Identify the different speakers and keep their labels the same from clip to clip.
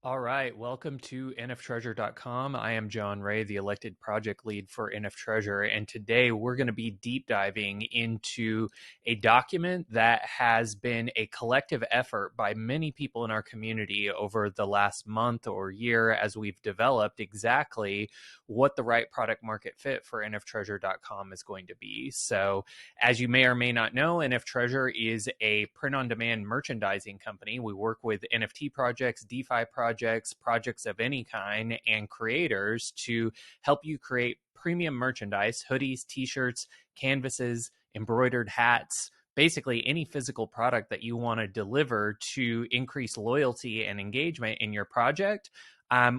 Speaker 1: All right, welcome to NFTREASURE.com. I am John Ray, the elected project lead for NFTREASURE, and today we're going to be deep diving into a document that has been a collective effort by many people in our community over the last month or year as we've developed exactly what the right product market fit for NFTREASURE.com is going to be. So, as you may or may not know, NFTREASURE is a print-on-demand merchandising company. We work with NFT projects, DeFi projects of any kind, and creators to help you create premium merchandise, hoodies, t-shirts, canvases, embroidered hats, basically any physical product that you want to deliver to increase loyalty and engagement in your project,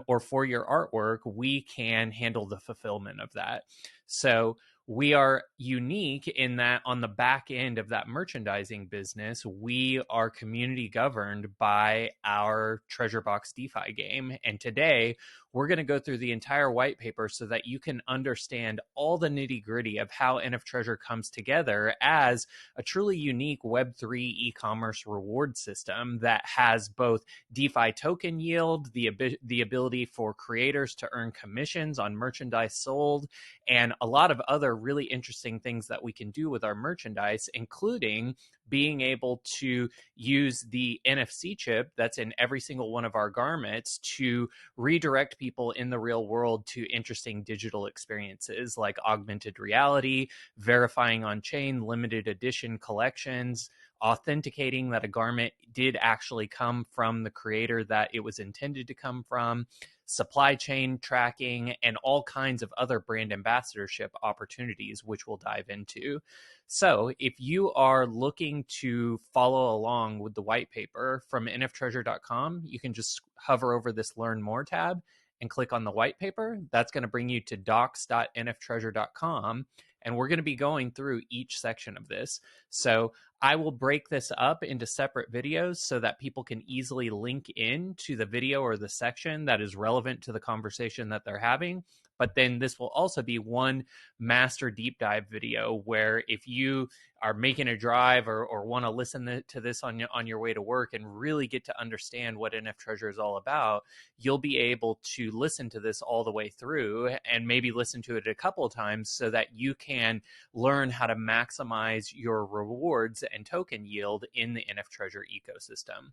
Speaker 1: or for your artwork. We can handle the fulfillment of that. So we are unique in that on the back end of that merchandising business, we are community governed by our Treasure Box DeFi game. And today, we're going to go through the entire white paper so that you can understand all the nitty gritty of how NFTREASURE comes together as a truly unique Web3 e-commerce reward system that has both DeFi token yield, the ability for creators to earn commissions on merchandise sold, and a lot of other really interesting things that we can do with our merchandise, including being able to use the NFC chip that's in every single one of our garments to redirect people in the real world to interesting digital experiences like augmented reality, verifying on chain, limited edition collections, authenticating that a garment did actually come from the creator that it was intended to come from, supply chain tracking, and all kinds of other brand ambassadorship opportunities, which we'll dive into. So if you are looking to follow along with the white paper from NFTREASURE.com, you can just hover over this Learn More tab and click on the white paper. That's going to bring you to docs.nftreasure.com. And we're going to be going through each section of this. So I will break this up into separate videos so that people can easily link in to the video or the section that is relevant to the conversation that they're having. But then this will also be one master deep dive video where if you are making a drive or want to listen to this on your way to work and really get to understand what NFTREASURE is all about, you'll be able to listen to this all the way through and maybe listen to it a couple of times so that you can learn how to maximize your rewards and token yield in the NFTREASURE ecosystem.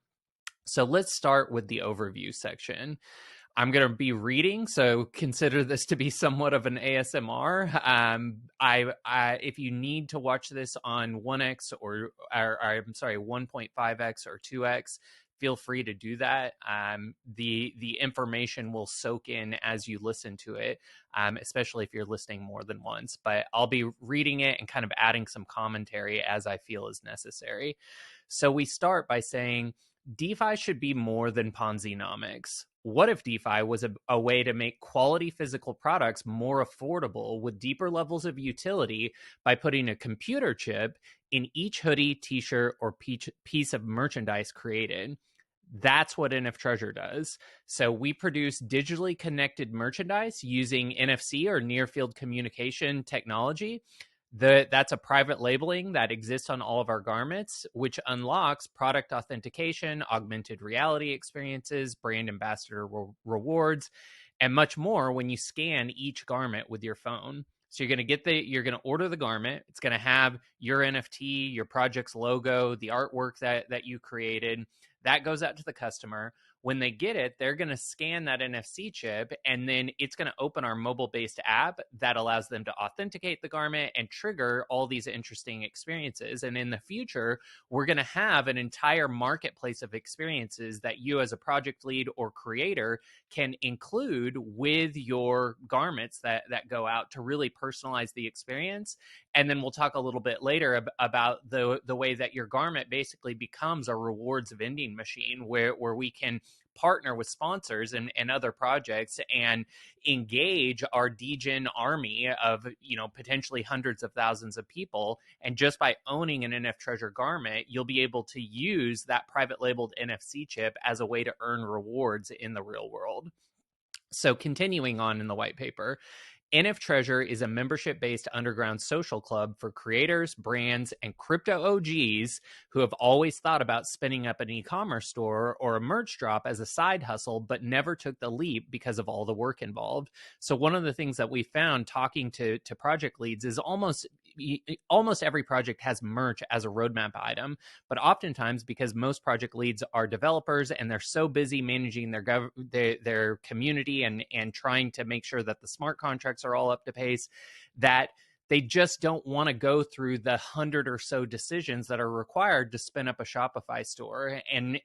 Speaker 1: So let's start with the overview section. I'm going to be reading, so consider this to be somewhat of an ASMR. If you need to watch this on 1x or I'm sorry, 1.5x or 2x, feel free to do that. The information will soak in as you listen to it, especially if you're listening more than once. But I'll be reading it and kind of adding some commentary as I feel is necessary. So we start by saying, DeFi should be more than Ponzi-nomics. What if DeFi was a way to make quality physical products more affordable with deeper levels of utility by putting a computer chip in each hoodie, t-shirt, or piece of merchandise created? That's what NFTREASURE does. So we produce digitally connected merchandise using NFC or near field communication technology. That's a private labeling that exists on all of our garments, which unlocks product authentication, augmented reality experiences, brand ambassador rewards, and much more when you scan each garment with your phone. So you're going to order the garment. It's going to have your NFT, your project's logo, the artwork that you created. That goes out to the customer. When they get it, they're going to scan that NFC chip, and then it's going to open our mobile-based app that allows them to authenticate the garment and trigger all these interesting experiences. And in the future, we're going to have an entire marketplace of experiences that you as a project lead or creator can include with your garments that go out to really personalize the experience. And then we'll talk a little bit later about the way that your garment basically becomes a rewards vending machine where we can partner with sponsors and other projects and engage our DGen army of, potentially hundreds of thousands of people. And just by owning an NFTREASURE garment, you'll be able to use that private labeled NFC chip as a way to earn rewards in the real world. So continuing on in the white paper, NFTREASURE is a membership-based underground social club for creators, brands, and crypto OGs who have always thought about spinning up an e-commerce store or a merch drop as a side hustle, but never took the leap because of all the work involved. So one of the things that we found talking to project leads is almost every project has merch as a roadmap item, but oftentimes, because most project leads are developers and they're so busy managing their community and trying to make sure that the smart contracts are all up to pace, that they just don't want to go through the 100 or so decisions that are required to spin up a Shopify store, and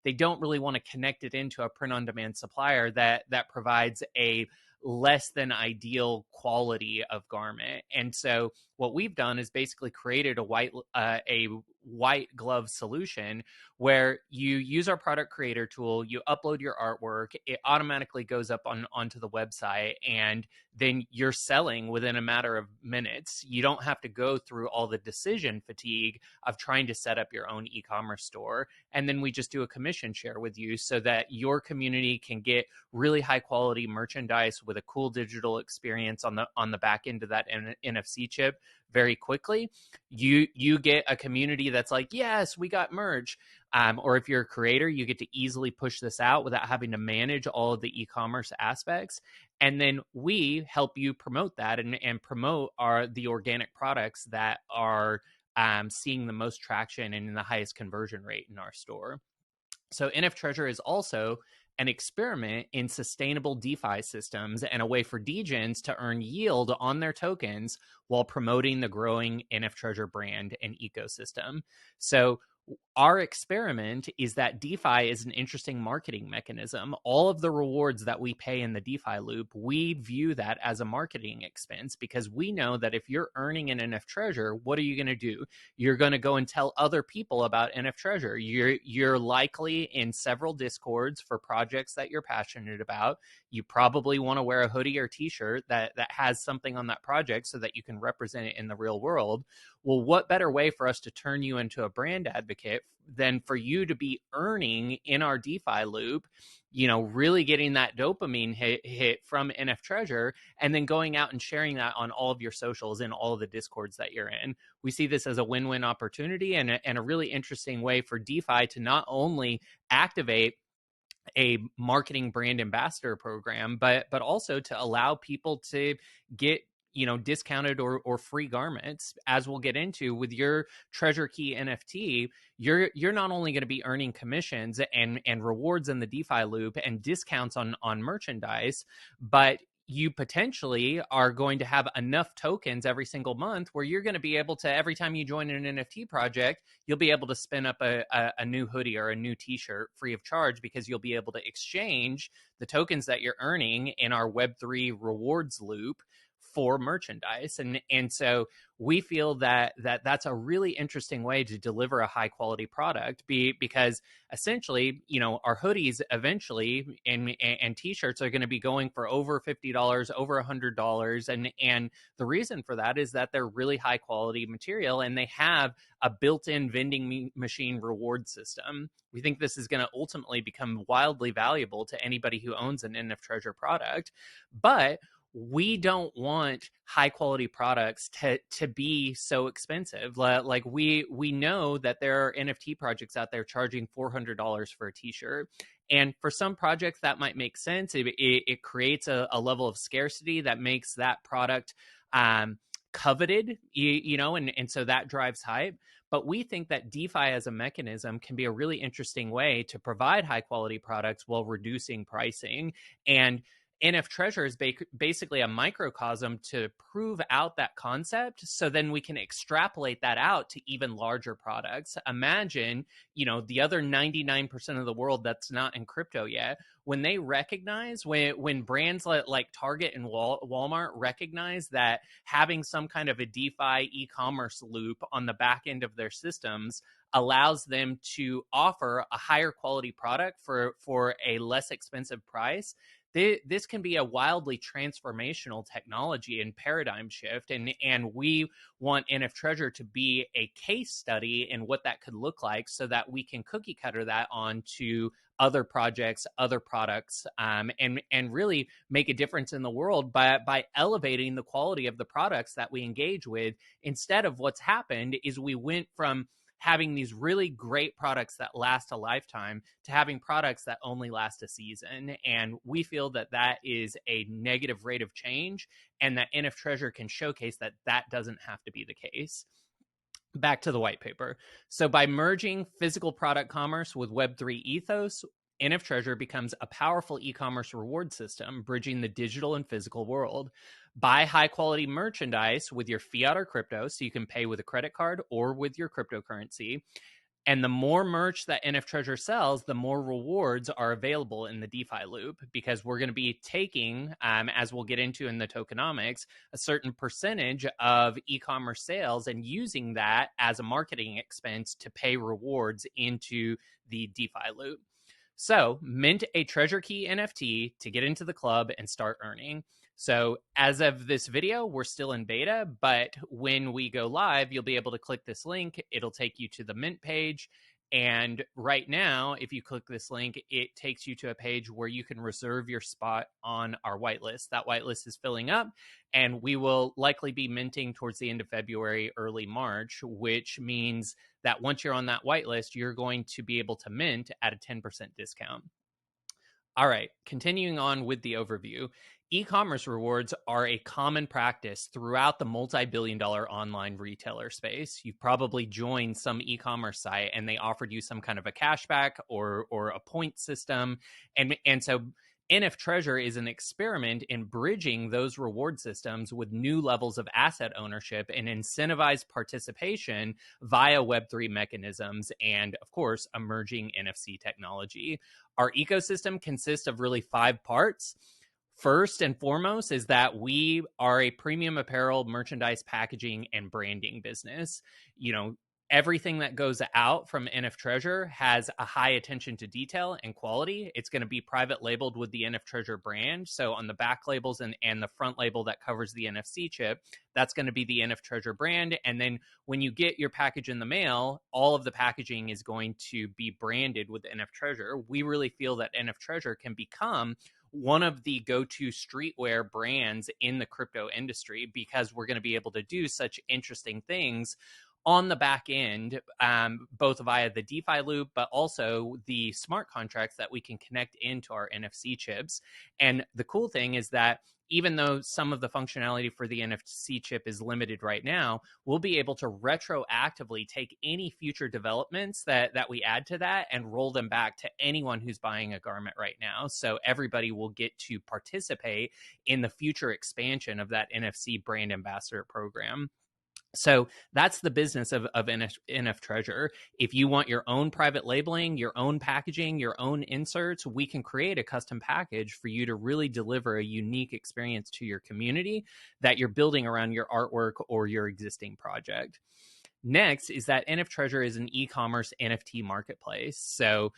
Speaker 1: they don't really want to connect it into a print-on-demand supplier that provides a less than ideal quality of garment. And so what we've done is basically created a white glove solution where you use our product creator tool, you upload your artwork, it automatically goes up onto the website, and then you're selling within a matter of minutes. You don't have to go through all the decision fatigue of trying to set up your own e-commerce store. And then we just do a commission share with you so that your community can get really high quality merchandise with a cool digital experience on the back end of that NFC chip very quickly. You get a community that's like, yes, we got merch. Or if you're a creator, you get to easily push this out without having to manage all of the e-commerce aspects. And then we help you promote that and promote the organic products that are seeing the most traction and in the highest conversion rate in our store. So NFTREASURE is also an experiment in sustainable DeFi systems and a way for degens to earn yield on their tokens while promoting the growing NFTREASURE brand and ecosystem. So our experiment is that DeFi is an interesting marketing mechanism. All of the rewards that we pay in the DeFi loop, we view that as a marketing expense because we know that if you're earning an NFTREASURE, what are you going to do? You're going to go and tell other people about NFTREASURE. You're likely in several discords for projects that you're passionate about. You probably want to wear a hoodie or t-shirt that has something on that project so that you can represent it in the real world. Well, what better way for us to turn you into a brand advocate than for you to be earning in our DeFi loop, really getting that dopamine hit from NFTREASURE, and then going out and sharing that on all of your socials and all of the discords that you're in. We see this as a win-win opportunity and a really interesting way for DeFi to not only activate a marketing brand ambassador program, but also to allow people to get discounted or free garments. As we'll get into with your Treasure Key NFT, you're not only going to be earning commissions and rewards in the DeFi loop and discounts on merchandise, but you potentially are going to have enough tokens every single month where you're going to be able to, every time you join an NFT project, you'll be able to spin up a new hoodie or a new t-shirt free of charge because you'll be able to exchange the tokens that you're earning in our Web3 rewards loop for merchandise. And so we feel that's a really interesting way to deliver a high quality product because essentially, our hoodies eventually and t-shirts are going to be going for over $50, over $100. And the reason for that is that they're really high quality material and they have a built-in vending machine reward system. We think this is going to ultimately become wildly valuable to anybody who owns an NFTREASURE product, but we don't want high quality products to be so expensive. Like we know that there are NFT projects out there charging $400 for a t-shirt. And for some projects that might make sense. It creates a level of scarcity that makes that product coveted, and so that drives hype. But we think that DeFi as a mechanism can be a really interesting way to provide high quality products while reducing pricing. And NFTREASURE is basically a microcosm to prove out that concept, so then we can extrapolate that out to even larger products. Imagine, the other 99% of the world that's not in crypto yet, when they recognize, when brands like Target and Walmart recognize that having some kind of a DeFi e-commerce loop on the back end of their systems allows them to offer a higher quality product for a less expensive price, this can be a wildly transformational technology and paradigm shift. And we want NFTREASURE to be a case study in what that could look like so that we can cookie cutter that onto other projects, other products, and really make a difference in the world by elevating the quality of the products that we engage with. Instead of what's happened is we went from having these really great products that last a lifetime to having products that only last a season. And we feel that that is a negative rate of change, and that NFTREASURE can showcase that that doesn't have to be the case. Back to the white paper. So by merging physical product commerce with Web3 ethos, NFTREASURE becomes a powerful e-commerce reward system, bridging the digital and physical world. Buy high-quality merchandise with your fiat or crypto, so you can pay with a credit card or with your cryptocurrency. And the more merch that NFTREASURE sells, the more rewards are available in the DeFi loop, because we're going to be taking, as we'll get into in the tokenomics, a certain percentage of e-commerce sales and using that as a marketing expense to pay rewards into the DeFi loop. So mint a Treasure Key NFT to get into the club and start earning. So as of this video, we're still in beta, but when we go live, you'll be able to click this link. It'll take you to the mint page. And right now, if you click this link, it takes you to a page where you can reserve your spot on our whitelist. That whitelist is filling up, and we will likely be minting towards the end of February, early March, which means that once you're on that whitelist, you're going to be able to mint at a 10% discount. All right, continuing on with the overview. E-commerce rewards are a common practice throughout the multi-billion-dollar online retailer space. You've probably joined some e-commerce site and they offered you some kind of a cashback or a point system. And so NFTREASURE is an experiment in bridging those reward systems with new levels of asset ownership and incentivized participation via Web3 mechanisms and, of course, emerging NFC technology. Our ecosystem consists of really 5 parts. First and foremost is that we are a premium apparel, merchandise, packaging, and branding business. You know, everything that goes out from NFTREASURE has a high attention to detail and quality. It's going to be private labeled with the NFTREASURE brand. So on the back labels and the front label that covers the NFC chip, that's going to be the NFTREASURE brand. And then when you get your package in the mail, all of the packaging is going to be branded with NFTREASURE. We really feel that NFTREASURE can become one of the go-to streetwear brands in the crypto industry, because we're going to be able to do such interesting things on the back end, both via the DeFi loop, but also the smart contracts that we can connect into our NFC chips. And the cool thing is that even though some of the functionality for the NFC chip is limited right now, we'll be able to retroactively take any future developments that we add to that and roll them back to anyone who's buying a garment right now. So everybody will get to participate in the future expansion of that NFC brand ambassador program. So that's the business of NFTREASURE. If you want your own private labeling, your own packaging, your own inserts, we can create a custom package for you to really deliver a unique experience to your community that you're building around your artwork or your existing project. Next is that NFTREASURE is an e-commerce NFT marketplace. So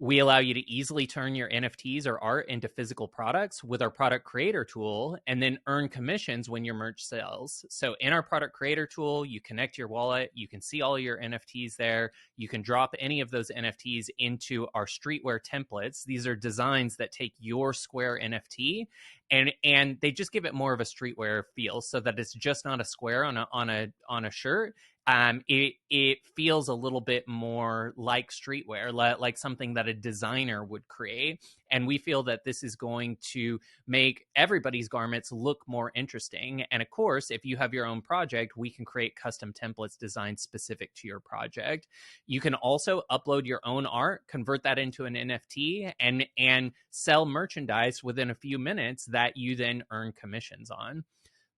Speaker 1: we allow you to easily turn your NFTs or art into physical products with our product creator tool, and then earn commissions when your merch sells. So in our product creator tool, you connect your wallet, you can see all your NFTs there. You can drop any of those NFTs into our streetwear templates. These are designs that take your Square NFT and they just give it more of a streetwear feel, so that it's just not a square on a shirt. It feels a little bit more like streetwear, like something that a designer would create. And we feel that this is going to make everybody's garments look more interesting. And of course, if you have your own project, we can create custom templates designed specific to your project. You can also upload your own art, convert that into an NFT, and sell merchandise within a few minutes that you then earn commissions on.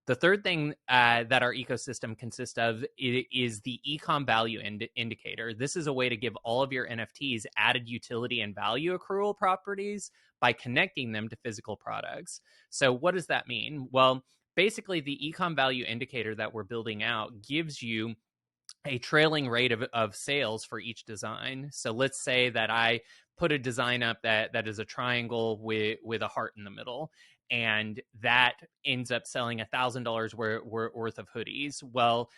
Speaker 1: The third thing that our ecosystem consists of is the ecom value indicator. This is a way to give all of your NFTs added utility and value accrual properties by connecting them to physical products. So what does that mean? Well, basically the ecom value indicator that we're building out gives you a trailing rate of sales for each design. So let's say that I put a design up that is a triangle with a heart in the middle, and that ends up selling $1,000 worth of hoodies. Well,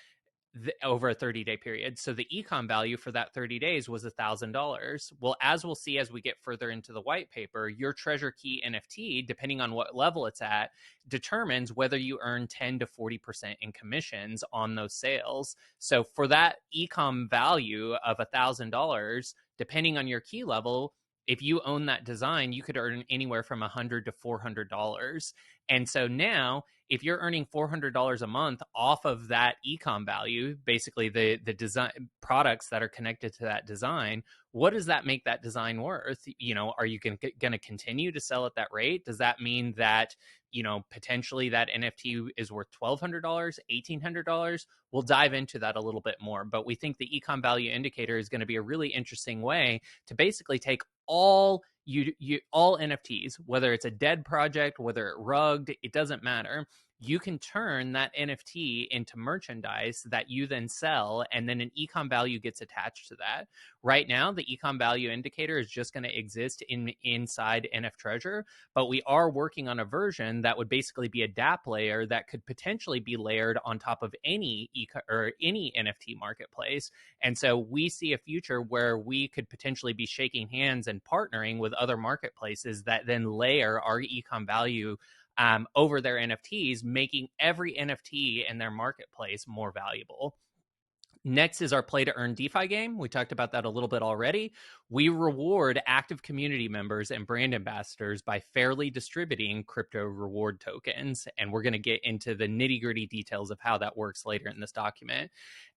Speaker 1: over a 30-day period. So the econ value for that 30 days was $1,000. Well, as we'll see as we get further into the white paper, your Treasure Key NFT, depending on what level it's at, determines whether you earn 10 to 40% in commissions on those sales. So for that econ value of $1,000, depending on your key level, if you own that design, you could earn anywhere from $100 to $400. And so now, if you're earning $400 a month off of that econ value, basically the design products that are connected to that design, what does that make that design worth? You know, are you going to continue to sell at that rate? Does that mean that, you know, potentially that NFT is worth $1,200, $1,800? We'll dive into that a little bit more, but we think the econ value indicator is going to be a really interesting way to basically take all NFTs, whether it's a dead project, whether it rugged, it doesn't matter. You can turn that NFT into merchandise that you then sell, and then an econ value gets attached to that. Right now, the econ value indicator is just going to exist inside NFTREASURE, but we are working on a version that would basically be a DApp layer that could potentially be layered on top of any NFT marketplace. And so we see a future where we could potentially be shaking hands and partnering with other marketplaces that then layer our econ value over their NFTs, making every NFT in their marketplace more valuable. Next is our play to earn DeFi game. We talked about that a little bit already. We reward active community members and brand ambassadors by fairly distributing crypto reward tokens. And we're going to get into the nitty-gritty details of how that works later in this document.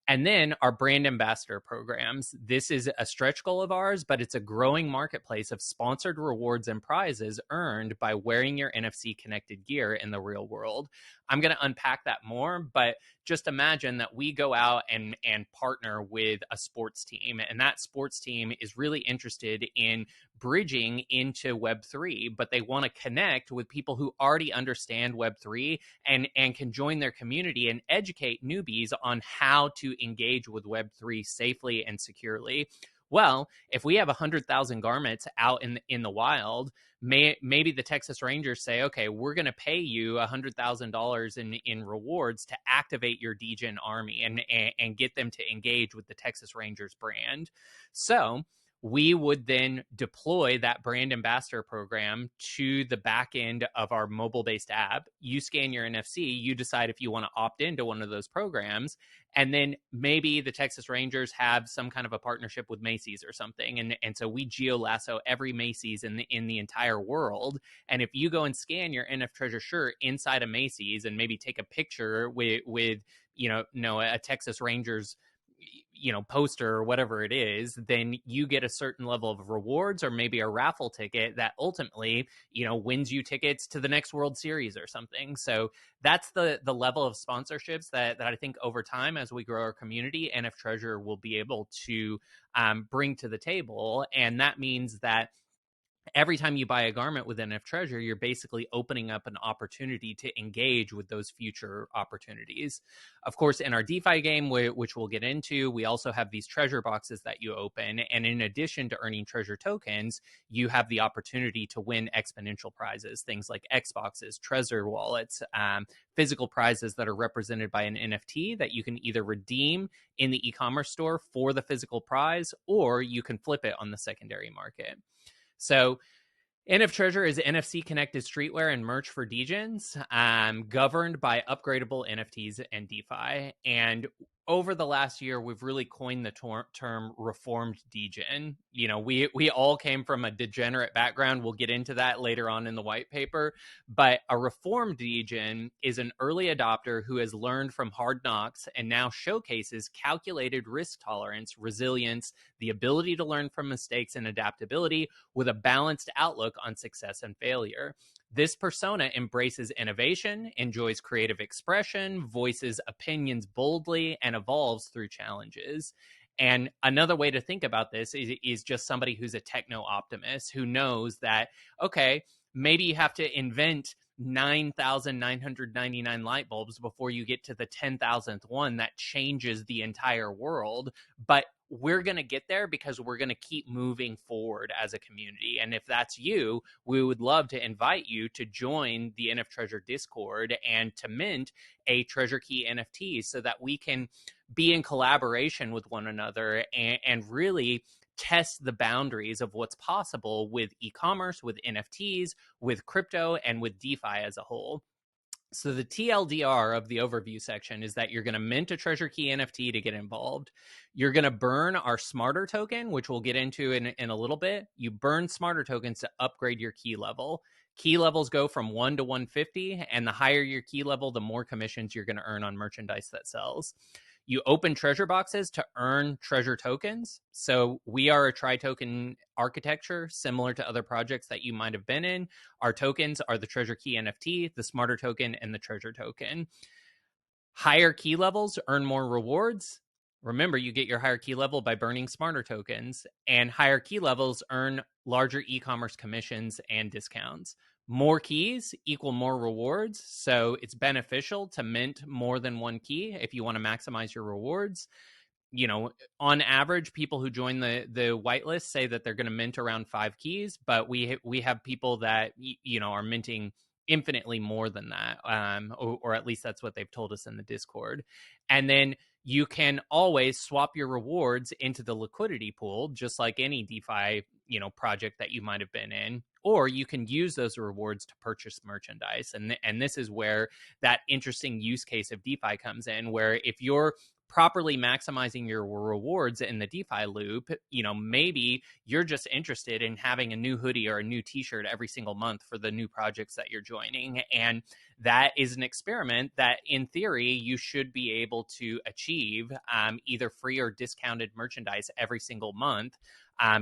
Speaker 1: And then our brand ambassador programs. This is a stretch goal of ours, but it's a growing marketplace of sponsored rewards and prizes earned by wearing your NFC connected gear in the real world. I'm going to unpack that more, but just imagine that we go out and partner with a sports team, and that sports team is really interested in bridging into Web3, but they want to connect with people who already understand Web3 and can join their community and educate newbies on how to engage with Web3 safely and securely. Well, if we have 100,000 garments out in the wild, maybe the Texas Rangers say, okay, we're going to pay you $100,000 in rewards to activate your Degen army and get them to engage with the Texas Rangers brand. So we would then deploy that brand ambassador program to the back end of our mobile-based app. You scan your NFC, you decide if you want to opt into one of those programs, and then maybe the Texas Rangers have some kind of a partnership with Macy's or something, and so we geo-lasso every Macy's in the entire world. And if you go and scan your NFTREASURE shirt inside a Macy's and maybe take a picture with a Texas Rangers poster or whatever it is, then you get a certain level of rewards or maybe a raffle ticket that ultimately, wins you tickets to the next World Series or something. So that's the level of sponsorships that I think over time, as we grow our community, NFTREASURE will be able to bring to the table. And that means that every time you buy a garment with NFTREASURE, you're basically opening up an opportunity to engage with those future opportunities. Of course, in our DeFi game, which we'll get into, we also have these treasure boxes that you open. And in addition to earning treasure tokens, you have the opportunity to win exponential prizes, things like Xboxes, Trezor wallets, physical prizes that are represented by an NFT that you can either redeem in the e-commerce store for the physical prize, or you can flip it on the secondary market. So NFTREASURE is NFC connected streetwear and merch for degens, governed by upgradable NFTs and DeFi. And over the last year, we've really coined the term reformed degen. We all came from a degenerate background. We'll get into that later on in the white paper. But a reformed degen is an early adopter who has learned from hard knocks and now showcases calculated risk tolerance, resilience, the ability to learn from mistakes, and adaptability with a balanced outlook on success and failure. This persona embraces innovation, enjoys creative expression, voices opinions boldly, and evolves through challenges. And another way to think about this is just somebody who's a techno-optimist who knows that, okay, maybe you have to invent 9,999 light bulbs before you get to the 10,000th one that changes the entire world. But we're going to get there because we're going to keep moving forward as a community. And if that's you, we would love to invite you to join the NFTREASURE Discord and to mint a Treasure Key NFT so that we can be in collaboration with one another and really test the boundaries of what's possible with e-commerce, with NFTs, with crypto, and with DeFi as a whole. So the TLDR of the overview section is that you're going to mint a Treasure Key NFT to get involved. You're going to burn our Smarter token, which we'll get into in a little bit. You burn Smarter tokens to upgrade your key level. Key levels go from 1 to 150, and the higher your key level, the more commissions you're going to earn on merchandise that sells. You open treasure boxes to earn treasure tokens. So we are a tri-token architecture similar to other projects that you might have been in. Our tokens are the Treasure Key NFT, the Smarter token, and the Treasure token. Higher key levels earn more rewards. Remember, you get your higher key level by burning Smarter tokens, and higher key levels earn larger e-commerce commissions and discounts. More keys equal more rewards, so it's beneficial to mint more than one key if you want to maximize your rewards. You know, on average, people who join the whitelist say that they're going to mint around 5 keys, but we have people that, you know, are minting infinitely more than that, or at least that's what they've told us in the Discord. And then you can always swap your rewards into the liquidity pool, just like any DeFi, you know, project that you might have been in, or you can use those rewards to purchase merchandise. And this is where that interesting use case of DeFi comes in, where if you're properly maximizing your rewards in the DeFi loop, you know, maybe you're just interested in having a new hoodie or a new t-shirt every single month for the new projects that you're joining. And that is an experiment that in theory you should be able to achieve either free or discounted merchandise every single month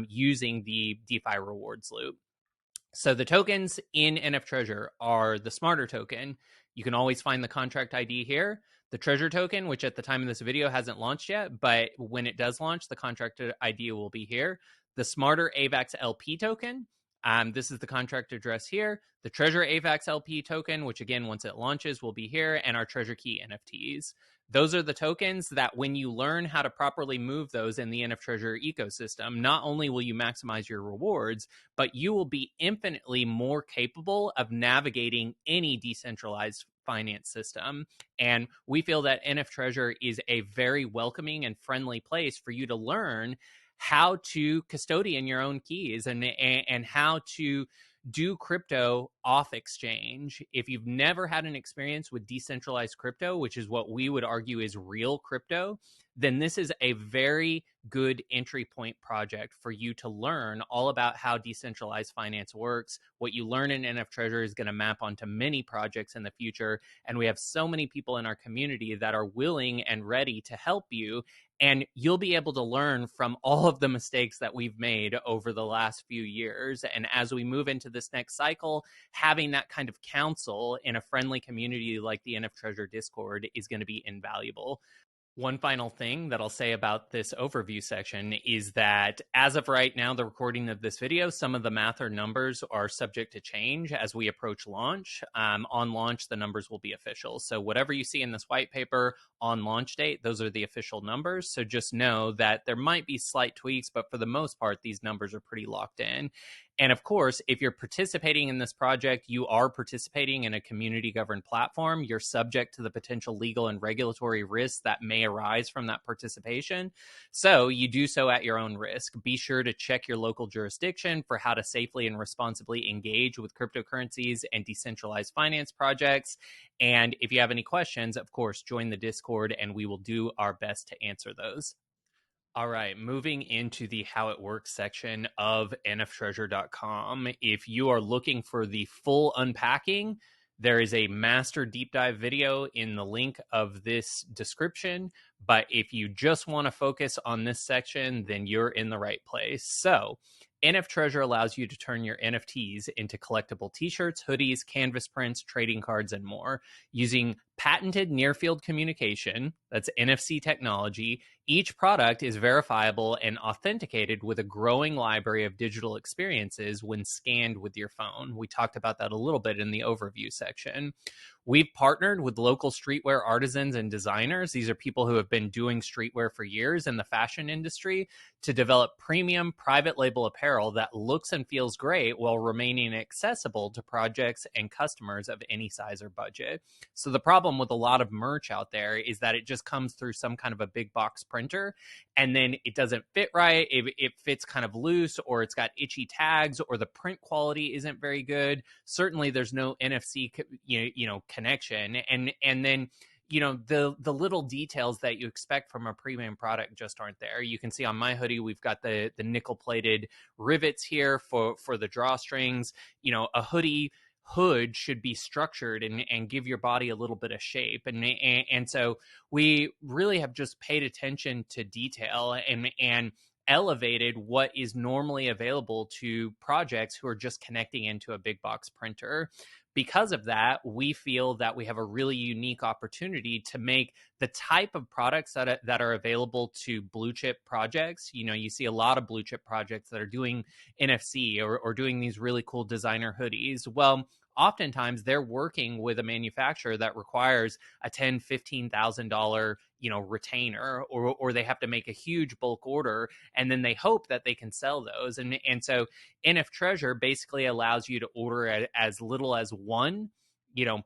Speaker 1: using the DeFi rewards loop. So the tokens in NFTREASURE are the Smarter token. You can always find the contract ID here. The Treasure token, which at the time of this video hasn't launched yet, but when it does launch, the contract ID will be here. The Smarter AVAX LP token. This is the contract address here. The Treasure AVAX LP token, which again, once it launches, will be here, and our Treasure Key NFTs. Those are the tokens that when you learn how to properly move those in the NFTREASURE ecosystem, not only will you maximize your rewards, but you will be infinitely more capable of navigating any decentralized finance system. And we feel that NFTREASURE is a very welcoming and friendly place for you to learn how to custodian your own keys and how to do crypto off exchange. If you've never had an experience with decentralized crypto, which is what we would argue is real crypto, then this is a very good entry point project for you to learn all about how decentralized finance works. What you learn in NFTREASURE is going to map onto many projects in the future. And we have so many people in our community that are willing and ready to help you. And you'll be able to learn from all of the mistakes that we've made over the last few years. And as we move into this next cycle, having that kind of counsel in a friendly community like the NFTREASURE Discord is going to be invaluable. One final thing that I'll say about this overview section is that as of right now, the recording of this video, some of the math or numbers are subject to change as we approach launch. On launch, the numbers will be official. So whatever you see in this white paper on launch date, those are the official numbers. So just know that there might be slight tweaks, but for the most part, these numbers are pretty locked in. And of course, if you're participating in this project, you are participating in a community governed platform. You're subject to the potential legal and regulatory risks that may arise from that participation. So you do so at your own risk. Be sure to check your local jurisdiction for how to safely and responsibly engage with cryptocurrencies and decentralized finance projects. And if you have any questions, of course, join the Discord and we will do our best to answer those. All right, moving into the how it works section of NFTREASURE.com. If you are looking for the full unpacking, there is a master deep dive video in the link of this description. But if you just want to focus on this section, then you're in the right place. So NFTREASURE allows you to turn your NFTs into collectible t-shirts, hoodies, canvas prints, trading cards, and more using patented near-field communication, that's NFC technology. Each product is verifiable and authenticated with a growing library of digital experiences when scanned with your phone. We talked about that a little bit in the overview section. We've partnered with local streetwear artisans and designers. These are people who have been doing streetwear for years in the fashion industry to develop premium private label apparel that looks and feels great while remaining accessible to projects and customers of any size or budget. So the problem with a lot of merch out there is that it just comes through some kind of a big box printer, and then it doesn't fit right. It fits kind of loose, or it's got itchy tags, or the print quality isn't very good. Certainly there's no NFC connection, and then the little details that you expect from a premium product just aren't there. You can see on my hoodie we've got the nickel plated rivets here for the drawstrings. A hoodie hood should be structured and give your body a little bit of shape, and so we really have just paid attention to detail and elevated what is normally available to projects who are just connecting into a big box printer. Because of that, we feel that we have a really unique opportunity to make the type of products that are available to blue chip projects. You see a lot of blue chip projects that are doing NFC or doing these really cool designer hoodies. Well, oftentimes they're working with a manufacturer that requires a $10,000-$15,000 retainer, or they have to make a huge bulk order, and then they hope that they can sell those. And so NFTREASURE basically allows you to order as little as one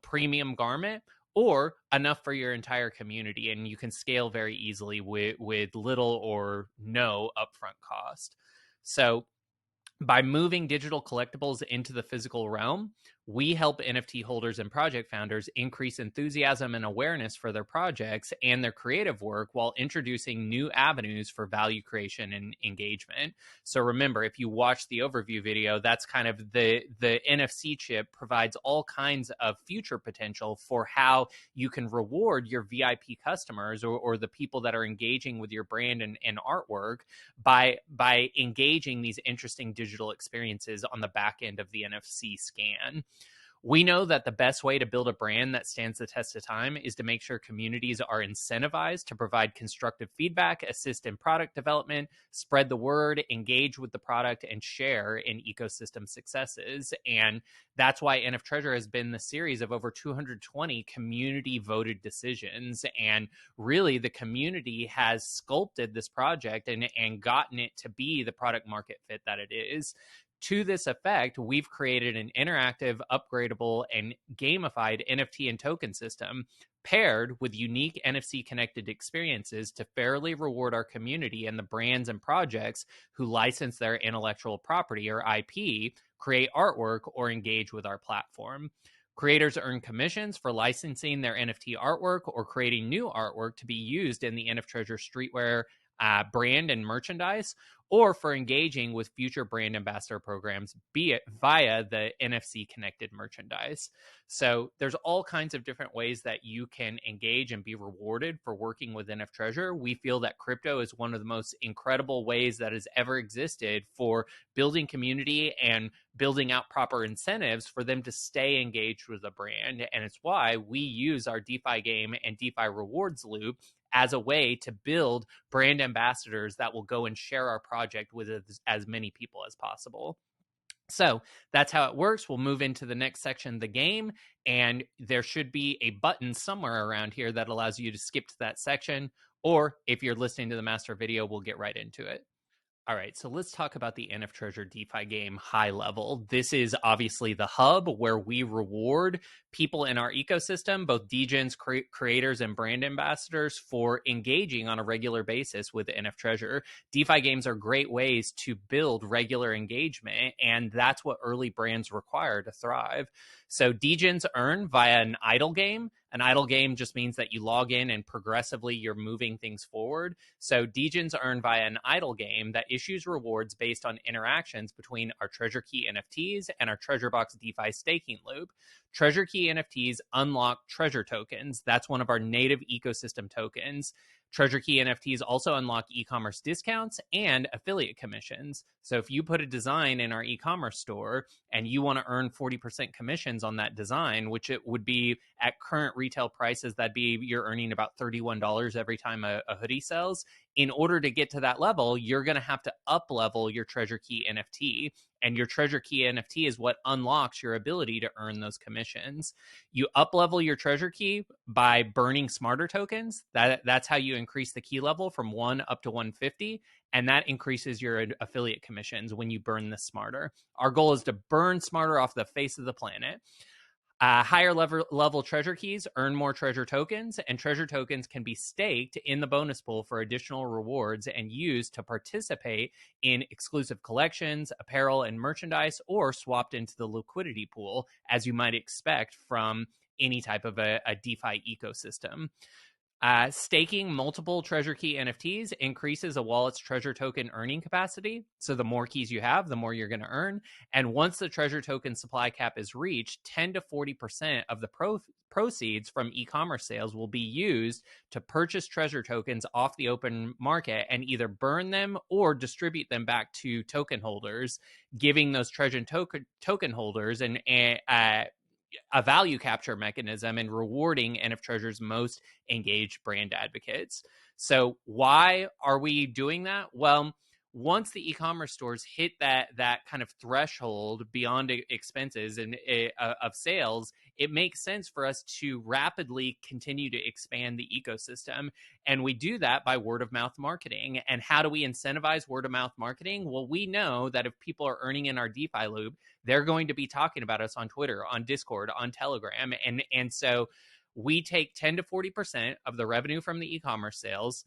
Speaker 1: premium garment, or enough for your entire community, and you can scale very easily with little or no upfront cost. So by moving digital collectibles into the physical realm, we help NFT holders and project founders increase enthusiasm and awareness for their projects and their creative work while introducing new avenues for value creation and engagement. So remember, if you watch the overview video, that's kind of the NFC chip provides all kinds of future potential for how you can reward your VIP customers or the people that are engaging with your brand and artwork by engaging these interesting digital experiences on the back end of the NFC scan. We know that the best way to build a brand that stands the test of time is to make sure communities are incentivized to provide constructive feedback, assist in product development, spread the word, engage with the product, and share in ecosystem successes. And that's why NFTREASURE has been the series of over 220 community-voted decisions. And really, the community has sculpted this project and gotten it to be the product market fit that it is. To this effect, we've created an interactive, upgradable, and gamified NFT and token system paired with unique NFC-connected experiences to fairly reward our community and the brands and projects who license their intellectual property or IP, create artwork, or engage with our platform. Creators earn commissions for licensing their NFT artwork or creating new artwork to be used in the NFTREASURE streetwear brand and merchandise, or for engaging with future brand ambassador programs, be it via the NFC connected merchandise. So there's all kinds of different ways that you can engage and be rewarded for working with NFTREASURE. We feel that crypto is one of the most incredible ways that has ever existed for building community and building out proper incentives for them to stay engaged with the brand. And it's why we use our DeFi game and DeFi rewards loop as a way to build brand ambassadors that will go and share our project with as many people as possible. So that's how it works. We'll move into the next section, the game, and there should be a button somewhere around here that allows you to skip to that section, or if you're listening to the master video, we'll get right into it. All right, so let's talk about the NFTREASURE DeFi game high level. This is obviously the hub where we reward people in our ecosystem, both degens, creators, and brand ambassadors, for engaging on a regular basis with NFTREASURE. DeFi games are great ways to build regular engagement, and that's what early brands require to thrive. So degens earn via an idle game. An idle game just means that you log in and progressively you're moving things forward. So degens earn via an idle game that issues rewards based on interactions between our Treasure Key NFTs and our Treasure Box DeFi staking loop. Treasure Key NFTs unlock treasure tokens. That's one of our native ecosystem tokens. Treasure Key NFTs also unlock e-commerce discounts and affiliate commissions. So if you put a design in our e-commerce store and you want to earn 40% commissions on that design, which it would be at current retail prices, that'd be you're earning about $31 every time a hoodie sells. In order to get to that level, you're going to have to up level your Treasure Key NFT. And your Treasure Key NFT is what unlocks your ability to earn those commissions. You up level your Treasure Key by burning smarter tokens. That's how you increase the key level from 1 up to 150. And that increases your affiliate commissions when you burn this smarter. Our goal is to burn smarter off the face of the planet. Higher level treasure keys earn more treasure tokens, and treasure tokens can be staked in the bonus pool for additional rewards and used to participate in exclusive collections, apparel, and merchandise, or swapped into the liquidity pool, as you might expect from any type of a DeFi ecosystem. Staking multiple Treasure Key NFTs increases a wallet's treasure token earning capacity. So the more keys you have, the more you're going to earn. And once the treasure token supply cap is reached, 10 to 40% of the proceeds from e-commerce sales will be used to purchase treasure tokens off the open market and either burn them or distribute them back to token holders, giving those treasure token holders a value capture mechanism and rewarding NFTREASURE's most engaged brand advocates. So why are we doing that? Well, once the e-commerce stores hit that kind of threshold beyond expenses and of sales, it makes sense for us to rapidly continue to expand the ecosystem. And we do that by word of mouth marketing. And how do we incentivize word of mouth marketing? Well, we know that if people are earning in our DeFi loop, they're going to be talking about us on Twitter, on Discord, on Telegram. And so we take 10 to 40% of the revenue from the e-commerce sales.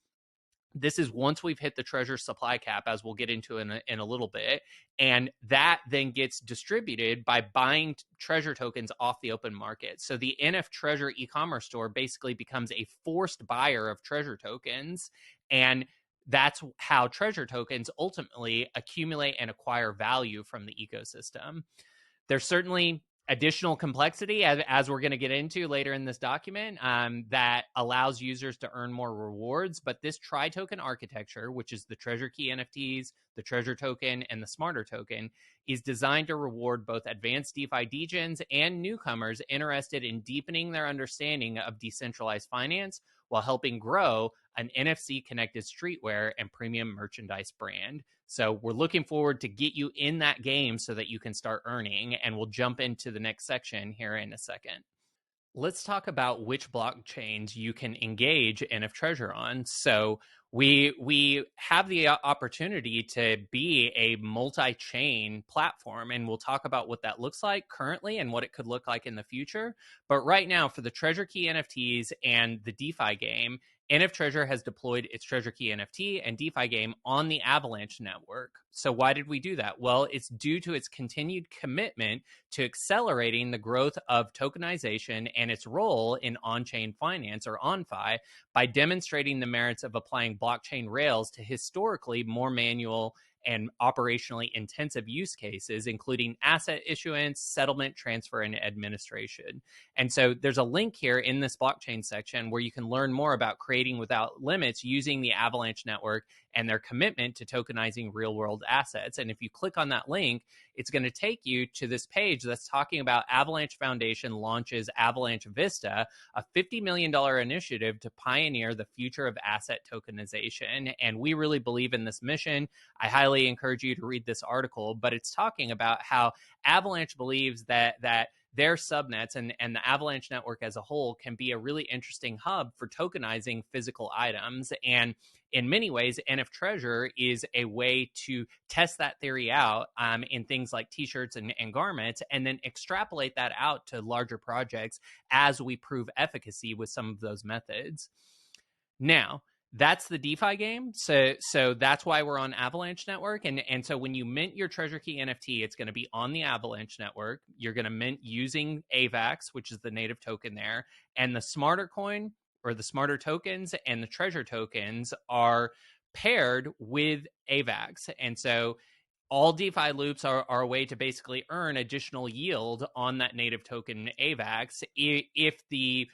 Speaker 1: This is once we've hit the treasure supply cap, as we'll get into in a little bit. And that then gets distributed by buying treasure tokens off the open market. So the NFTREASURE e-commerce store basically becomes a forced buyer of treasure tokens. And that's how treasure tokens ultimately accumulate and acquire value from the ecosystem. There's certainly additional complexity, as we're going to get into later in this document, that allows users to earn more rewards. But this tri-token architecture, which is the Treasure Key NFTs, the treasure token, and the smarter token, is designed to reward both advanced DeFi degens and newcomers interested in deepening their understanding of decentralized finance while helping grow an NFC-connected streetwear and premium merchandise brand. So we're looking forward to get you in that game so that you can start earning, and we'll jump into the next section here in a second. Let's talk about which blockchains you can engage NFTREASURE on. So we have the opportunity to be a multi-chain platform, and we'll talk about what that looks like currently and what it could look like in the future. But right now, for the Treasure Key NFTs and the DeFi game, NFTREASURE has deployed its Treasure Key NFT and DeFi game on the Avalanche network. So why did we do that? Well, it's due to its continued commitment to accelerating the growth of tokenization and its role in on-chain finance, or OnFi, by demonstrating the merits of applying blockchain rails to historically more manual and operationally intensive use cases, including asset issuance, settlement, transfer, and administration. And so there's a link here in this blockchain section where you can learn more about creating without limits using the Avalanche network and their commitment to tokenizing real-world assets. And if you click on that link, it's going to take you to this page that's talking about Avalanche Foundation launches Avalanche Vista, a $50 million initiative to pioneer the future of asset tokenization. And we really believe in this mission. I highly encourage you to read this article, but it's talking about how Avalanche believes that their subnets and the Avalanche network as a whole can be a really interesting hub for tokenizing physical items. And in many ways, NFTREASURE is a way to test that theory out in things like t-shirts and garments, and then extrapolate that out to larger projects as we prove efficacy with some of those methods. Now, that's the DeFi game. So that's why we're on Avalanche Network. And so when you mint your Treasure Key NFT, it's going to be on the Avalanche Network. You're going to mint using AVAX, which is the native token there. And the smarter coin, or the smarter tokens, and the treasure tokens are paired with AVAX. And so all DeFi loops are a way to basically earn additional yield on that native token AVAX if the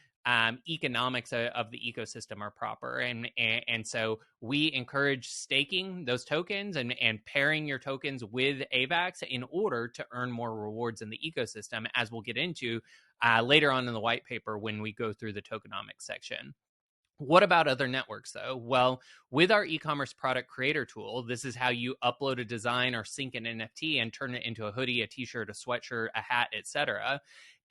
Speaker 1: economics of the ecosystem are proper. And so we encourage staking those tokens and pairing your tokens with AVAX in order to earn more rewards in the ecosystem, as we'll get into later on in the white paper when we go through the tokenomics section. What about other networks, though? Well, with our e-commerce product creator tool, this is how you upload a design or sync an NFT and turn it into a hoodie, a t-shirt, a sweatshirt, a hat, etc.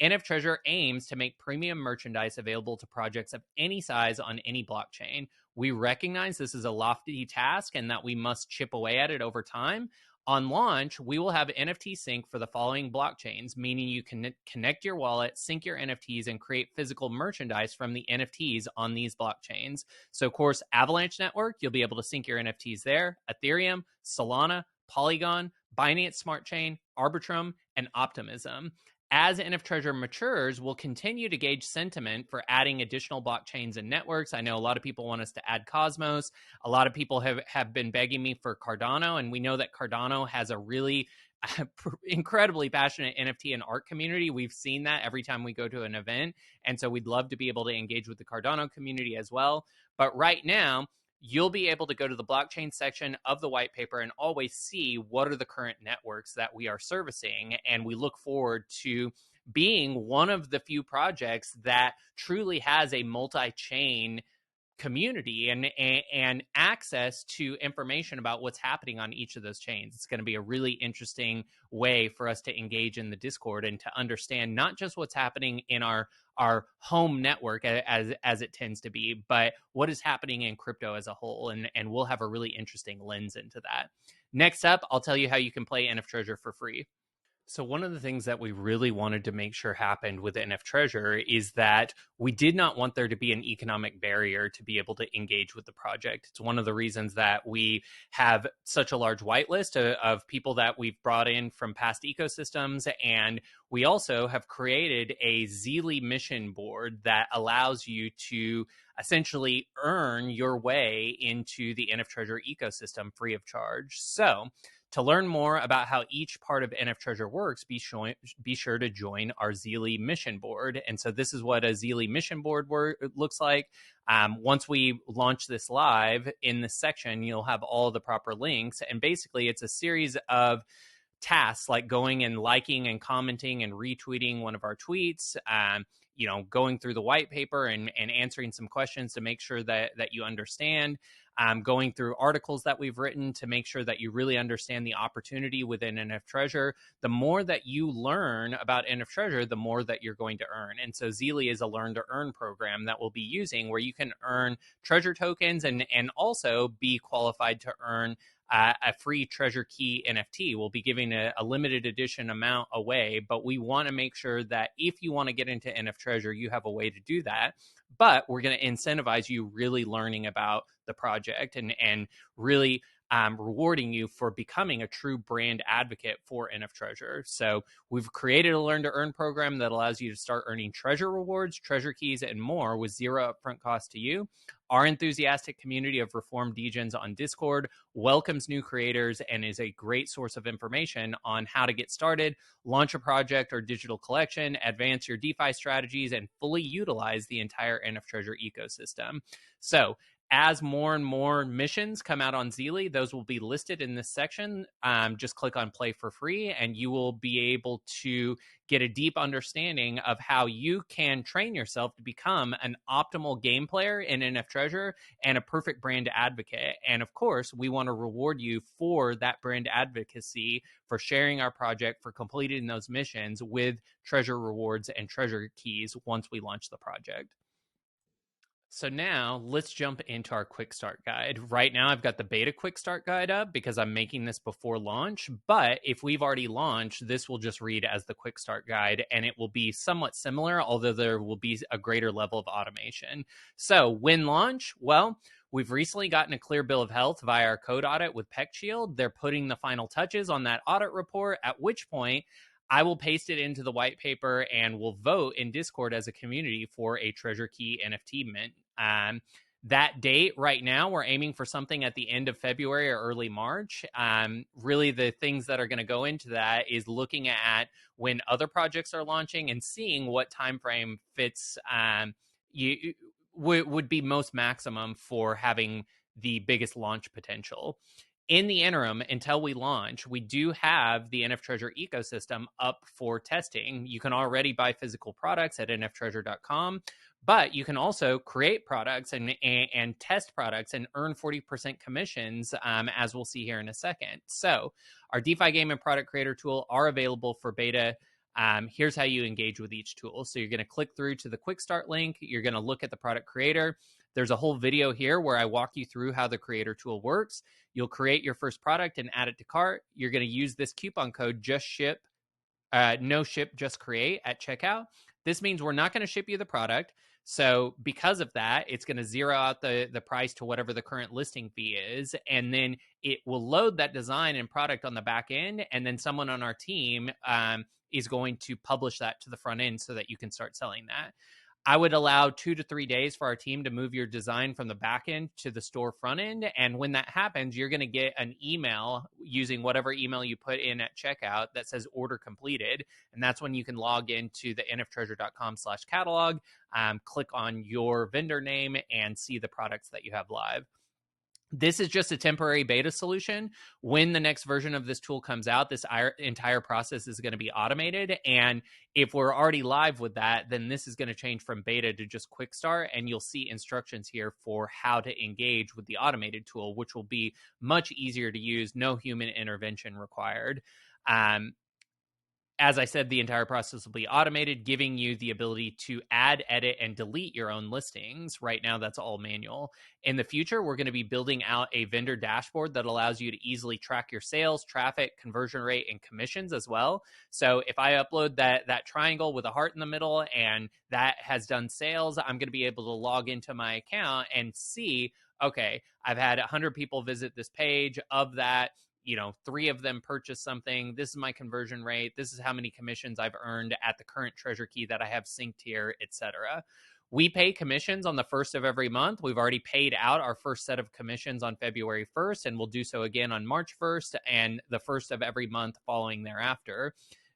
Speaker 1: NFTREASURE aims to make premium merchandise available to projects of any size on any blockchain. We recognize this is a lofty task and that we must chip away at it over time. On launch, we will have NFT sync for the following blockchains, meaning you can connect your wallet, sync your NFTs, and create physical merchandise from the NFTs on these blockchains. So, of course, Avalanche Network, you'll be able to sync your NFTs there. Ethereum, Solana, Polygon, Binance Smart Chain, Arbitrum, and Optimism. As NFTREASURE matures, we'll continue to gauge sentiment for adding additional blockchains and networks. I know a lot of people want us to add Cosmos. A lot of people have been begging me for Cardano, and we know that Cardano has a really incredibly passionate NFT and art community. We've seen that every time we go to an event, and so we'd love to be able to engage with the Cardano community as well. But right now, you'll be able to go to the blockchain section of the white paper and always see what are the current networks that we are servicing. And we look forward to being one of the few projects that truly has a multi-chain community and access to information about what's happening on each of those chains. It's going to be a really interesting way for us to engage in the Discord and to understand not just what's happening in our home network as it tends to be, but what is happening in crypto as a whole. And we'll have a really interesting lens into that. Next up, I'll tell you how you can play NFTREASURE for free. So one of the things that we really wanted to make sure happened with NFTREASURE is that we did not want there to be an economic barrier to be able to engage with the project. It's one of the reasons that we have such a large whitelist of people that we've brought in from past ecosystems. And we also have created a Zeely mission board that allows you to essentially earn your way into the NFTREASURE ecosystem free of charge. So to learn more about how each part of NFTREASURE works, be sure to join our Zeely mission board. And so this is what a Zeely mission board looks like. Once we launch this live in this section, you'll have all the proper links. And basically, it's a series of tasks like going and liking and commenting and retweeting one of our tweets, going through the white paper and answering some questions to make sure that you understand, going through articles that we've written to make sure that you really understand the opportunity within NFTREASURE. The more that you learn about NFTREASURE, the more that you're going to earn. And so Zeely is a learn to earn program that we'll be using where you can earn treasure tokens and also be qualified to earn a free Treasure Key NFT. We'll be giving a limited edition amount away, but we want to make sure that if you want to get into NFTREASURE, you have a way to do that. But we're going to incentivize you really learning about the project and really rewarding you for becoming a true brand advocate for NFTREASURE. So we've created a learn to earn program that allows you to start earning treasure rewards, treasure keys, and more with zero upfront cost to you. Our enthusiastic community of reformed degens on Discord welcomes new creators and is a great source of information on how to get started, launch a project or digital collection, advance your DeFi strategies, and fully utilize the entire NFTREASURE ecosystem. So as more and more missions come out on Zeely, those will be listed in this section. Just click on play for free and you will be able to get a deep understanding of how you can train yourself to become an optimal game player in NFTREASURE and a perfect brand advocate. And of course, we want to reward you for that brand advocacy, for sharing our project, for completing those missions with treasure rewards and treasure keys once we launch the project. So now let's jump into our quick start guide. Right now, I've got the beta quick start guide up because I'm making this before launch. But if we've already launched, this will just read as the quick start guide and it will be somewhat similar, although there will be a greater level of automation. So when launch, well, we've recently gotten a clear bill of health via our code audit with PeckShield. They're putting the final touches on that audit report, at which point I will paste it into the white paper and we'll vote in Discord as a community for a Treasure Key NFT mint. That date right now, we're aiming for something at the end of February or early March. Really, the things that are going to go into that is looking at when other projects are launching and seeing what time frame fits would be most maximum for having the biggest launch potential. In the interim, until we launch, we do have the NFTREASURE ecosystem up for testing. You can already buy physical products at NFTREASURE.com, but you can also create products and test products and earn 40% commissions, as we'll see here in a second. So our DeFi Game and Product Creator tool are available for beta. Here's how you engage with each tool. So you're going to click through to the quick start link. You're going to look at the product creator. There's a whole video here where I walk you through how the creator tool works. You'll create your first product and add it to cart. You're going to use this coupon code, just ship, no ship, just create at checkout. This means we're not going to ship you the product. So because of that, it's going to zero out the price to whatever the current listing fee is. And then it will load that design and product on the back end. And then someone on our team is going to publish that to the front end so that you can start selling that. I would allow 2 to 3 days for our team to move your design from the back end to the store front end. And when that happens, you're going to get an email using whatever email you put in at checkout that says order completed. And that's when you can log into the nftreasure.com/catalog, click on your vendor name and see the products that you have live. This is just a temporary beta solution. When the next version of this tool comes out, this entire process is going to be automated. And if we're already live with that, then this is going to change from beta to just quick start. And you'll see instructions here for how to engage with the automated tool, which will be much easier to use. No human intervention required. As I said, the entire process will be automated, giving you the ability to add, edit, and delete your own listings. Right now, that's all manual. In the future, we're going to be building out a vendor dashboard that allows you to easily track your sales, traffic, conversion rate, and commissions as well. So if I upload that triangle with a heart in the middle and that has done sales, I'm going to be able to log into my account and see, okay, I've had 100 people visit this page. Of that, 3 of them purchased something. This is my conversion rate. This is how many commissions I've earned at the current treasure key that I have synced here, etc. We pay commissions on the 1st of every month. We've already paid out our first set of commissions on February 1st, and we'll do so again on March 1st and the 1st of every month following thereafter.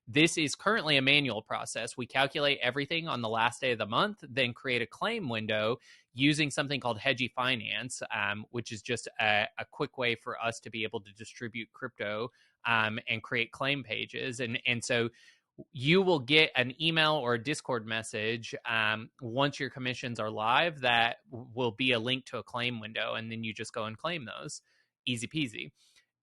Speaker 1: This is currently a manual process. We calculate everything on the last day of the month, then create a claim window using something called Hedgy Finance, which is just a quick way for us to be able to distribute crypto and create claim pages. And so you will get an email or a Discord message once your commissions are live that will be a link to a claim window, and then you just go and claim those. Easy peasy.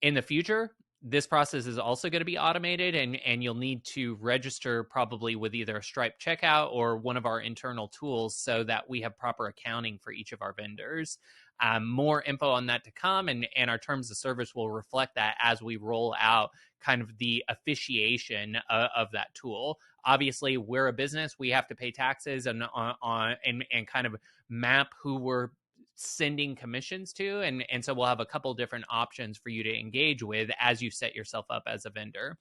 Speaker 1: In the future, this process is also going to be automated, and you'll need to register probably with either a Stripe checkout or one of our internal tools so that we have proper accounting for each of our vendors. More info on that to come, and our terms of service will reflect that as we roll out kind of the officiation of that tool. Obviously, we're a business. We have to pay taxes and kind of map who we're sending commissions to, and so we'll have a couple different options for you to engage with as you set yourself up as a vendor.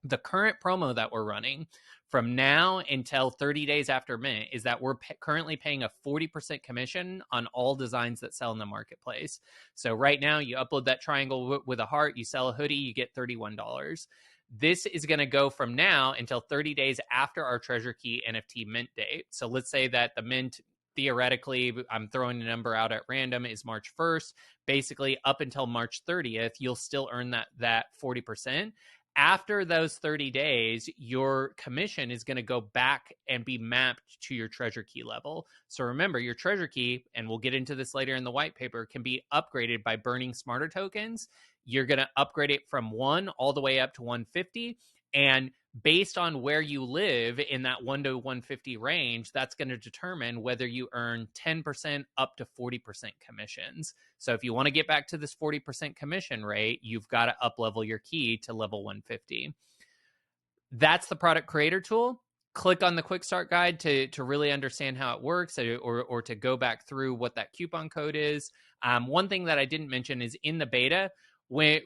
Speaker 1: The current promo that we're running from now until 30 days after mint is that we're currently paying a 40% commission on all designs that sell in the marketplace. So right now, you upload that triangle with a heart, you sell a hoodie, you get $31. This is going to go from now until 30 days after our Treasure Key NFT mint date. So let's say that the mint, theoretically, I'm throwing a number out at random, is March 1st. Basically, up until March 30th, you'll still earn that 40%. After those 30 days, your commission is going to go back and be mapped to your treasure key level. So remember, your treasure key, and we'll get into this later in the white paper, can be upgraded by burning smarter tokens. You're going to upgrade it from 1 all the way up to 150. And based on where you live in that 1 to 150 range, that's going to determine whether you earn 10% up to 40% commissions. So if you want to get back to this 40% commission rate, you've got to up-level your key to level 150. That's the product creator tool. Click on the quick start guide to really understand how it works, or to go back through what that coupon code is. One thing that I didn't mention is in the beta, when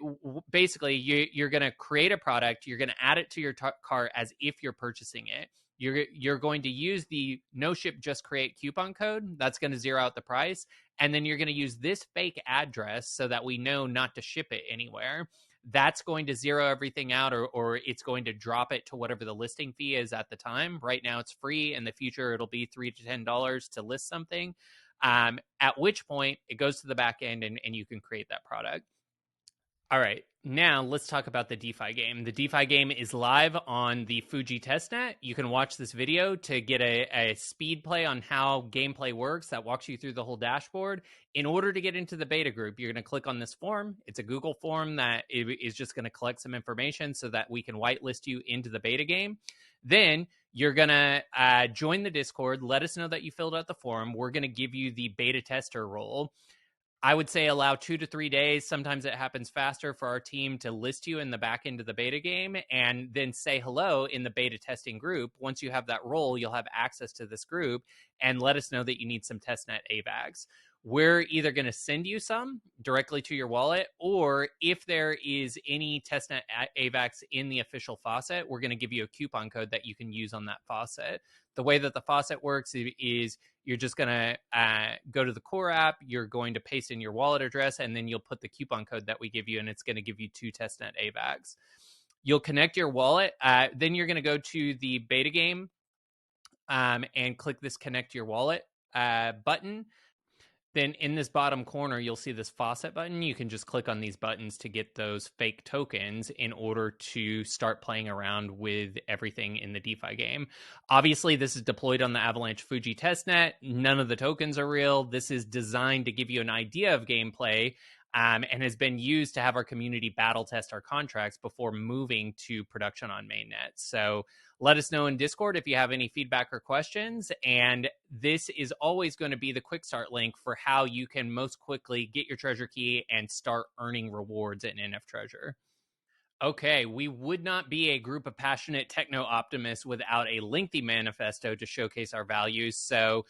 Speaker 1: basically you're going to create a product, you're going to add it to your cart as if you're purchasing it. You're going to use the no ship just create coupon code. That's going to zero out the price. And then you're going to use this fake address so that we know not to ship it anywhere. that's going to zero everything out, or it's going to drop it to whatever the listing fee is at the time. Right now it's free. In the future, it'll be $3 to $10 to list something. At which point it goes to the back end and you can create that product. All right, now let's talk about the DeFi game. The DeFi game is live on the Fuji testnet. You can watch this video to get a speed play on how gameplay works that walks you through the whole dashboard. In order to get into the beta group, you're going to click on this form. It's a Google form that is just going to collect some information so that we can whitelist you into the beta game. Then you're going to join the Discord. Let us know that you filled out the form. We're going to give you the beta tester role. I would say allow 2 to 3 days. Sometimes it happens faster for our team to list you in the back end of the beta game and then say hello in the beta testing group. Once you have that role, you'll have access to this group and let us know that you need some testnet AVAX. We're either going to send you some directly to your wallet, or if there is any testnet AVAX in the official faucet, we're going to give you a coupon code that you can use on that faucet. The way that the faucet works is you're just going to go to the core app, you're going to paste in your wallet address, and then you'll put the coupon code that we give you, and it's going to give you 2 testnet AVAX. You'll connect your wallet. Then you're going to go to the beta game and click this connect your wallet button. Then in this bottom corner, you'll see this faucet button. You can just click on these buttons to get those fake tokens in order to start playing around with everything in the DeFi game. Obviously, this is deployed on the Avalanche Fuji testnet. None of the tokens are real. This is designed to give you an idea of gameplay and has been used to have our community battle test our contracts before moving to production on mainnet. So let us know in Discord if you have any feedback or questions. And this is always going to be the quick start link for how you can most quickly get your treasure key and start earning rewards in NFTREASURE. Okay, we would not be a group of passionate techno optimists without a lengthy manifesto to showcase our values. So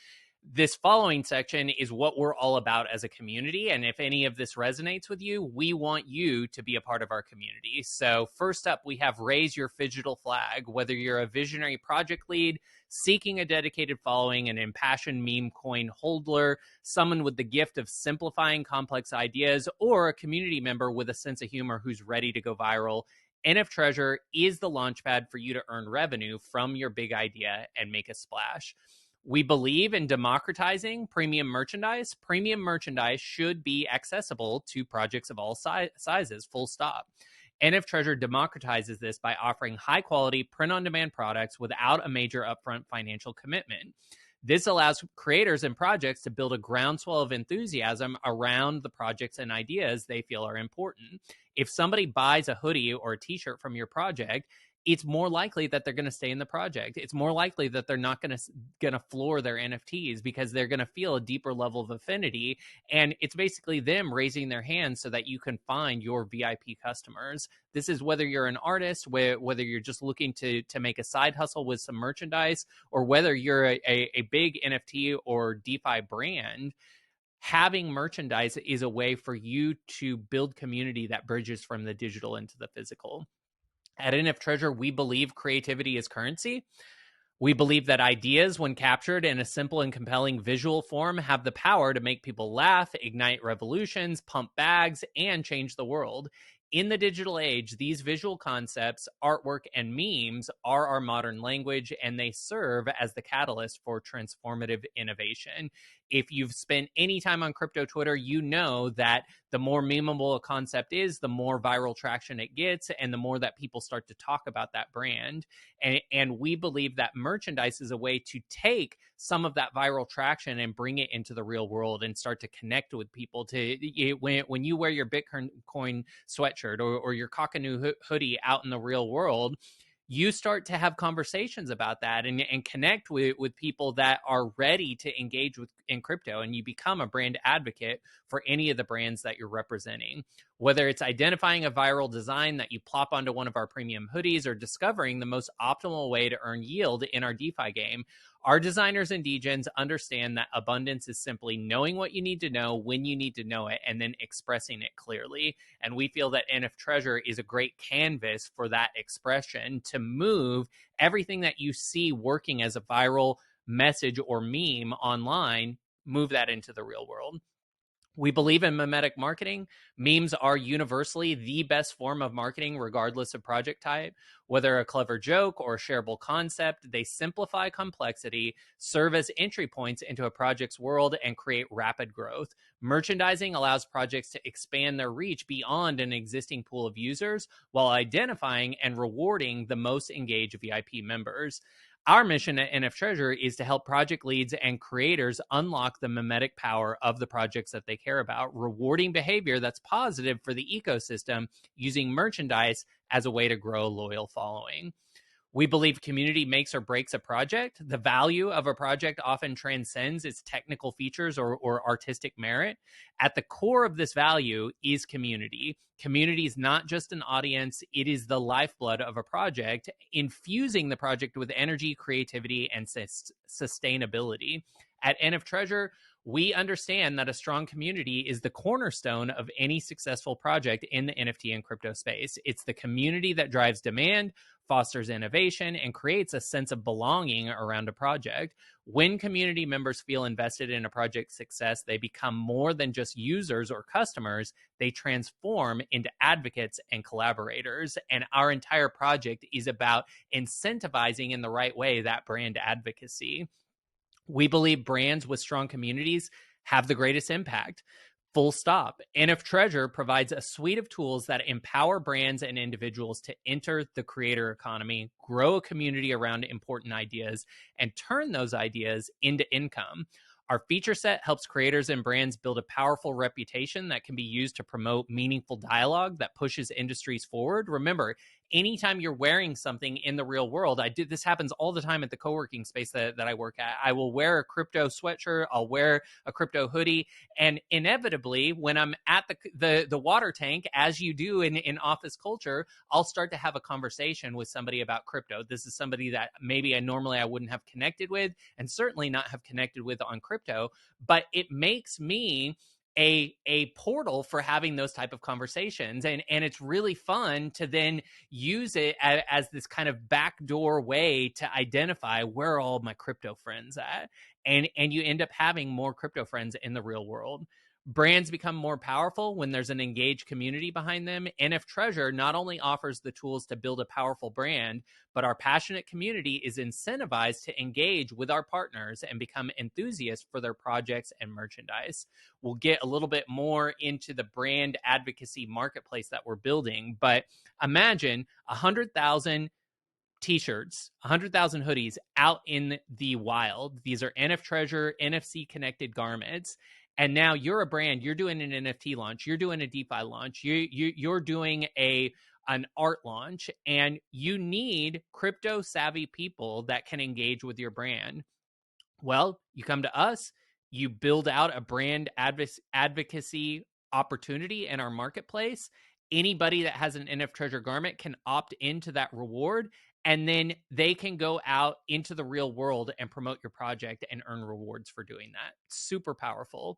Speaker 1: this following section is what we're all about as a community. And if any of this resonates with you, we want you to be a part of our community. So first up, we have raise your phygital flag. Whether you're a visionary project lead, seeking a dedicated following, an impassioned meme coin holder, someone with the gift of simplifying complex ideas, or a community member with a sense of humor who's ready to go viral, NFTREASURE is the launchpad for you to earn revenue from your big idea and make a splash. We believe in democratizing premium merchandise. Premium merchandise should be accessible to projects of all sizes, full stop. NFTREASURE democratizes this by offering high-quality, print-on-demand products without a major upfront financial commitment. This allows creators and projects to build a groundswell of enthusiasm around the projects and ideas they feel are important. If somebody buys a hoodie or a t-shirt from your project, it's more likely that they're going to stay in the project. It's more likely that they're not going to floor their NFTs because they're going to feel a deeper level of affinity. And it's basically them raising their hands so that you can find your VIP customers. This is whether you're an artist, whether you're just looking to make a side hustle with some merchandise, or whether you're a big NFT or DeFi brand. Having merchandise is a way for you to build community that bridges from the digital into the physical. At NFTREASURE, we believe creativity is currency. We believe that ideas, when captured in a simple and compelling visual form, have the power to make people laugh, ignite revolutions, pump bags, and change the world. In the digital age, these visual concepts, artwork, and memes are our modern language, and they serve as the catalyst for transformative innovation. If you've spent any time on crypto Twitter, you know that the more memeable a concept is, the more viral traction it gets, and the more that people start to talk about that brand. And we believe that merchandise is a way to take some of that viral traction and bring it into the real world and start to connect with people. When you wear your Bitcoin sweatshirt or your Cockatoo hoodie out in the real world, you start to have conversations about that and connect with people that are ready to engage in crypto, and you become a brand advocate for any of the brands that you're representing. Whether it's identifying a viral design that you plop onto one of our premium hoodies or discovering the most optimal way to earn yield in our DeFi game, our designers and degens understand that abundance is simply knowing what you need to know when you need to know it and then expressing it clearly. And we feel that NFTREASURE is a great canvas for that expression to move everything that you see working as a viral message or meme online, move that into the real world. We believe in mimetic marketing. Memes are universally the best form of marketing, regardless of project type. Whether a clever joke or a shareable concept, they simplify complexity, serve as entry points into a project's world, and create rapid growth. Merchandising allows projects to expand their reach beyond an existing pool of users while identifying and rewarding the most engaged VIP members. Our mission at NFTREASURE is to help project leads and creators unlock the mimetic power of the projects that they care about, rewarding behavior that's positive for the ecosystem using merchandise as a way to grow a loyal following. We believe community makes or breaks a project. The value of a project often transcends its technical features or artistic merit. At the core of this value is community. Community is not just an audience, it is the lifeblood of a project, infusing the project with energy, creativity, and sustainability. At NFTREASURE, we understand that a strong community is the cornerstone of any successful project in the NFT and crypto space. It's the community that drives demand, fosters innovation, and creates a sense of belonging around a project. When community members feel invested in a project's success, they become more than just users or customers. They transform into advocates and collaborators. And our entire project is about incentivizing in the right way that brand advocacy. We believe brands with strong communities have the greatest impact. Full stop. NFTREASURE provides a suite of tools that empower brands and individuals to enter the creator economy, grow a community around important ideas, and turn those ideas into income. Our feature set helps creators and brands build a powerful reputation that can be used to promote meaningful dialogue that pushes industries forward. Remember, anytime you're wearing something in the real world, this happens all the time at the co-working space that I work at. I will wear a crypto sweatshirt, I'll wear a crypto hoodie, and inevitably when I'm at the water tank, as you do in office culture, I'll start to have a conversation with somebody about crypto. This is somebody that maybe I wouldn't have connected with, and certainly not have connected with on crypto, but it makes me a portal for having those type of conversations, and it's really fun to then use it as this kind of backdoor way to identify where are all my crypto friends at, and you end up having more crypto friends in the real world. Brands become more powerful when there's an engaged community behind them. NFTREASURE not only offers the tools to build a powerful brand, but our passionate community is incentivized to engage with our partners and become enthusiasts for their projects and merchandise. We'll get a little bit more into the brand advocacy marketplace that we're building, but imagine 100,000 t-shirts, 100,000 hoodies out in the wild. These are NFTREASURE NFC connected garments. And now you're a brand, you're doing an NFT launch, you're doing a DeFi launch, you're doing an art launch, and you need crypto savvy people that can engage with your brand. Well, you come to us, you build out a brand advocacy opportunity in our marketplace. Anybody that has an NFTREASURE garment can opt into that reward, and then they can go out into the real world and promote your project and earn rewards for doing that. Super powerful.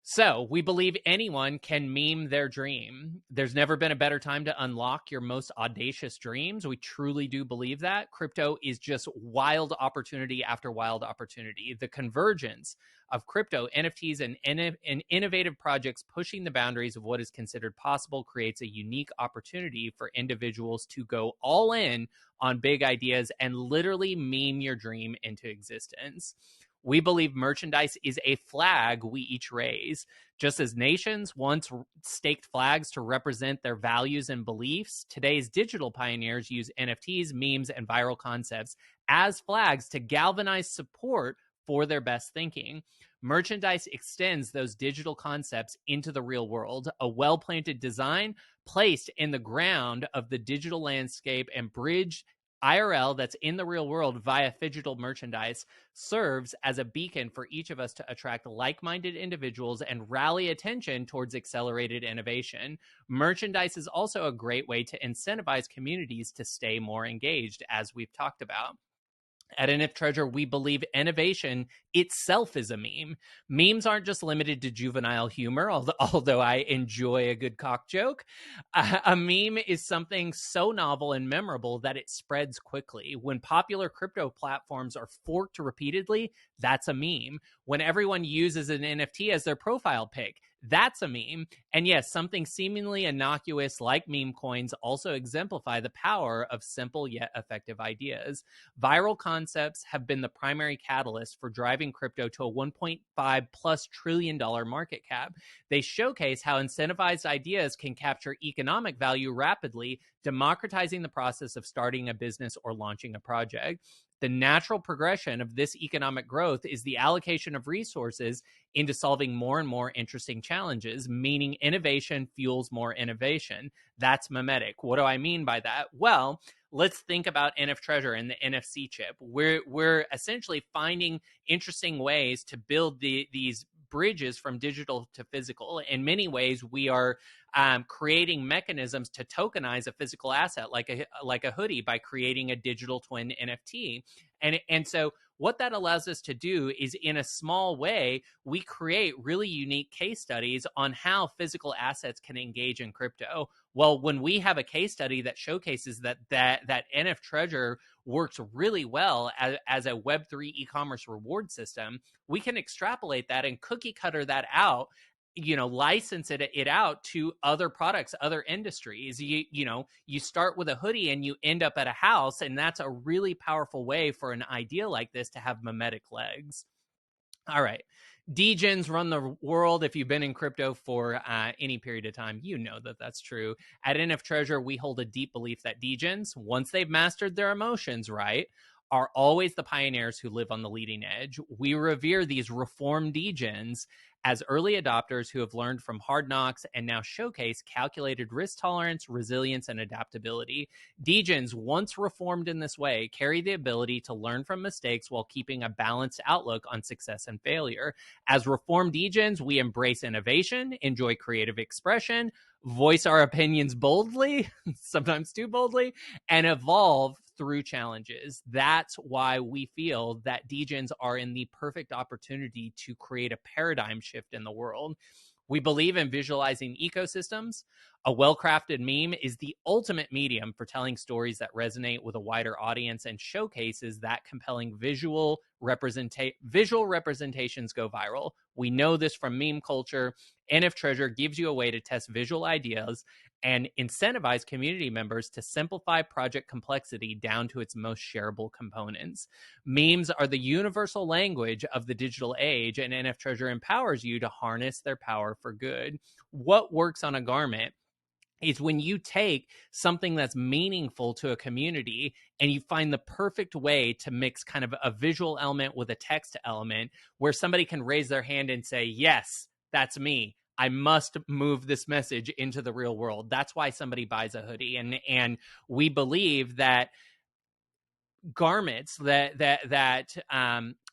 Speaker 1: So we believe anyone can meme their dream. There's never been a better time to unlock your most audacious dreams. We truly do believe that. Crypto is just wild opportunity after wild opportunity. The convergence of crypto, NFTs, and innovative projects pushing the boundaries of what is considered possible creates a unique opportunity for individuals to go all in on big ideas and literally meme your dream into existence. We believe merchandise is a flag we each raise. Just as nations once staked flags to represent their values and beliefs, today's digital pioneers use NFTs, memes, and viral concepts as flags to galvanize support for their best thinking. Merchandise extends those digital concepts into the real world. A well-planted design placed in the ground of the digital landscape and bridged IRL that's in the real world via phygital merchandise serves as a beacon for each of us to attract like-minded individuals and rally attention towards accelerated innovation. Merchandise is also a great way to incentivize communities to stay more engaged, as we've talked about. At NFTREASURE, we believe innovation itself is a meme. Memes aren't just limited to juvenile humor, although I enjoy a good cock joke. A meme is something so novel and memorable that it spreads quickly. When popular crypto platforms are forked repeatedly, that's a meme. When everyone uses an NFT as their profile pic, That's a meme. And yes, something seemingly innocuous like meme coins also exemplify the power of simple yet effective ideas. Viral concepts have been the primary catalyst for driving crypto to a 1.5 plus trillion dollar market cap. They showcase how incentivized ideas can capture economic value rapidly, democratizing the process of starting a business or launching a project. The natural progression of this economic growth is the allocation of resources into solving more and more interesting challenges, meaning innovation fuels more innovation. That's mimetic. What do I mean by that? Well, let's think about NFTREASURE and the NFC chip. We're essentially finding interesting ways to build these bridges from digital to physical. In many ways, we are creating mechanisms to tokenize a physical asset like a hoodie by creating a digital twin NFT. And so what that allows us to do is, in a small way, we create really unique case studies on how physical assets can engage in crypto. Well, when we have a case study that showcases that NFTREASURE works really well as a Web3 e-commerce reward system, we can extrapolate that and cookie cutter that out, license it out to other products, other industries. You start with a hoodie and you end up at a house, and that's a really powerful way for an idea like this to have mimetic legs. All right. Degens run the world. If you've been in crypto for any period of time, you know that that's true. At NFTREASURE, we hold a deep belief that degens, once they've mastered their emotions, right, are always the pioneers who live on the leading edge. We revere these reformed degens as early adopters who have learned from hard knocks and now showcase calculated risk tolerance, resilience, and adaptability. Degens, once reformed in this way, carry the ability to learn from mistakes while keeping a balanced outlook on success and failure. As reformed degens, we embrace innovation, enjoy creative expression, voice our opinions boldly, sometimes too boldly, and evolve through challenges. That's why we feel that degens are in the perfect opportunity to create a paradigm shift in the world. We believe in visualizing ecosystems. A well-crafted meme is the ultimate medium for telling stories that resonate with a wider audience and showcases that compelling visual representations go viral. We know this from meme culture. NFTREASURE gives you a way to test visual ideas and incentivize community members to simplify project complexity down to its most shareable components. Memes are the universal language of the digital age, and NFTREASURE empowers you to harness their power for good. What works on a garment is when you take something that's meaningful to a community and you find the perfect way to mix kind of a visual element with a text element where somebody can raise their hand and say, yes, that's me. I must move this message into the real world. That's why somebody buys a hoodie. And we believe that garments, that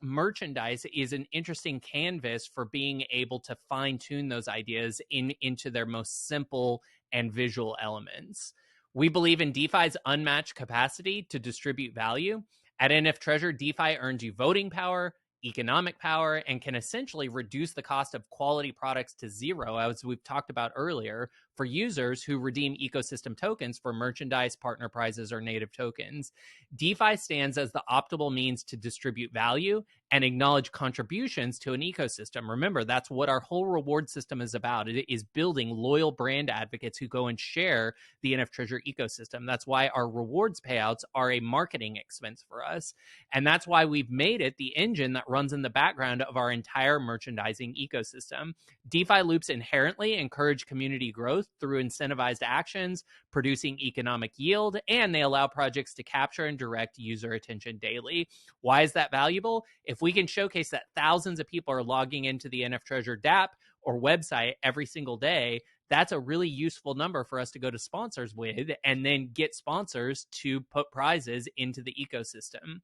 Speaker 1: merchandise is an interesting canvas for being able to fine tune those ideas into their most simple and visual elements. We believe in DeFi's unmatched capacity to distribute value. At NFTREASURE, DeFi earns you voting power, economic power, and can essentially reduce the cost of quality products to zero, as we've talked about earlier, for users who redeem ecosystem tokens for merchandise, partner prizes, or native tokens. DeFi stands as the optimal means to distribute value and acknowledge contributions to an ecosystem. Remember, that's what our whole reward system is about. It is building loyal brand advocates who go and share the NFTREASURE ecosystem. That's why our rewards payouts are a marketing expense for us. And that's why we've made it the engine that runs in the background of our entire merchandising ecosystem. DeFi loops inherently encourage community growth through incentivized actions, producing economic yield, and they allow projects to capture and direct user attention daily. Why is that valuable? If we can showcase that thousands of people are logging into the NFTREASURE DApp or website every single day, that's a really useful number for us to go to sponsors with and then get sponsors to put prizes into the ecosystem.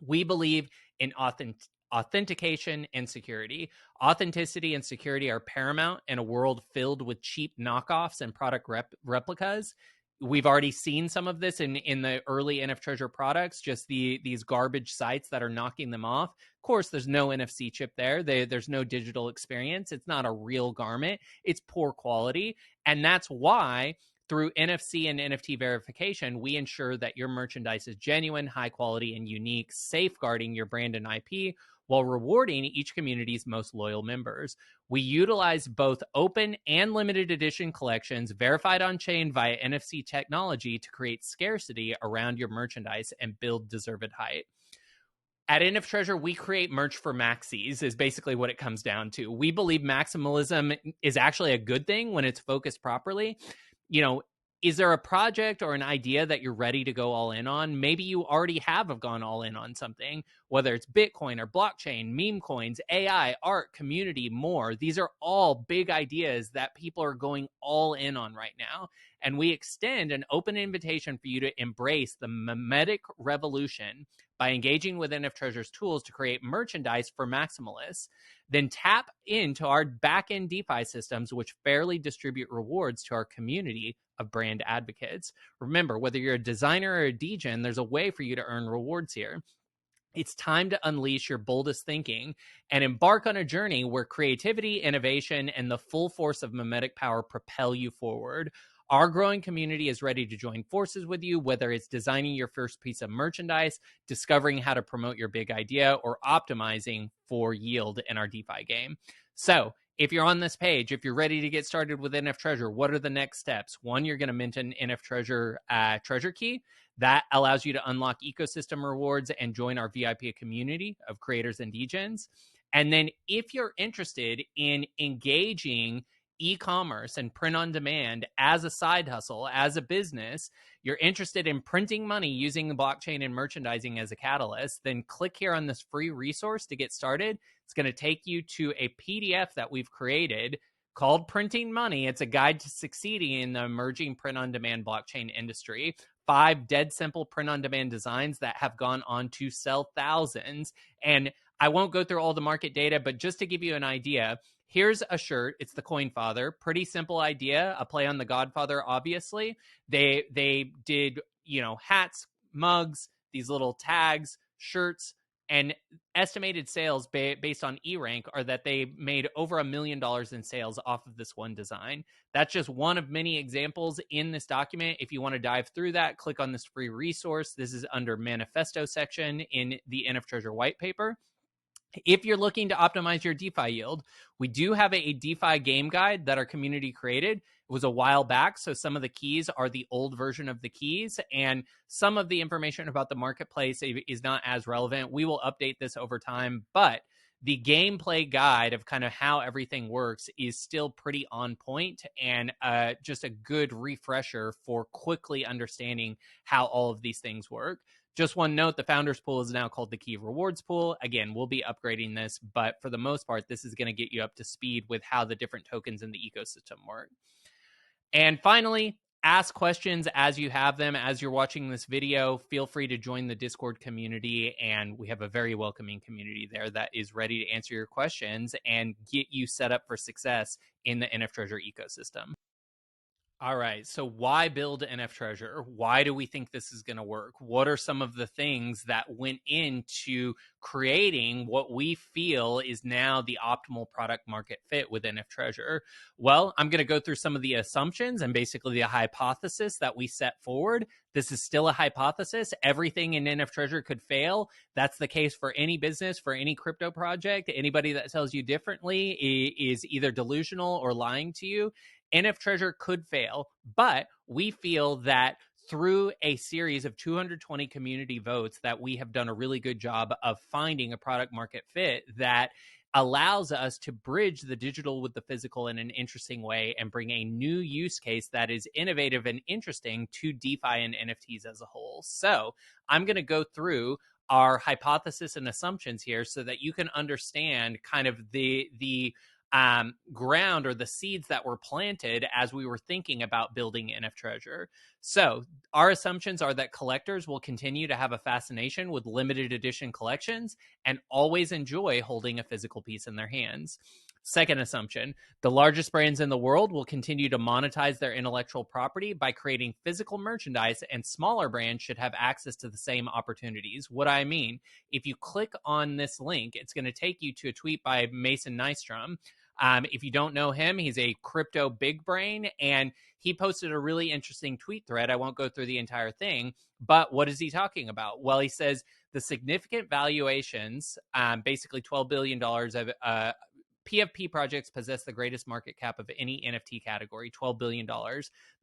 Speaker 1: We believe in authentication and security. Authenticity and security are paramount in a world filled with cheap knockoffs and product replicas. We've already seen some of this in the early NFTREASURE products, just these garbage sites that are knocking them off. Of course, there's no NFC chip there. There's no digital experience. It's not a real garment. It's poor quality. And that's why through NFC and NFT verification, we ensure that your merchandise is genuine, high quality, and unique, safeguarding your brand and IP while rewarding each community's most loyal members. We utilize both open and limited edition collections verified on chain via NFC technology to create scarcity around your merchandise and build deserved hype. At NFTREASURE, we create merch for maxis, is basically what it comes down to. We believe maximalism is actually a good thing when it's focused properly. Is there a project or an idea that you're ready to go all in on? Maybe you already have gone all in on something, whether it's Bitcoin or blockchain, meme coins, AI, art, community, more. These are all big ideas that people are going all in on right now. And we extend an open invitation for you to embrace the memetic revolution by engaging with NFTREASURE's tools to create merchandise for maximalists. Then tap into our back-end DeFi systems, which fairly distribute rewards to our community of brand advocates. Remember, whether you're a designer or a degen, there's a way for you to earn rewards here. It's time to unleash your boldest thinking and embark on a journey where creativity, innovation, and the full force of memetic power propel you forward. Our growing community is ready to join forces with you, whether it's designing your first piece of merchandise, discovering how to promote your big idea, or optimizing for yield in our DeFi game. So if you're on this page, if you're ready to get started with NFTREASURE, what are the next steps? One, you're going to mint an NFTREASURE Treasure Key. That allows you to unlock ecosystem rewards and join our VIP community of creators and degens. And then if you're interested in engaging e-commerce and print on demand as a side hustle, as a business, you're interested in printing money using the blockchain and merchandising as a catalyst, then click here on this free resource to get started. It's going to take you to a PDF that we've created called Printing Money. It's a guide to succeeding in the emerging print on demand blockchain industry. 5 dead simple print on demand designs that have gone on to sell thousands. And I won't go through all the market data, but just to give you an idea, here's a shirt. It's the Coin Father. Pretty simple idea. A play on the Godfather, obviously. They did, hats, mugs, these little tags, shirts, and estimated sales based on E-Rank are that they made over $1 million in sales off of this one design. That's just one of many examples in this document. If you want to dive through that, click on this free resource. This is under Manifesto section in the NFTREASURE white paper. If you're looking to optimize your DeFi yield, we do have a DeFi game guide that our community created. It was a while back, so some of the keys are the old version of the keys, and some of the information about the marketplace is not as relevant. We will update this over time, but the gameplay guide of kind of how everything works is still pretty on point and just a good refresher for quickly understanding how all of these things work. Just one note, the Founders Pool is now called the Key Rewards Pool. Again, we'll be upgrading this, but for the most part, this is going to get you up to speed with how the different tokens in the ecosystem work. And finally, ask questions as you have them. As you're watching this video, feel free to join the Discord community, and we have a very welcoming community there that is ready to answer your questions and get you set up for success in the NFTREASURE ecosystem. All right, so why build NFTREASURE? Why do we think this is going to work? What are some of the things that went into creating what we feel is now the optimal product market fit with NFTREASURE? Well, I'm going to go through some of the assumptions and basically the hypothesis that we set forward. This is still a hypothesis. Everything in NFTREASURE could fail. That's the case for any business, for any crypto project. Anybody that tells you differently is either delusional or lying to you. NFTREASURE could fail, but we feel that through a series of 220 community votes that we have done a really good job of finding a product market fit that allows us to bridge the digital with the physical in an interesting way and bring a new use case that is innovative and interesting to DeFi and NFTs as a whole. So I'm going to go through our hypothesis and assumptions here so that you can understand kind of the ground or the seeds that were planted as we were thinking about building NFTREASURE. So our assumptions are that collectors will continue to have a fascination with limited edition collections and always enjoy holding a physical piece in their hands. Second assumption, the largest brands in the world will continue to monetize their intellectual property by creating physical merchandise, and smaller brands should have access to the same opportunities. What I mean, if you click on this link, it's going to take you to a tweet by Mason Nystrom. If you don't know him, he's a crypto big brain, and he posted a really interesting tweet thread. I won't go through the entire thing, but what is he talking about? Well, he says the significant valuations, basically $12 billion of PFP projects possess the greatest market cap of any NFT category, $12 billion.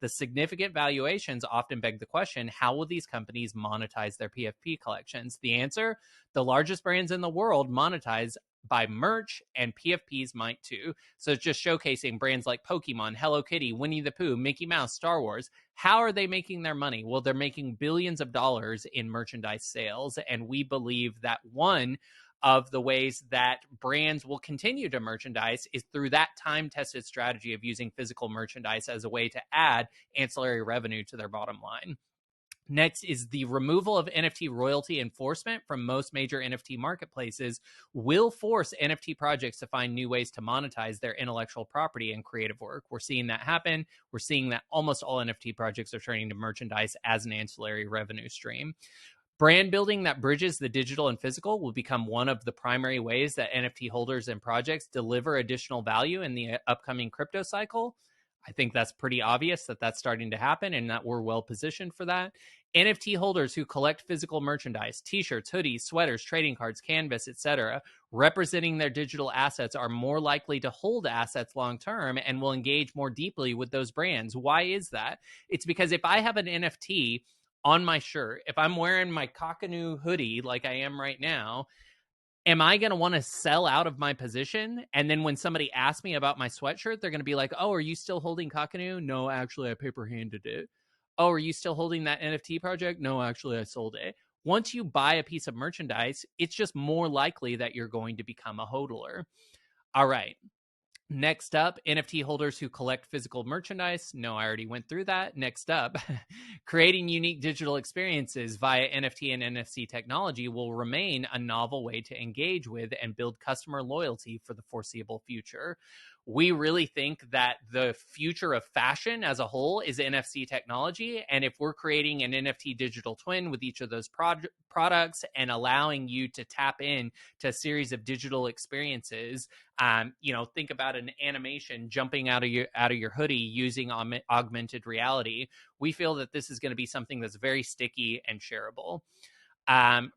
Speaker 1: The significant valuations often beg the question, how will these companies monetize their PFP collections? The answer, the largest brands in the world monetize by merch, and PFPs might too. So it's just showcasing brands like Pokemon, Hello Kitty, Winnie the Pooh, Mickey Mouse, Star Wars. How are they making their money? Well, they're making billions of dollars in merchandise sales. And we believe that one of the ways that brands will continue to merchandise is through that time-tested strategy of using physical merchandise as a way to add ancillary revenue to their bottom line. Next is the removal of NFT royalty enforcement from most major NFT marketplaces will force NFT projects to find new ways to monetize their intellectual property and creative work. We're seeing that happen. We're seeing that almost all NFT projects are turning to merchandise as an ancillary revenue stream. Brand building that bridges the digital and physical will become one of the primary ways that NFT holders and projects deliver additional value in the upcoming crypto cycle. I think that's pretty obvious that that's starting to happen and that we're well positioned for that. NFT holders who collect physical merchandise, t-shirts, hoodies, sweaters, trading cards, canvas, etc., representing their digital assets are more likely to hold assets long term and will engage more deeply with those brands. Why is that? It's because if I have an NFT on my shirt, if I'm wearing my Cockatoo hoodie like I am right now, am I going to want to sell out of my position? And then when somebody asks me about my sweatshirt, they're going to be like, oh, are you still holding Cockatoo? No, actually, I paper handed it. Oh, are you still holding that NFT project? No, actually, I sold it. Once you buy a piece of merchandise, it's just more likely that you're going to become a hodler. All right. Next up, NFT holders who collect physical merchandise. No, I already went through that. Next up, creating unique digital experiences via NFT and NFC technology will remain a novel way to engage with and build customer loyalty for the foreseeable future. We really think that the future of fashion as a whole is NFC technology. And if we're creating an NFT digital twin with each of those products and allowing you to tap in to a series of digital experiences, think about an animation jumping out of your hoodie using augmented reality. We feel that this is going to be something that's very sticky and shareable.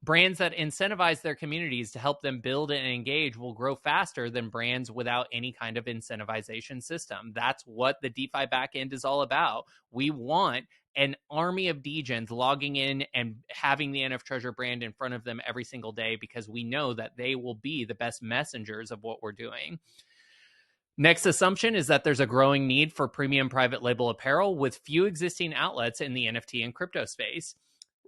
Speaker 1: Brands that incentivize their communities to help them build and engage will grow faster than brands without any kind of incentivization system. That's what the DeFi backend is all about. We want an army of degens logging in and having the NFTREASURE brand in front of them every single day because we know that they will be the best messengers of what we're doing. Next assumption is that there's a growing need for premium private label apparel with few existing outlets in the NFT and crypto space.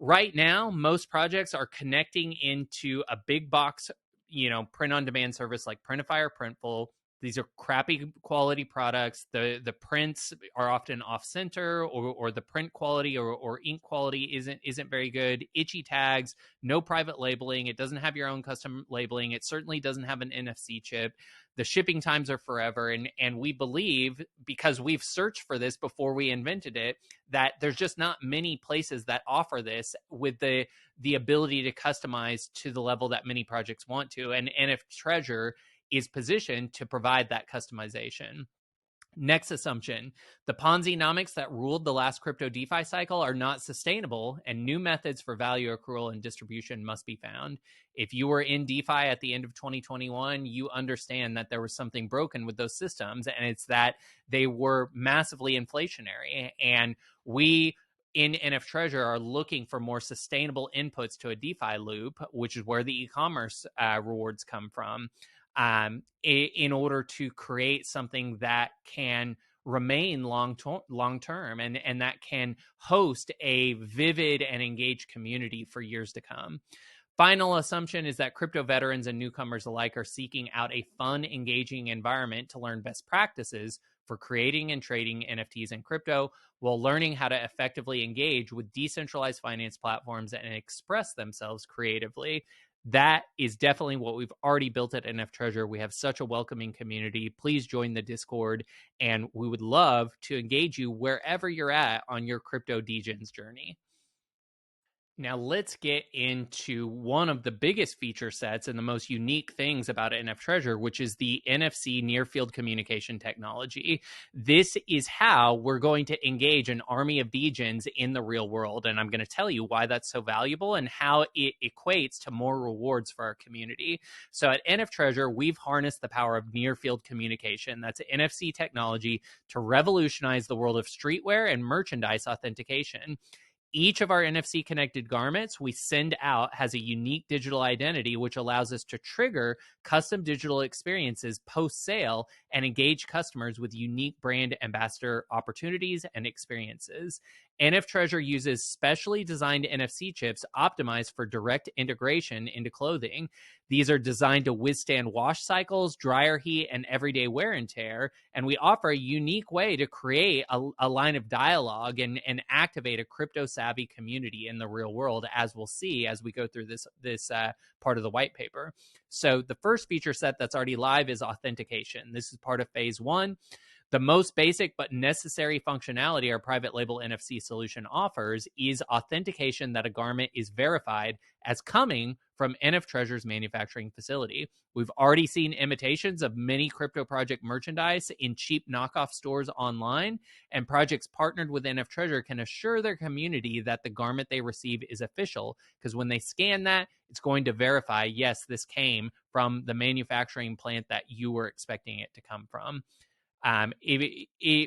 Speaker 1: Right now, most projects are connecting into a big box, print on demand service like Printify or Printful. These are crappy quality products. The prints are often off center, or the print quality or ink quality isn't very good. Itchy tags, no private labeling. It doesn't have your own custom labeling. It certainly doesn't have an NFC chip. The shipping times are forever. And we believe, because we've searched for this before we invented it, that there's just not many places that offer this with the ability to customize to the level that many projects want to. And NFTREASURE is positioned to provide that customization. Next assumption, the Ponzi-nomics that ruled the last crypto DeFi cycle are not sustainable, and new methods for value accrual and distribution must be found. If you were in DeFi at the end of 2021, you understand that there was something broken with those systems, and it's that they were massively inflationary. And we in NFTREASURE are looking for more sustainable inputs to a DeFi loop, which is where the e-commerce rewards come from. In order to create something that can remain long term and that can host a vivid and engaged community for years to come. Final assumption is that crypto veterans and newcomers alike are seeking out a fun, engaging environment to learn best practices for creating and trading NFTs and crypto while learning how to effectively engage with decentralized finance platforms and express themselves creatively. That is definitely what we've already built at NFTREASURE. We have such a welcoming community. Please join the Discord, and we would love to engage you wherever you're at on your crypto degens journey. Now let's get into one of the biggest feature sets and the most unique things about NFTREASURE, which is the NFC near field communication technology. This is how we're going to engage an army of degens in the real world. And I'm going to tell you why that's so valuable and how it equates to more rewards for our community. So at NFTREASURE, we've harnessed the power of near field communication. That's NFC technology to revolutionize the world of streetwear and merchandise authentication. Each of our NFC connected garments we send out has a unique digital identity, which allows us to trigger custom digital experiences post sale and engage customers with unique brand ambassador opportunities and experiences. NFTREASURE uses specially designed NFC chips optimized for direct integration into clothing. These are designed to withstand wash cycles, dryer heat, and everyday wear and tear. And we offer a unique way to create a line of dialogue and activate a crypto savvy community in the real world, as we'll see as we go through this part of the white paper. So the first feature set that's already live is authentication. This is part of phase one. The most basic but necessary functionality our private label NFC solution offers is authentication that a garment is verified as coming from NFTREASURE's manufacturing facility. We've already seen imitations of many crypto project merchandise in cheap knockoff stores online, and projects partnered with NFTREASURE can assure their community that the garment they receive is official, because when they scan that, it's going to verify, yes, this came from the manufacturing plant that you were expecting it to come from.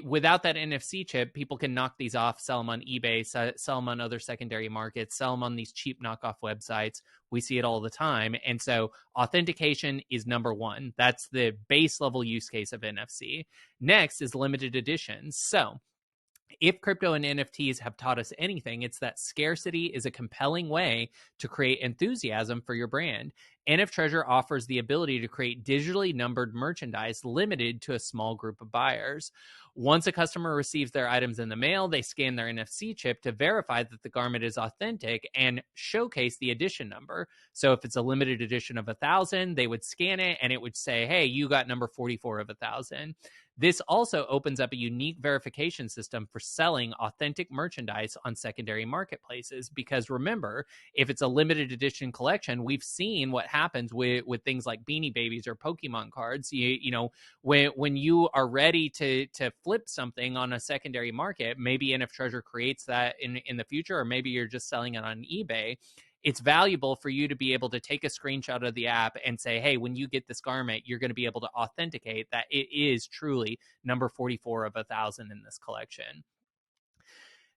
Speaker 1: Without that NFC chip, people can knock these off, sell them on eBay, sell them on other secondary markets, sell them on these cheap knockoff websites. We see it all the time. And so authentication is number one. That's the base level use case of NFC. Next is limited editions. So if crypto and NFTs have taught us anything, it's that scarcity is a compelling way to create enthusiasm for your brand. NFTREASURE offers the ability to create digitally numbered merchandise limited to a small group of buyers. Once a customer receives their items in the mail, they scan their NFC chip to verify that the garment is authentic and showcase the edition number. So if it's a limited edition of 1,000, they would scan it and it would say, hey, you got number 44 of 1,000. This also opens up a unique verification system for selling authentic merchandise on secondary marketplaces. Because remember, if it's a limited edition collection, we've seen what happens with things like Beanie Babies or Pokemon cards. You know, when you are ready to flip something on a secondary market, maybe NFTREASURE creates that in the future, or maybe you're just selling it on eBay. It's valuable for you to be able to take a screenshot of the app and say, hey, when you get this garment, you're going to be able to authenticate that it is truly number 44 of 1,000 in this collection.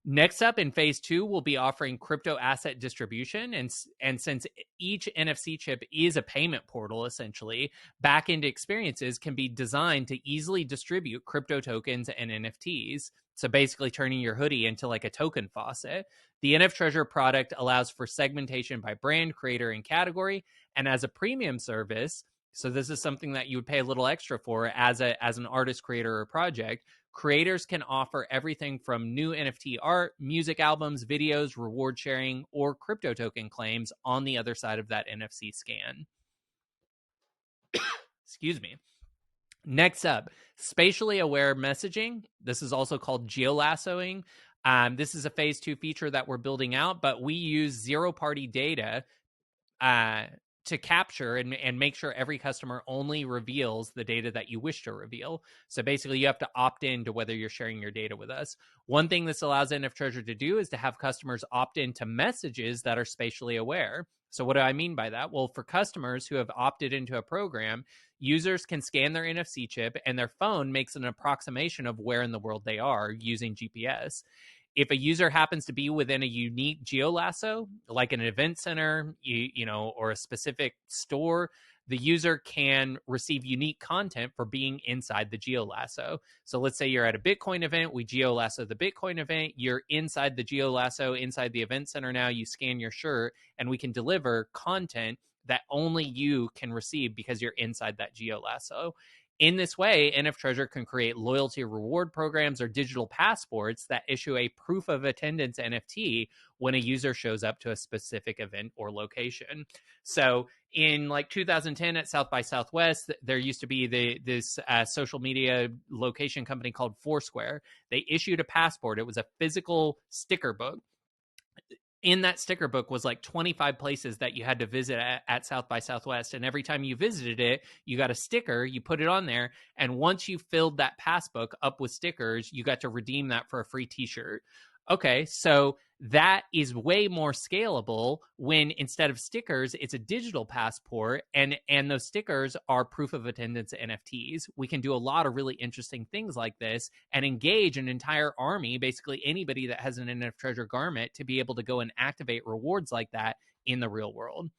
Speaker 1: Next up in phase two, we'll be offering crypto asset distribution. And since each NFC chip is a payment portal, essentially, backend experiences can be designed to easily distribute crypto tokens and NFTs. So basically turning your hoodie into like a token faucet. The NFTREASURE product allows for segmentation by brand, creator, and category. And as a premium service, so this is something that you would pay a little extra for as an artist, creator, or project, creators can offer everything from new NFT art, music albums, videos, reward sharing, or crypto token claims on the other side of that NFC scan. Excuse me. Next up, spatially aware messaging. This is also called geolassoing. This is a phase two feature that we're building out, but we use zero-party data to capture and make sure every customer only reveals the data that you wish to reveal. So basically, you have to opt in to whether you're sharing your data with us. One thing this allows NFTREASURE to do is to have customers opt into messages that are spatially aware. So what do I mean by that? Well, for customers who have opted into a program, users can scan their NFC chip and their phone makes an approximation of where in the world they are using GPS. If a user happens to be within a unique geolasso, like an event center, or a specific store, the user can receive unique content for being inside the geolasso. So let's say you're at a Bitcoin event, we geolasso the Bitcoin event, you're inside the geolasso, inside the event center now, you scan your shirt, and we can deliver content that only you can receive because you're inside that geolasso. In this way, NFTREASURE can create loyalty reward programs or digital passports that issue a proof of attendance NFT when a user shows up to a specific event or location. So in like 2010 at South by Southwest, there used to be this social media location company called Foursquare. They issued a passport. It was a physical sticker book. in that sticker book was like 25 places that you had to visit at South by Southwest. And every time you visited it, you got a sticker, you put it on there. And once you filled that passbook up with stickers, you got to redeem that for a free t-shirt. Okay, so that is way more scalable when instead of stickers, it's a digital passport, and those stickers are proof of attendance NFTs. We can do a lot of really interesting things like this and engage an entire army, basically anybody that has an NFTREASURE garment, to be able to go and activate rewards like that in the real world.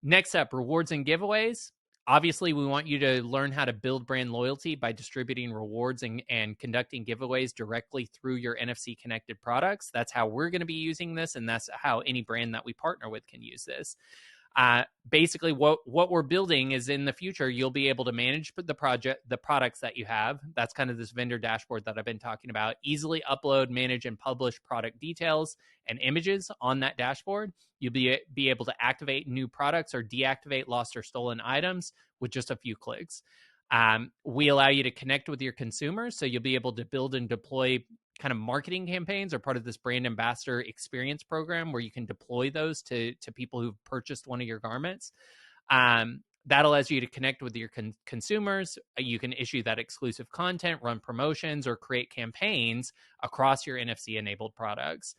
Speaker 1: Next up, rewards and giveaways. Obviously, we want you to learn how to build brand loyalty by distributing rewards and conducting giveaways directly through your NFC connected products. That's how we're going to be using this, and that's how any brand that we partner with can use this. Basically, what we're building is in the future, you'll be able to manage the products that you have. That's kind of this vendor dashboard that I've been talking about. Easily upload, manage, and publish product details and images on that dashboard. You'll be able to activate new products or deactivate lost or stolen items with just a few clicks. We allow you to connect with your consumers, so you'll be able to build and deploy kind of marketing campaigns or part of this brand ambassador experience program where you can deploy those to people who've purchased one of your garments. That allows you to connect with your consumers. You can issue that exclusive content, run promotions, or create campaigns across your NFC-enabled products.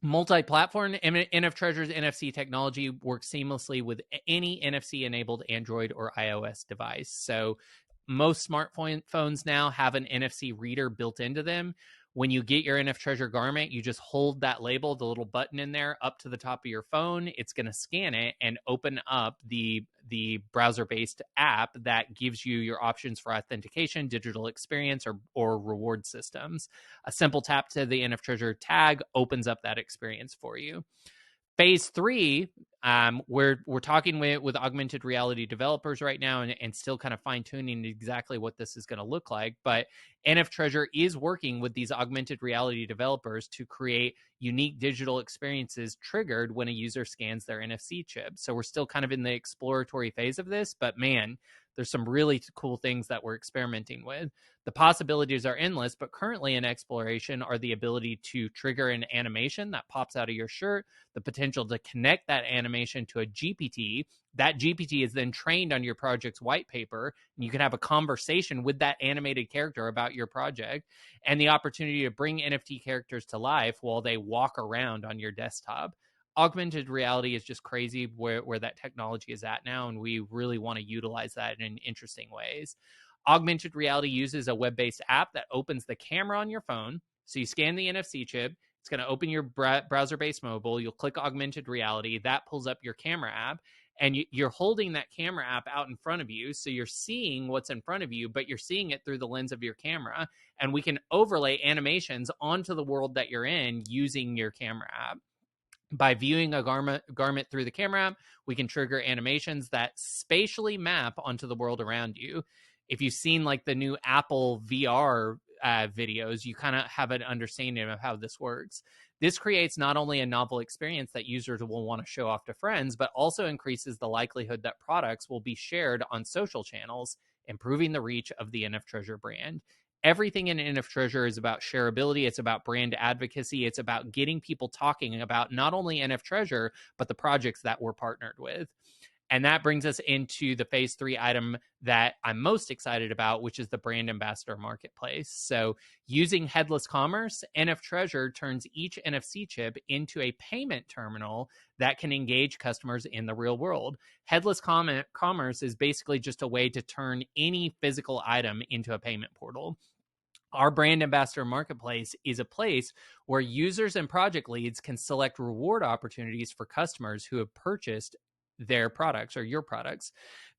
Speaker 1: Multi-platform NFTREASURE's NFC technology works seamlessly with any NFC-enabled Android or iOS device. So most smartphones now have an NFC reader built into them. When you get your NFTREASURE garment, you just hold that label, the little button in there, up to the top of your phone. It's going to scan it and open up the browser-based app that gives you your options for authentication, digital experience, or reward systems. A simple tap to the NFTREASURE tag opens up that experience for you. Phase 3, we're talking with augmented reality developers right now and still kind of fine-tuning exactly what this is going to look like. But NFTREASURE is working with these augmented reality developers to create unique digital experiences triggered when a user scans their NFC chip. So we're still kind of in the exploratory phase of this, but man, there's some really cool things that we're experimenting with. The possibilities are endless, but currently in exploration are the ability to trigger an animation that pops out of your shirt, the potential to connect that animation to a GPT. That GPT is then trained on your project's whitepaper, and you can have a conversation with that animated character about your project, and the opportunity to bring NFT characters to life while they walk around on your desktop. Augmented reality is just crazy where that technology is at now, and we really want to utilize that in interesting ways. Augmented reality uses a web-based app that opens the camera on your phone. So you scan the NFC chip, it's going to open your browser-based mobile. You'll click augmented reality. That pulls up your camera app, and you're holding that camera app out in front of you. So you're seeing what's in front of you, but you're seeing it through the lens of your camera. And we can overlay animations onto the world that you're in using your camera app. By viewing a garment through the camera app, we can trigger animations that spatially map onto the world around you. If you've seen like the new Apple VR videos, you kind of have an understanding of how this works. This creates not only a novel experience that users will want to show off to friends, but also increases the likelihood that products will be shared on social channels, improving the reach of the NFTREASURE brand. Everything in NFTREASURE is about shareability. It's about brand advocacy. It's about getting people talking about not only NFTREASURE, but the projects that we're partnered with. And that brings us into the phase 3 item that I'm most excited about, which is the brand ambassador marketplace. So using headless commerce, NFTREASURE turns each NFC chip into a payment terminal that can engage customers in the real world. Headless commerce is basically just a way to turn any physical item into a payment portal. Our brand ambassador marketplace is a place where users and project leads can select reward opportunities for customers who have purchased their products or your products.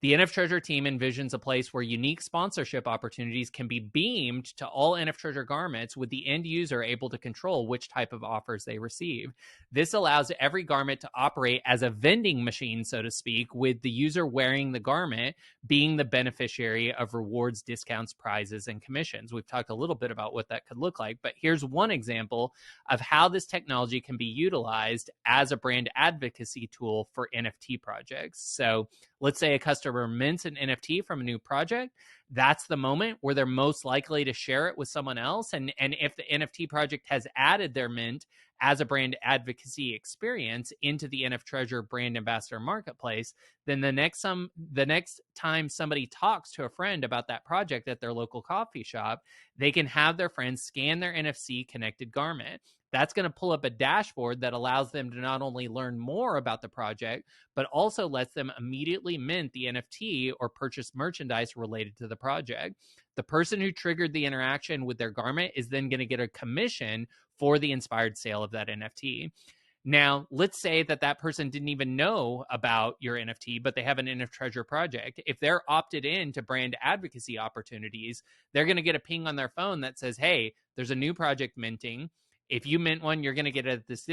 Speaker 1: The NFTREASURE team envisions a place where unique sponsorship opportunities can be beamed to all NFTREASURE garments, with the end user able to control which type of offers they receive. This allows every garment to operate as a vending machine, so to speak, with the user wearing the garment being the beneficiary of rewards, discounts, prizes, and commissions. We've talked a little bit about what that could look like, but here's one example of how this technology can be utilized as a brand advocacy tool for NFT projects. So let's say a customer mints an NFT from a new project. That's the moment where they're most likely to share it with someone else. And if the NFT project has added their mint as a brand advocacy experience into the NFTREASURE brand ambassador marketplace, then the next time somebody talks to a friend about that project at their local coffee shop, they can have their friends scan their NFC connected garment. That's going to pull up a dashboard that allows them to not only learn more about the project, but also lets them immediately mint the NFT or purchase merchandise related to the project. The person who triggered the interaction with their garment is then going to get a commission for the inspired sale of that NFT. Now, let's say that person didn't even know about your NFT, but they have an NFTREASURE project. If they're opted in to brand advocacy opportunities, they're going to get a ping on their phone that says, hey, there's a new project minting. If you mint one, you're going to get this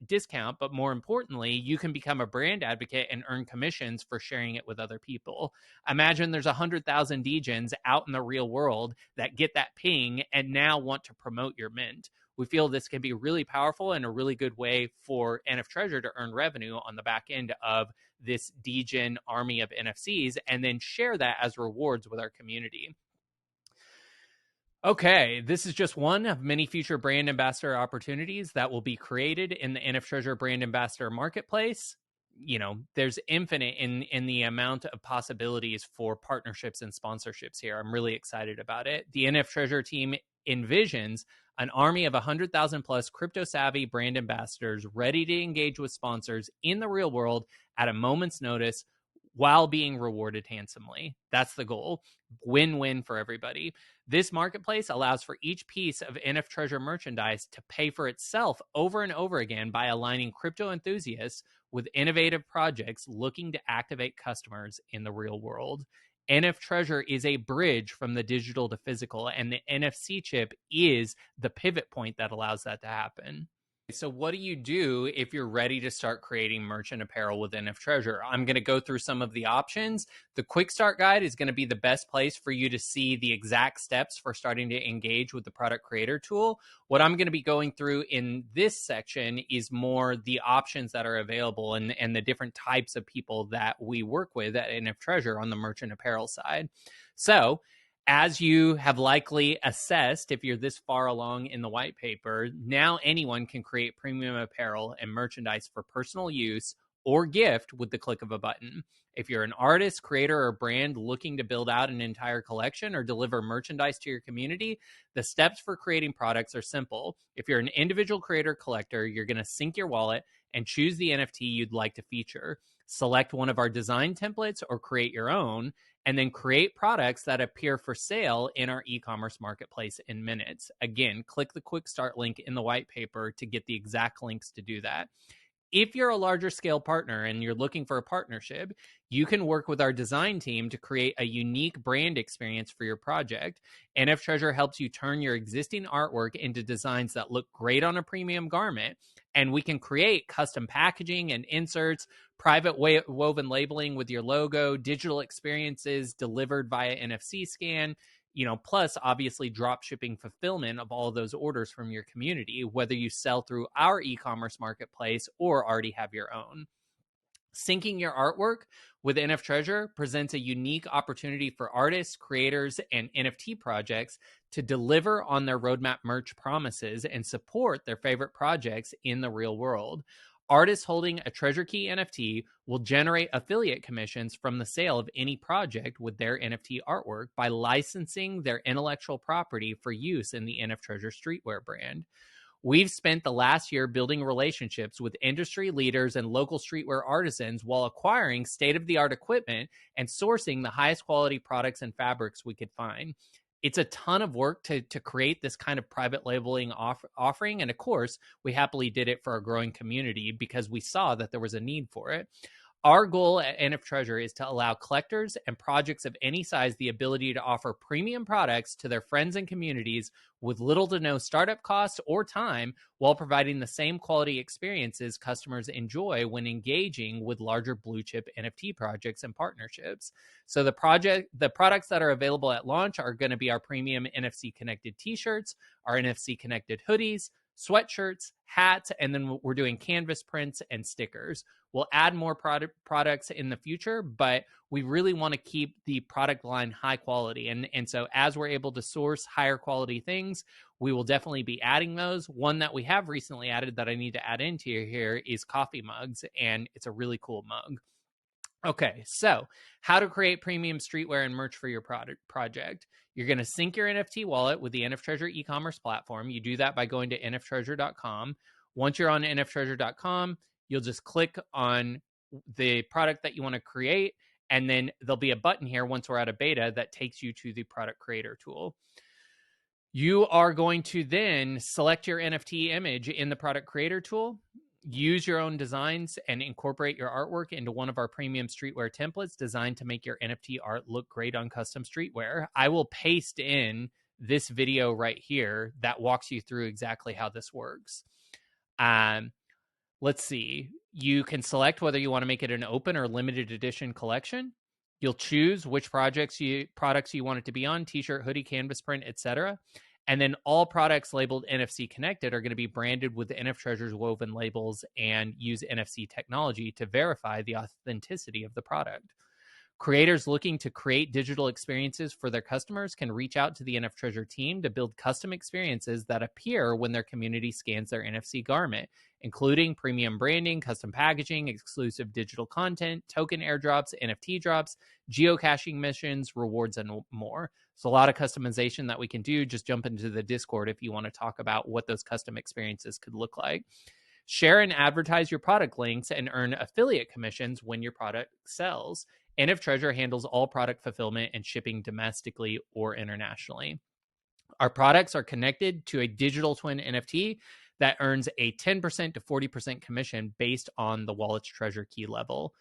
Speaker 1: discount, but more importantly, you can become a brand advocate and earn commissions for sharing it with other people. Imagine there's 100,000 degens out in the real world that get that ping and now want to promote your mint. We feel this can be really powerful and a really good way for NFTREASURE to earn revenue on the back end of this degen army of NFCs and then share that as rewards with our community. Okay, this is just one of many future brand ambassador opportunities that will be created in the NFTREASURE brand ambassador marketplace. There's infinite in the amount of possibilities for partnerships and sponsorships here. I'm really excited about it. The NFTREASURE team envisions an army of 100,000 plus crypto savvy brand ambassadors ready to engage with sponsors in the real world at a moment's notice while being rewarded handsomely. That's the goal. Win-win for everybody. This marketplace allows for each piece of NFTREASURE merchandise to pay for itself over and over again by aligning crypto enthusiasts with innovative projects looking to activate customers in the real world. NFTREASURE is a bridge from the digital to physical, and the NFC chip is the pivot point that allows that to happen. So what do you do if you're ready to start creating merch and apparel with NFTREASURE? I'm going to go through some of the options. The quick start guide is going to be the best place for you to see the exact steps for starting to engage with the product creator tool. What I'm going to be going through in this section is more the options that are available and the different types of people that we work with at NFTREASURE on the merch and apparel side. So as you have likely assessed, if you're this far along in the white paper, now anyone can create premium apparel and merchandise for personal use or gift with the click of a button. If you're an artist, creator, or brand looking to build out an entire collection or deliver merchandise to your community, the steps for creating products are simple. If you're an individual creator collector, you're going to sync your wallet and choose the NFT you'd like to feature. Select one of our design templates or create your own, and then create products that appear for sale in our e-commerce marketplace in minutes. Again, click the quick start link in the white paper to get the exact links to do that. If you're a larger scale partner and you're looking for a partnership, you can work with our design team to create a unique brand experience for your project. NFTREASURE helps you turn your existing artwork into designs that look great on a premium garment, and we can create custom packaging and inserts, private woven labeling with your logo, digital experiences delivered via NFC scan, plus obviously drop shipping fulfillment of all of those orders from your community, whether you sell through our e-commerce marketplace or already have your own. Syncing your artwork with NFTREASURE presents a unique opportunity for artists, creators, and NFT projects to deliver on their roadmap merch promises and support their favorite projects in the real world. Artists holding a Treasure Key NFT will generate affiliate commissions from the sale of any project with their NFT artwork by licensing their intellectual property for use in the NFTREASURE streetwear brand. We've spent the last year building relationships with industry leaders and local streetwear artisans while acquiring state-of-the-art equipment and sourcing the highest quality products and fabrics we could find. It's a ton of work to create this kind of private labeling offering. And of course, we happily did it for our growing community because we saw that there was a need for it. Our goal at NFTREASURE is to allow collectors and projects of any size the ability to offer premium products to their friends and communities with little to no startup costs or time, while providing the same quality experiences customers enjoy when engaging with larger blue chip NFT projects and partnerships. So the products that are available at launch are going to be our premium NFC connected t-shirts, our NFC connected hoodies, sweatshirts, hats, and then we're doing canvas prints and stickers. We'll add more products in the future, but we really want to keep the product line high quality. And so as we're able to source higher quality things, we will definitely be adding those. One that we have recently added that I need to add into here is coffee mugs, and it's a really cool mug. Okay, so how to create premium streetwear and merch for your project. You're going to sync your NFT wallet with the NFTREASURE e-commerce platform. You do that by going to NFTREASURE.com. Once you're on NFTREASURE.com, you'll just click on the product that you want to create, and then there'll be a button here once we're out of beta that takes you to the product creator tool. You are going to then select your NFT image in the product creator tool, use your own designs, and incorporate your artwork into one of our premium streetwear templates designed to make your NFT art look great on custom streetwear. I will paste in this video right here that walks you through exactly how this works. Let's see. You can select whether you want to make it an open or limited edition collection. You'll choose which products you want it to be on: t-shirt, hoodie, canvas print, etc. And then all products labeled NFC connected are going to be branded with the NFTREASURE's woven labels and use NFC technology to verify the authenticity of the product. Creators looking to create digital experiences for their customers can reach out to the NFTREASURE team to build custom experiences that appear when their community scans their NFC garment, including premium branding, custom packaging, exclusive digital content, token airdrops, NFT drops, geocaching missions, rewards, and more. So a lot of customization that we can do. Just jump into the Discord if you want to talk about what those custom experiences could look like. Share and advertise your product links and earn affiliate commissions when your product sells. NFTREASURE handles all product fulfillment and shipping domestically or internationally. Our products are connected to a digital twin NFT that earns a 10% to 40% commission based on the wallet's treasure key level.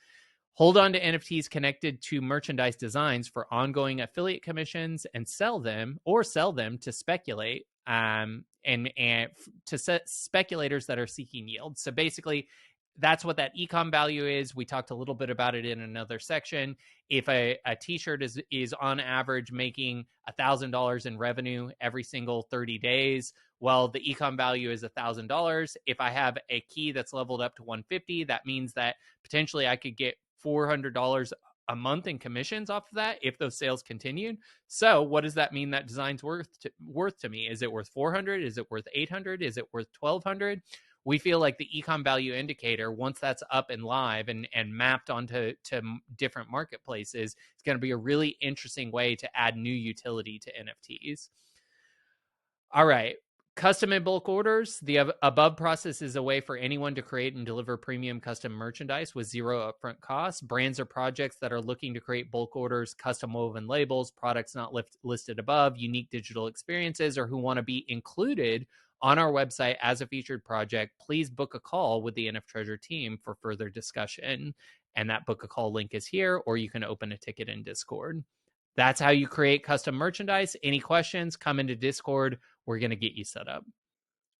Speaker 1: Hold on to NFTs connected to merchandise designs for ongoing affiliate commissions and sell them to speculate and to set speculators that are seeking yield. So basically, that's what that ecom value is. We talked a little bit about it in another section. If a t-shirt is on average making $1,000 in revenue every single 30 days, well, the ecom value is $1,000. If I have a key that's leveled up to 150, that means that potentially I could get $400 a month in commissions off of that if those sales continued. So what does that mean that design's worth to me? Is it worth 400? Is it worth 800? Is it worth 1,200? We feel like the ecom value indicator, once that's up and live and mapped onto different marketplaces, is going to be a really interesting way to add new utility to NFTs. All right. Custom and bulk orders. The above process is a way for anyone to create and deliver premium custom merchandise with zero upfront costs. Brands or projects that are looking to create bulk orders, custom woven labels, products not listed above, unique digital experiences, or who want to be included on our website as a featured project, please book a call with the NFTREASURE team for further discussion. And that book a call link is here, or you can open a ticket in Discord. That's how you create custom merchandise. Any questions, come into Discord. We're going to get you set up.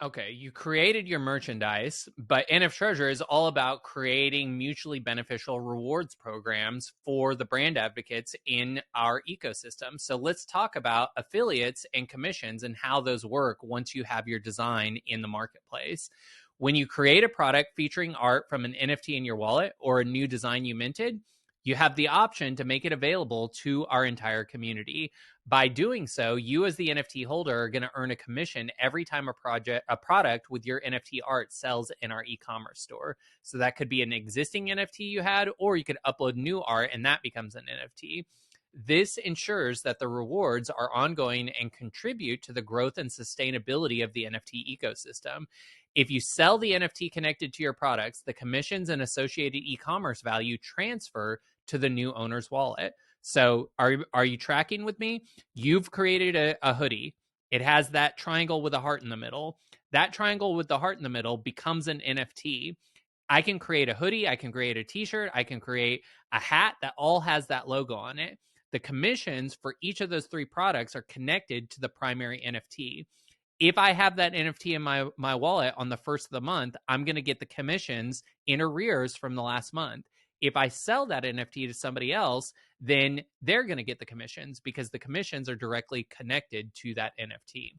Speaker 1: Okay, you created your merchandise, but NFTREASURE is all about creating mutually beneficial rewards programs for the brand advocates in our ecosystem. So let's talk about affiliates and commissions and how those work once you have your design in the marketplace. When you create a product featuring art from an NFT in your wallet or a new design you minted, you have the option to make it available to our entire community. By doing so, you as the NFT holder are going to earn a commission every time a product with your NFT art sells in our e-commerce store. So that could be an existing NFT you had, or you could upload new art and that becomes an NFT. This ensures that the rewards are ongoing and contribute to the growth and sustainability of the NFT ecosystem. If you sell the NFT connected to your products, the commissions and associated e-commerce value transfer to the new owner's wallet. So are you tracking with me? You've created a hoodie. It has that triangle with a heart in the middle. That triangle with the heart in the middle becomes an NFT. I can create a hoodie. I can create a t-shirt. I can create a hat that all has that logo on it. The commissions for each of those three products are connected to the primary NFT. If I have that NFT in my wallet on the first of the month, I'm going to get the commissions in arrears from the last month. If I sell that NFT to somebody else, then they're going to get the commissions because the commissions are directly connected to that NFT.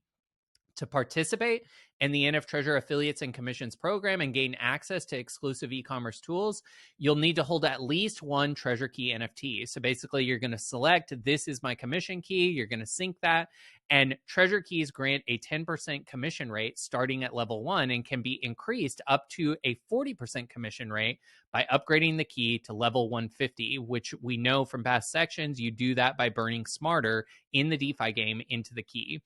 Speaker 1: To participate in the NFTREASURE Affiliates and Commissions program and gain access to exclusive e-commerce tools, you'll need to hold at least one Treasure Key NFT. So basically, you're going to select, this is my commission key. You're going to sync that. And Treasure Keys grant a 10% commission rate starting at level 1 and can be increased up to a 40% commission rate by upgrading the key to level 150, which we know from past sections, you do that by burning smarter in the DeFi game into the key.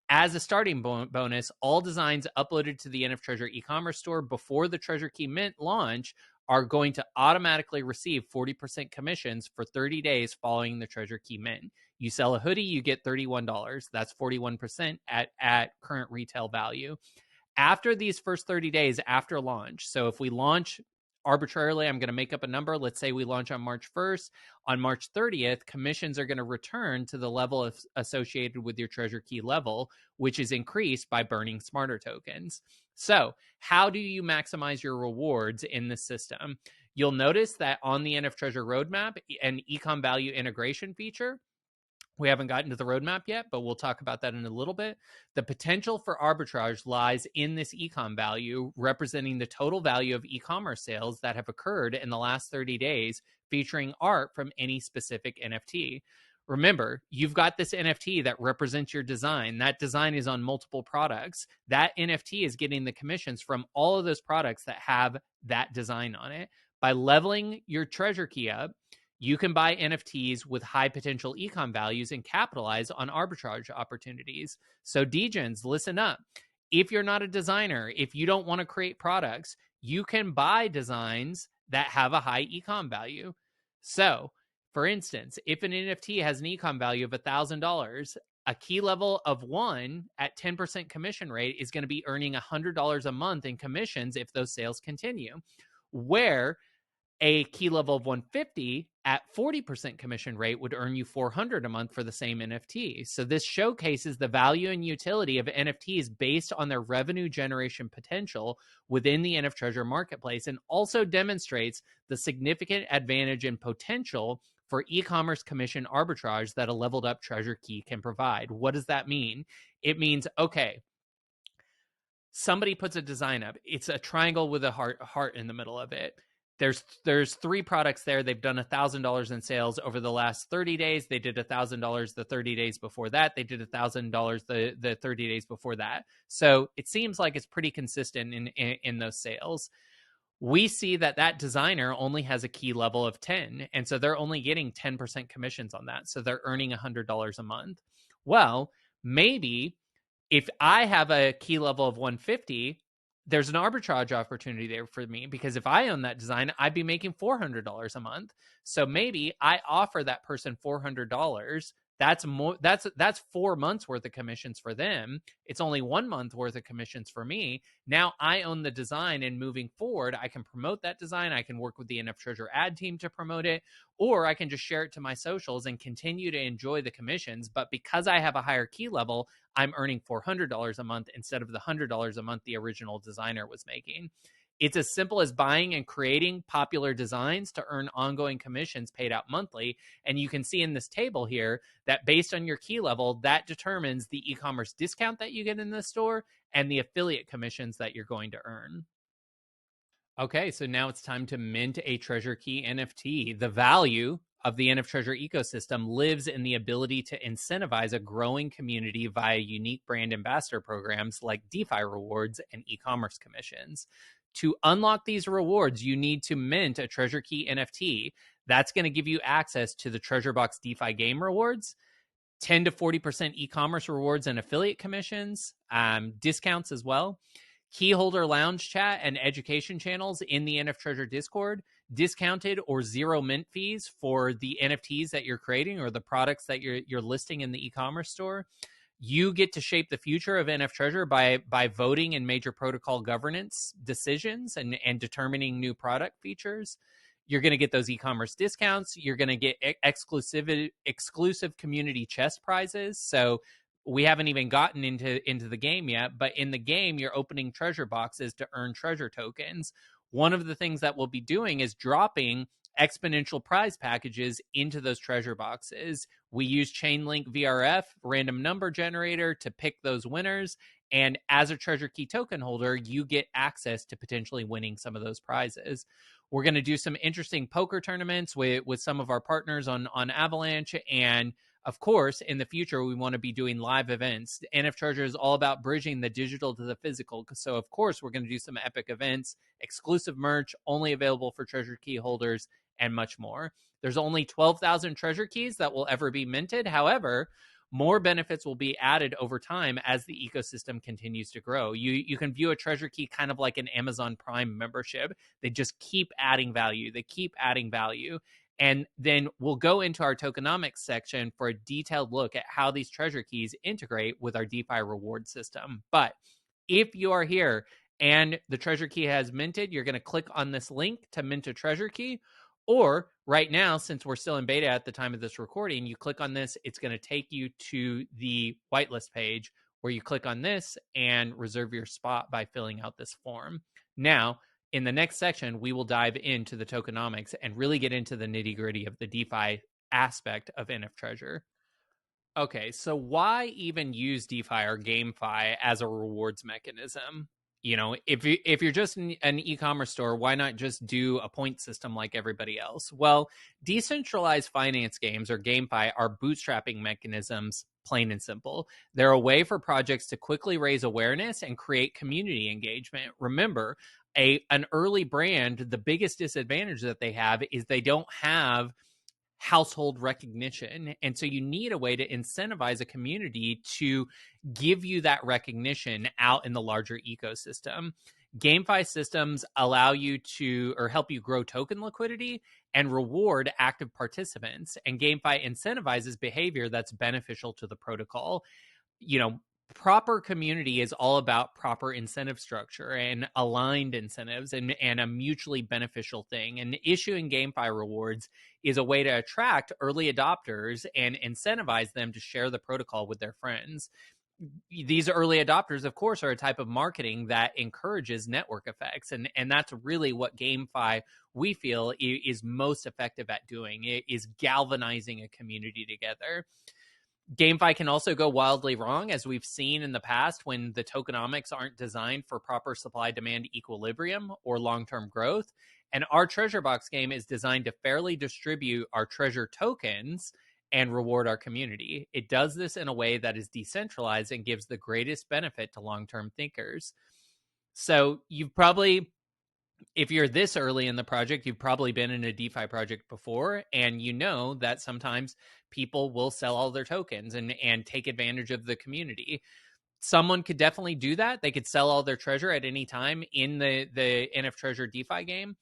Speaker 1: As a starting bonus, all designs uploaded to the NFTREASURE e-commerce store before the Treasure Key Mint launch are going to automatically receive 40% commissions for 30 days following the Treasure Key Mint. You sell a hoodie, you get $31. That's 41% at current retail value. After these first 30 days after launch, so if we launch arbitrarily, I'm going to make up a number. Let's say we launch on March 1st. On March 30th, commissions are going to return to the level associated with your Treasure Key level, which is increased by burning smarter tokens. So how do you maximize your rewards in the system? You'll notice that on the NFTREASURE roadmap, an ecom value integration feature. We haven't gotten to the roadmap yet, but we'll talk about that in a little bit. The potential for arbitrage lies in this ecom value, representing the total value of e-commerce sales that have occurred in the last 30 days, featuring art from any specific NFT. Remember, you've got this NFT that represents your design. That design is on multiple products. That NFT is getting the commissions from all of those products that have that design on it. By leveling your Treasure Key up, you can buy NFTs with high potential ecom values and capitalize on arbitrage opportunities. So Degens, listen up. If you're not a designer, if you don't want to create products, you can buy designs that have a high ecom value. So, for instance, if an NFT has an ecom value of $1,000, a key level of 1 at 10% commission rate is going to be earning $100 a month in commissions if those sales continue. Where a key level of 150 at 40% commission rate would earn you $400 a month for the same NFT. So this showcases the value and utility of NFTs based on their revenue generation potential within the NFTREASURE marketplace, and also demonstrates the significant advantage and potential for e-commerce commission arbitrage that a leveled up Treasure Key can provide. What does that mean? It means, okay, somebody puts a design up. It's a triangle with a heart in the middle of it. There's 3 products there. They've done $1,000 in sales over the last 30 days. They did $1,000 the 30 days before that. They did $1,000 the 30 days before that. So it seems like it's pretty consistent in those sales. We see that designer only has a key level of 10, and so they're only getting 10% commissions on that. So they're earning $100 a month. Well, maybe if I have a key level of 150, there's an arbitrage opportunity there for me, because if I own that design, I'd be making $400 a month. So maybe I offer that person $400. That's 4 months worth of commissions for them. It's only 1 month worth of commissions for me. Now I own the design, and moving forward, I can promote that design. I can work with the NFTREASURE ad team to promote it, or I can just share it to my socials and continue to enjoy the commissions. But because I have a higher key level, I'm earning $400 a month instead of the $100 a month the original designer was making. It's as simple as buying and creating popular designs to earn ongoing commissions paid out monthly. And you can see in this table here that based on your key level, that determines the e-commerce discount that you get in the store and the affiliate commissions that you're going to earn. Okay, so now it's time to mint a Treasure Key NFT. The value of the NFTREASURE ecosystem lives in the ability to incentivize a growing community via unique brand ambassador programs like DeFi rewards and e-commerce commissions. To unlock these rewards, you need to mint a Treasure Key NFT. That's going to give you access to the Treasure Box DeFi Game rewards, 10 to 40% e-commerce rewards and affiliate commissions, discounts as well, keyholder lounge chat and education channels in the NFTREASURE Discord, discounted or zero mint fees for the NFTs that you're creating or the products that you're listing in the e-commerce store. You get to shape the future of NFTREASURE by voting in major protocol governance decisions and determining new product features. You're going to get those e-commerce discounts. You're going to get exclusive community chest prizes. So we haven't even gotten into the game yet, but in the game, you're opening treasure boxes to earn treasure tokens. One of the things that we'll be doing is dropping exponential prize packages into those treasure boxes. We use Chainlink VRF, random number generator, to pick those winners, And as a Treasure Key token holder, you get access to potentially winning some of those prizes. We're going to do some interesting poker tournaments with some of our partners on Avalanche. And of course, in the future, we want to be doing live events. NFTREASURE is all about bridging the digital to the physical. So, of course, we're going to do some epic events, exclusive merch, only available for Treasure Key holders, and much more. There's only 12,000 Treasure Keys that will ever be minted. However, more benefits will be added over time as the ecosystem continues to grow. You can view a Treasure Key kind of like an Amazon Prime membership. They just keep adding value. They keep adding value. And then we'll go into our tokenomics section for a detailed look at how these Treasure Keys integrate with our DeFi reward system. But if you are here and the Treasure Key has minted, you're going to click on this link to mint a Treasure Key. Or right now, since we're still in beta at the time of this recording, you click on this, it's going to take you to the whitelist page where you click on this and reserve your spot by filling out this form. Now, in the next section, we will dive into the tokenomics and really get into the nitty-gritty of the DeFi aspect of NFTREASURE. Okay, so why even use DeFi or GameFi as a rewards mechanism? If you're just an e-commerce store, why not just do a point system like everybody else? Well, decentralized finance games or GameFi are bootstrapping mechanisms, plain and simple. They're a way for projects to quickly raise awareness and create community engagement. Remember, an early brand, the biggest disadvantage that they have is they don't have household recognition. And so you need a way to incentivize a community to give you that recognition out in the larger ecosystem. GameFi systems allow you to, or help you grow token liquidity and reward active participants. And GameFi incentivizes behavior that's beneficial to the protocol. Proper community is all about proper incentive structure and aligned incentives and a mutually beneficial thing. And issuing GameFi rewards is a way to attract early adopters and incentivize them to share the protocol with their friends. These early adopters, of course, are a type of marketing that encourages network effects. And that's really what GameFi, we feel, is most effective at doing. It is galvanizing a community together. GameFi can also go wildly wrong, as we've seen in the past when the tokenomics aren't designed for proper supply-demand equilibrium or long-term growth. And our Treasure Box game is designed to fairly distribute our treasure tokens and reward our community. It does this in a way that is decentralized and gives the greatest benefit to long-term thinkers. So you've probably, if you're this early in the project, you've probably been in a DeFi project before, and you know that sometimes people will sell all their tokens and take advantage of the community. Someone could definitely do that. They could sell all their treasure at any time in the NFTREASURE DeFi game.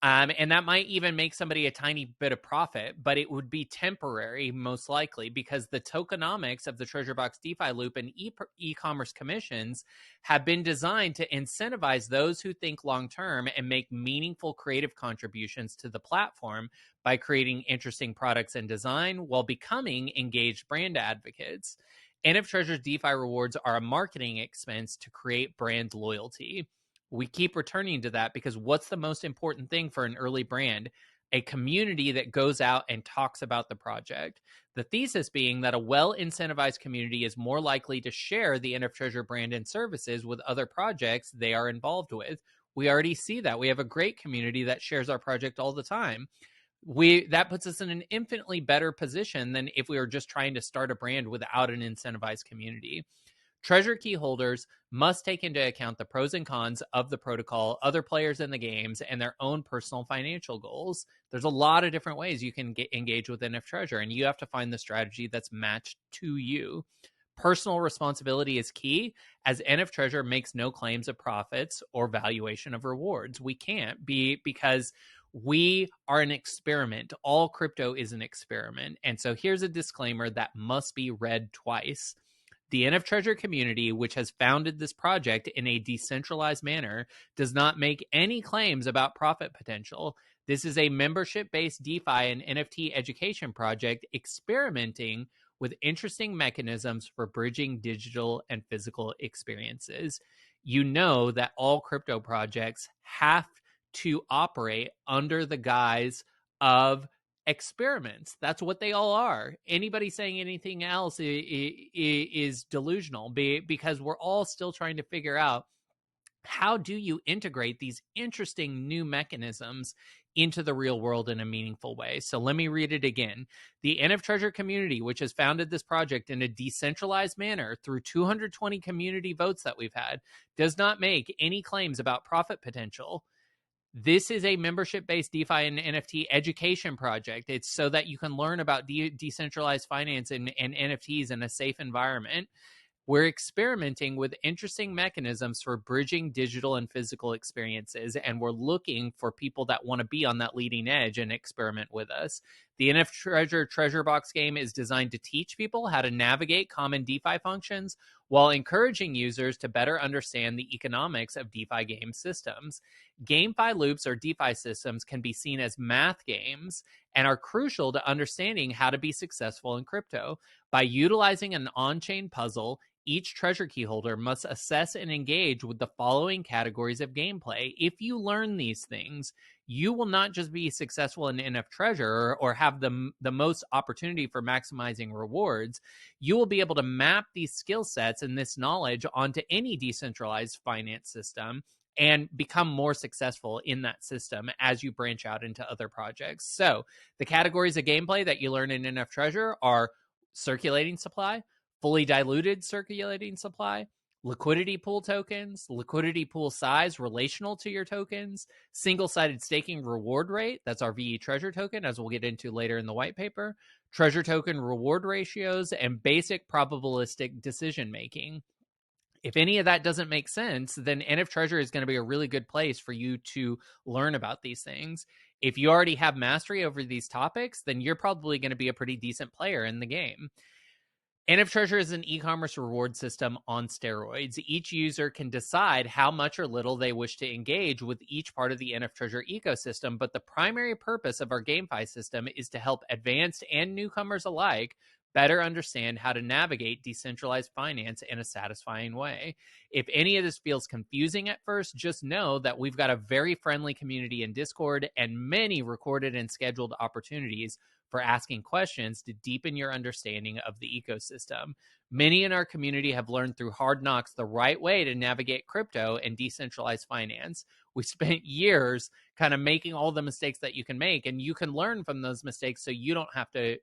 Speaker 1: And that might even make somebody a tiny bit of profit, but it would be temporary, most likely, because the tokenomics of the Treasure Box DeFi loop and e-commerce commissions have been designed to incentivize those who think long-term and make meaningful creative contributions to the platform by creating interesting products and design while becoming engaged brand advocates. NFTREASURE's DeFi rewards are a marketing expense to create brand loyalty. We keep returning to that because what's the most important thing for an early brand? A community that goes out and talks about the project. The thesis being that a well-incentivized community is more likely to share the NFTREASURE brand and services with other projects they are involved with. We already see that. We have a great community that shares our project all the time. That puts us in an infinitely better position than if we were just trying to start a brand without an incentivized community. Treasure Key holders must take into account the pros and cons of the protocol, other players in the games, and their own personal financial goals. There's a lot of different ways you can engage with NFTREASURE, and you have to find the strategy that's matched to you. Personal responsibility is key, as NFTREASURE makes no claims of profits or valuation of rewards. We can't because we are an experiment. All crypto is an experiment. And so here's a disclaimer that must be read twice. The NFTREASURE community, which has founded this project in a decentralized manner, does not make any claims about profit potential. This is a membership-based DeFi and NFT education project experimenting with interesting mechanisms for bridging digital and physical experiences. You know that all crypto projects have to operate under the guise of experiments. That's what they all are. Anybody saying anything else is delusional, because we're all still trying to figure out, how do you integrate these interesting new mechanisms into the real world in a meaningful way? So let me read it again. The NFTREASURE community, which has founded this project in a decentralized manner through 220 community votes that we've had, does not make any claims about profit potential. This is a membership-based DeFi and NFT education project. It's so that you can learn about decentralized finance and NFTs in a safe environment. We're experimenting with interesting mechanisms for bridging digital and physical experiences, and we're looking for people that want to be on that leading edge and experiment with us. The NFTREASURE Treasure Box game is designed to teach people how to navigate common DeFi functions while encouraging users to better understand the economics of DeFi game systems. GameFi loops or DeFi systems can be seen as math games and are crucial to understanding how to be successful in crypto. By utilizing an on-chain puzzle, each treasure key holder must assess and engage with the following categories of gameplay. If you learn these things, you will not just be successful in NFTREASURE or have the most opportunity for maximizing rewards. You will be able to map these skill sets and this knowledge onto any decentralized finance system and become more successful in that system as you branch out into other projects. So the categories of gameplay that you learn in NFTREASURE are circulating supply, fully diluted circulating supply, liquidity pool tokens, liquidity pool size relational to your tokens, single-sided staking reward rate, that's our VE treasure token, as we'll get into later in the white paper, treasure token reward ratios, and basic probabilistic decision making. If any of that doesn't make sense, then NFTREASURE is going to be a really good place for you to learn about these things. If you already have mastery over these topics, then you're probably going to be a pretty decent player in the game. NFTREASURE is an e-commerce reward system on steroids. Each user can decide how much or little they wish to engage with each part of the NFTREASURE ecosystem, but the primary purpose of our GameFi system is to help advanced and newcomers alike better understand how to navigate decentralized finance in a satisfying way. If any of this feels confusing at first, just know that we've got a very friendly community in Discord and many recorded and scheduled opportunities for asking questions to deepen your understanding of the ecosystem. Many in our community have learned through hard knocks the right way to navigate crypto and decentralized finance. We spent years kind of making all the mistakes that you can make, and you can learn from those mistakes so you don't have to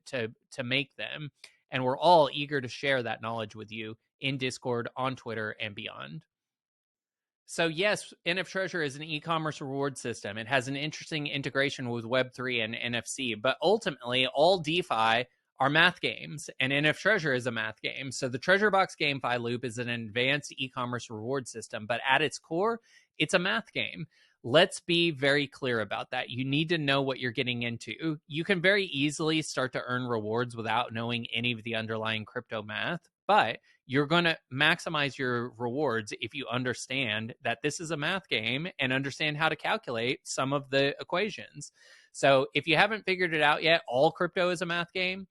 Speaker 1: make them. And we're all eager to share that knowledge with you in Discord, on Twitter, and beyond. So yes, NFTREASURE is an e-commerce reward system. It has an interesting integration with Web3 and NFC, but ultimately all DeFi are math games, and NFTREASURE is a math game. So the Treasure Box GameFi loop is an advanced e-commerce reward system, but at its core, it's a math game. Let's be very clear about that. You need to know what you're getting into. You can very easily start to earn rewards without knowing any of the underlying crypto math, but you're going to maximize your rewards if you understand that this is a math game and understand how to calculate some of the equations. So if you haven't figured it out yet, all crypto is a math game.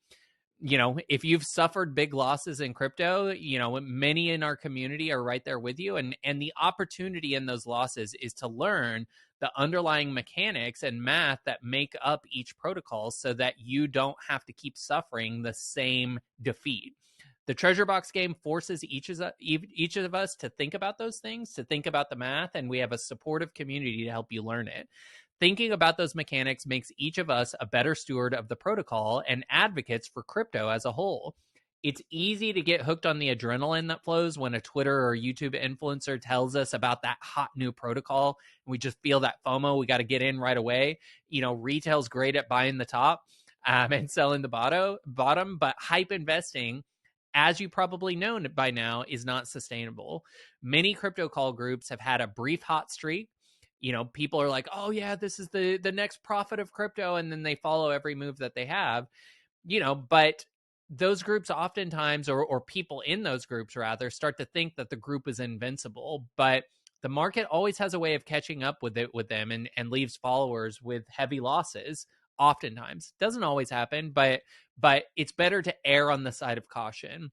Speaker 1: You know, if you've suffered big losses in crypto, you know, many in our community are right there with you. And the opportunity in those losses is to learn the underlying mechanics and math that make up each protocol so that you don't have to keep suffering the same defeat. The Treasure Box game forces each of us to think about those things, to think about the math, and we have a supportive community to help you learn it. Thinking about those mechanics makes each of us a better steward of the protocol and advocates for crypto as a whole. It's easy to get hooked on the adrenaline that flows when a Twitter or YouTube influencer tells us about that hot new protocol. We just feel that FOMO. We got to get in right away. You know, retail's great at buying the top and selling the bottom, but hype investing, as you probably know by now, is not sustainable. Many crypto call groups have had a brief hot streak. You know, people are like, oh yeah, this is the next profit of crypto, and then they follow every move that they have, you know, but those groups oftentimes, or people in those groups rather, start to think that the group is invincible, but the market always has a way of catching up with them and leaves followers with heavy losses. Oftentimes, doesn't always happen, but it's better to err on the side of caution.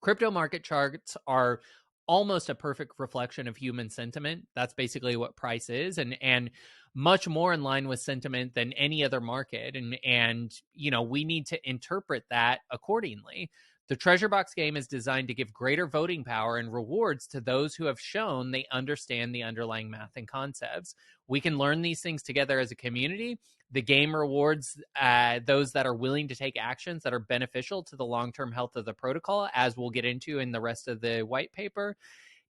Speaker 1: Crypto market charts are almost a perfect reflection of human sentiment. That's basically what price is. And much more in line with sentiment than any other market. And we need to interpret that accordingly. The Treasure Box game is designed to give greater voting power and rewards to those who have shown they understand the underlying math and concepts. We can learn these things together as a community. The game rewards those that are willing to take actions that are beneficial to the long-term health of the protocol, as we'll get into in the rest of the white paper.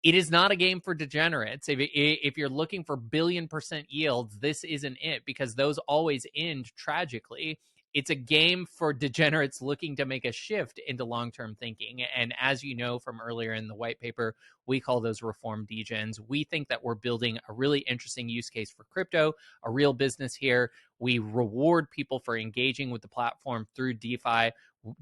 Speaker 1: It is not a game for degenerates. If you're looking for billion% yields, this isn't it, because those always end tragically. It's a game for degenerates looking to make a shift into long-term thinking. And as you know from earlier in the white paper, we call those reformed degens. We think that we're building a really interesting use case for crypto, a real business here. We reward people for engaging with the platform through DeFi.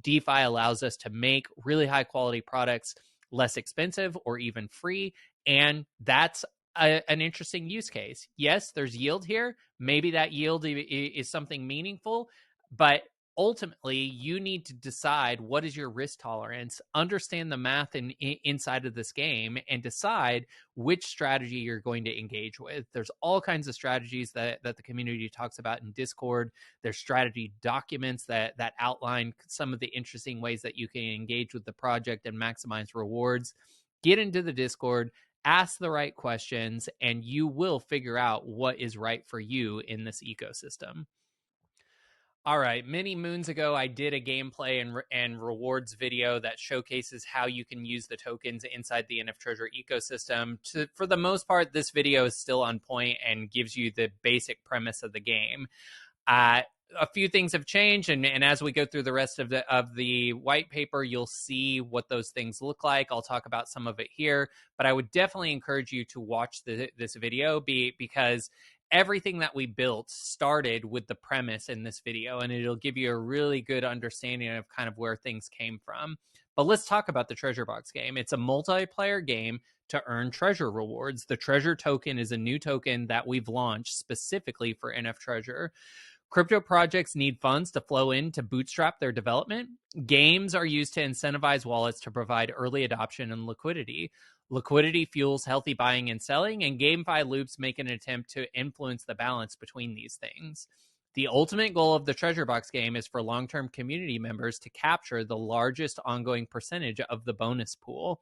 Speaker 1: DeFi allows us to make really high-quality products less expensive or even free. And that's an interesting use case. Yes, there's yield here. Maybe that yield is something meaningful, but ultimately you need to decide what is your risk tolerance, understand the math inside of this game, and decide which strategy you're going to engage with. There's all kinds of strategies that the community talks about in Discord. There's strategy documents that outline some of the interesting ways that you can engage with the project and maximize rewards. Get into the Discord, ask the right questions, and you will figure out what is right for you in this ecosystem. All right, many moons ago, I did a gameplay and rewards video that showcases how you can use the tokens inside the NFTREASURE ecosystem. For the most part, this video is still on point and gives you the basic premise of the game. A few things have changed, and as we go through the rest of the white paper, you'll see what those things look like. I'll talk about some of it here, but I would definitely encourage you to watch this video because everything that we built started with the premise in this video, and it'll give you a really good understanding of kind of where things came from. But let's talk about the Treasure Box game. It's a multiplayer game to earn treasure rewards. The treasure token is a new token that we've launched specifically for NFTREASURE. Crypto projects need funds to flow in to bootstrap their development. Games are used to incentivize wallets to provide early adoption and liquidity. Liquidity fuels healthy buying and selling, and GameFi loops make an attempt to influence the balance between these things. The ultimate goal of the Treasure Box game is for long-term community members to capture the largest ongoing percentage of the bonus pool.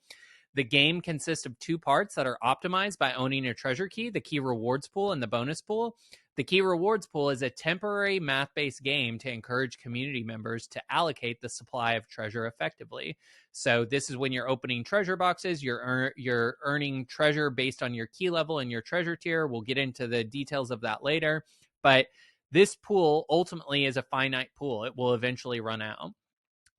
Speaker 1: The game consists of two parts that are optimized by owning a treasure key, the key rewards pool and the bonus pool. The key rewards pool is a temporary math-based game to encourage community members to allocate the supply of treasure effectively. So this is when you're opening treasure boxes, you're earning treasure based on your key level and your treasure tier. We'll get into the details of that later. But this pool ultimately is a finite pool. It will eventually run out.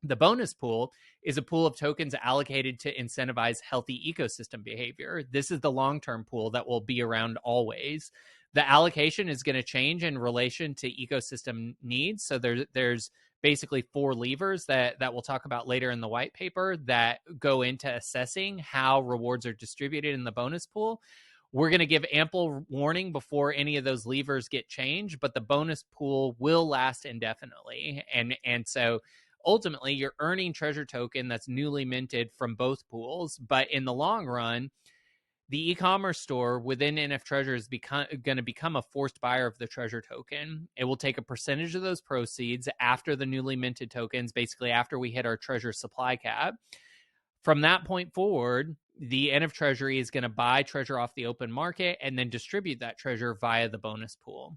Speaker 1: The bonus pool is a pool of tokens allocated to incentivize healthy ecosystem behavior. This is the long-term pool that will be around always. The allocation is going to change in relation to ecosystem needs. So there's basically four levers that we'll talk about later in the white paper that go into assessing how rewards are distributed in the bonus pool. We're going to give ample warning before any of those levers get changed, but the bonus pool will last indefinitely. And so ultimately, you're earning treasure token that's newly minted from both pools. But in the long run, the e-commerce store within NFTREASURE is going to become a forced buyer of the treasure token. It will take a percentage of those proceeds after the newly minted tokens, basically after we hit our treasure supply cap. From that point forward, the NFTREASURE is going to buy treasure off the open market and then distribute that treasure via the bonus pool.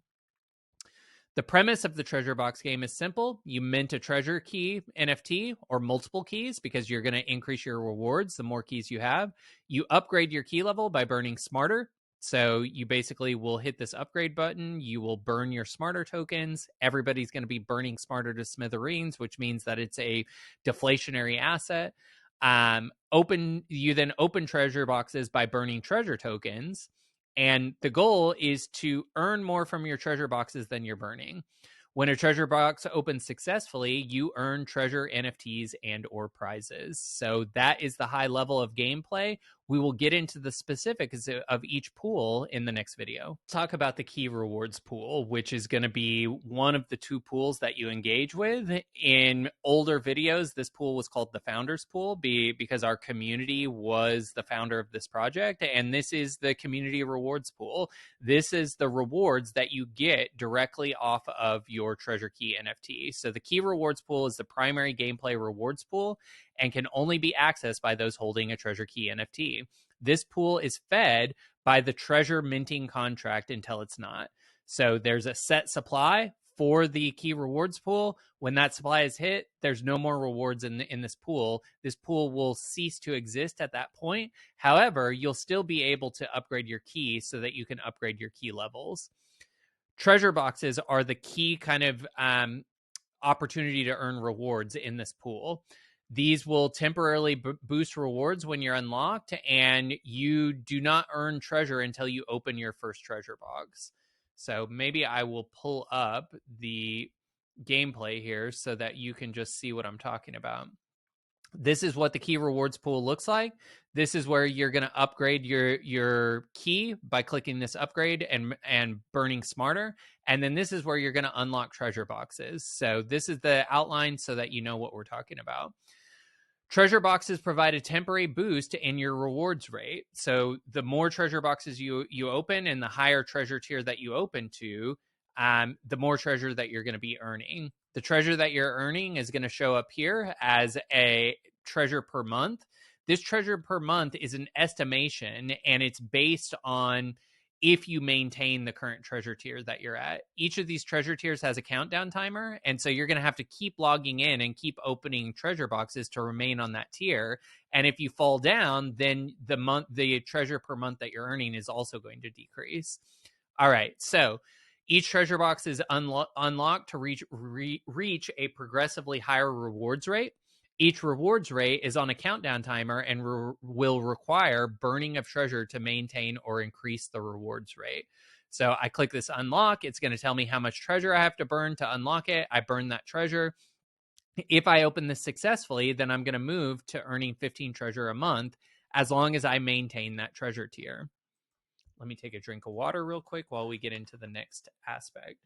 Speaker 1: The premise of the Treasure Box game is simple. You mint a treasure key NFT or multiple keys because you're going to increase your rewards the more keys you have. You upgrade your key level by burning smarter. So you basically will hit this upgrade button. You will burn your smarter tokens. Everybody's going to be burning smarter to smithereens, which means that it's a deflationary asset. You then open treasure boxes by burning treasure tokens. And the goal is to earn more from your treasure boxes than you're burning. When a treasure box opens successfully, you earn treasure NFTs and or prizes. So that is the high level of gameplay. We will get into the specifics of each pool in the next video. Talk about the key rewards pool, which is going to be one of the 2 pools that you engage with. In older videos, this pool was called the Founders Pool because our community was the founder of this project, and this is the community rewards pool. This is the rewards that you get directly off of your Treasure Key NFT. So the key rewards pool is the primary gameplay rewards pool and can only be accessed by those holding a Treasure Key NFT. This pool is fed by the treasure minting contract until it's not. So there's a set supply for the key rewards pool. When that supply is hit, there's no more rewards in this pool. This pool will cease to exist at that point. However, you'll still be able to upgrade your key so that you can upgrade your key levels. Treasure boxes are the key kind of opportunity to earn rewards in this pool. These will temporarily boost rewards when you're unlocked, and you do not earn treasure until you open your first treasure box. So maybe I will pull up the gameplay here so that you can just see what I'm talking about. This is what the key rewards pool looks like. This is where you're going to upgrade your key by clicking this upgrade and burning smarter. And then this is where you're going to unlock treasure boxes. So this is the outline so that you know what we're talking about. Treasure boxes provide a temporary boost in your rewards rate. So the more treasure boxes you open and the higher treasure tier that you open to, the more treasure that you're going to be earning. The treasure that you're earning is going to show up here as a treasure per month. This treasure per month is an estimation, and it's based on if you maintain the current treasure tier that you're at. Each of these treasure tiers has a countdown timer, and so you're going to have to keep logging in and keep opening treasure boxes to remain on that tier. And if you fall down, then the treasure per month that you're earning is also going to decrease. All right, so each treasure box is unlocked to reach a progressively higher rewards rate. Each rewards rate is on a countdown timer and will require burning of treasure to maintain or increase the rewards rate. So I click this unlock. It's going to tell me how much treasure I have to burn to unlock it. I burn that treasure. If I open this successfully, then I'm going to move to earning 15 treasure a month as long as I maintain that treasure tier. Let me take a drink of water real quick while we get into the next aspect.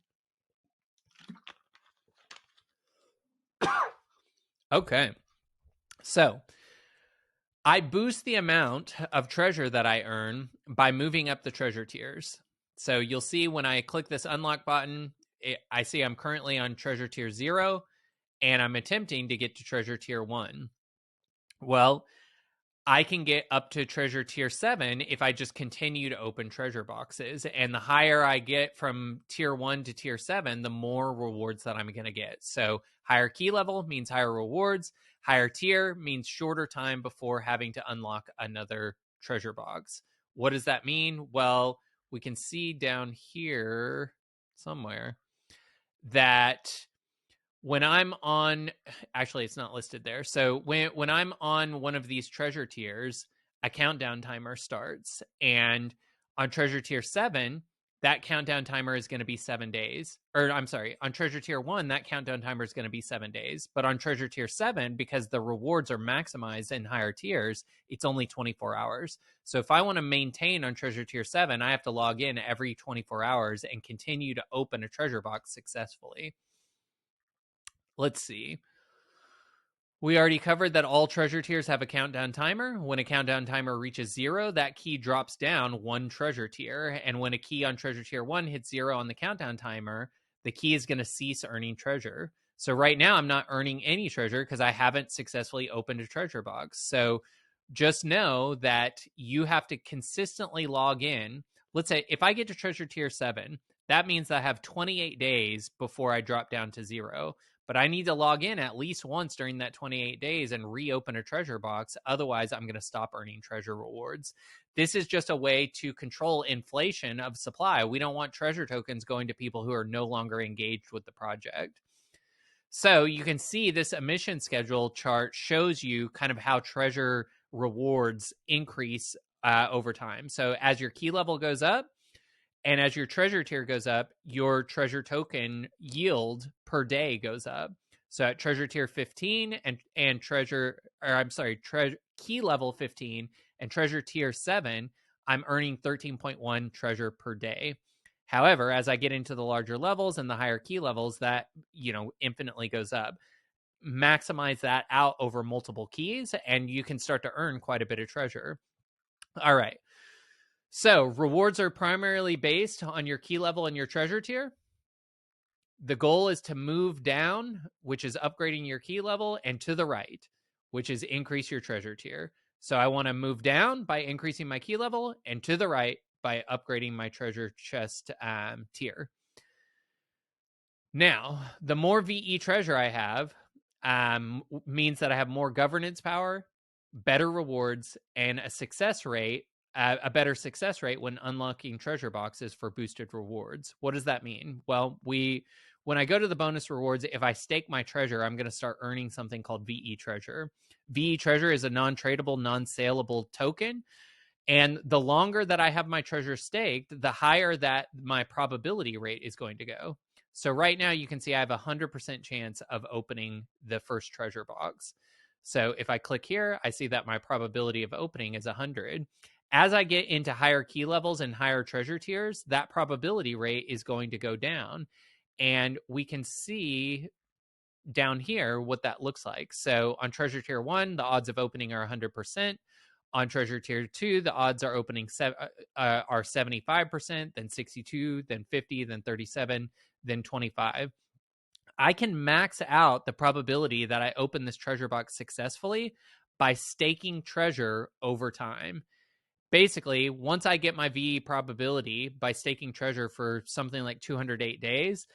Speaker 1: Okay, so I boost the amount of treasure that I earn by moving up the treasure tiers. So you'll see when I click this unlock button, I see I'm currently on treasure tier 0, and I'm attempting to get to treasure tier 1. Well, I can get up to treasure tier 7 if I just continue to open treasure boxes. And the higher I get from tier 1 to tier 7, the more rewards that I'm going to get. So higher key level means higher rewards. Higher tier means shorter time before having to unlock another treasure box. What does that mean? Well, we can see down here somewhere that when I'm on, actually, it's not listed there. So when I'm on one of these treasure tiers, a countdown timer starts. And on treasure tier 7, that countdown timer is going to be 7 days. Or I'm sorry, on treasure tier 1, that countdown timer is going to be 7 days. But on treasure tier 7, because the rewards are maximized in higher tiers, it's only 24 hours. So if I want to maintain on treasure tier 7, I have to log in every 24 hours and continue to open a treasure box successfully. Let's see. We already covered that all treasure tiers have a countdown timer. When a countdown timer reaches 0, that key drops down 1 treasure tier. And when a key on treasure tier 1 hits 0 on the countdown timer, the key is going to cease earning treasure. So right now I'm not earning any treasure because I haven't successfully opened a treasure box. So just know that you have to consistently log in. Let's say if I get to treasure tier 7, that means I have 28 days before I drop down to 0. But I need to log in at least once during that 28 days and reopen a treasure box. Otherwise, I'm going to stop earning treasure rewards. This is just a way to control inflation of supply. We don't want treasure tokens going to people who are no longer engaged with the project. So you can see this emission schedule chart shows you kind of how treasure rewards increase over time. So as your key level goes up, and as your treasure tier goes up, your treasure token yield per day goes up. So at treasure tier 15 and key level 15 and treasure tier 7, I'm earning 13.1 treasure per day. However, as I get into the larger levels and the higher key levels, that, infinitely goes up. Maximize that out over multiple keys, and you can start to earn quite a bit of treasure. All right. So rewards are primarily based on your key level and your treasure tier. The goal is to move down, which is upgrading your key level, and to the right, which is increase your treasure tier. So I want to move down by increasing my key level, and to the right by upgrading my treasure chest tier. Now, the more VE treasure I have means that I have more governance power, better rewards, and a better success rate when unlocking treasure boxes for boosted rewards. What does that mean? Well, when I go to the bonus rewards, if I stake my treasure, I'm going to start earning something called VE treasure. VE treasure is a non-tradable, non-saleable token. And the longer that I have my treasure staked, the higher that my probability rate is going to go. So right now you can see I have a 100% chance of opening the first treasure box. So if I click here, I see that my probability of opening is 100. As I get into higher key levels and higher treasure tiers, that probability rate is going to go down. And we can see down here what that looks like. So on treasure tier 1, the odds of opening are 100%. On treasure tier 2, the odds are opening are 75%, then 62, then 50, then 37, then 25. I can max out the probability that I open this treasure box successfully by staking treasure over time. Basically, once I get my VE probability by staking treasure for something like 208 days,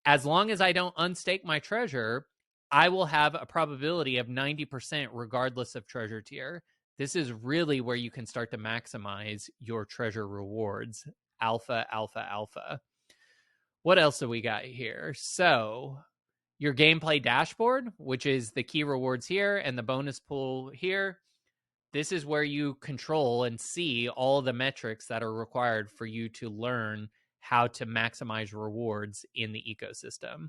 Speaker 1: as long as I don't unstake my treasure, I will have a probability of 90% regardless of treasure tier. This is really where you can start to maximize your treasure rewards. Alpha, alpha, alpha. What else do we got here? So your gameplay dashboard, which is the key rewards here and the bonus pool here. This is where you control and see all the metrics that are required for you to learn how to maximize rewards in the ecosystem.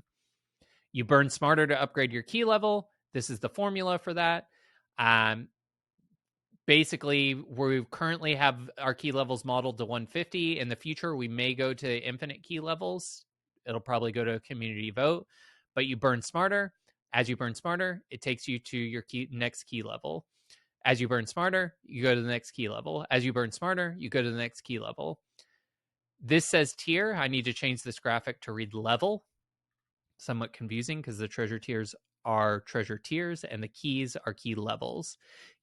Speaker 1: You burn smarter to upgrade your key level. This is the formula for that. Basically, we currently have our key levels modeled to 150. In the future, we may go to infinite key levels. It'll probably go to a community vote, but you burn smarter. As you burn smarter, it takes you to your next key level. As you burn smarter, you go to the next key level. As you burn smarter, you go to the next key level. This says tier. I need to change this graphic to read level. Somewhat confusing because the treasure tiers are treasure tiers and the keys are key levels.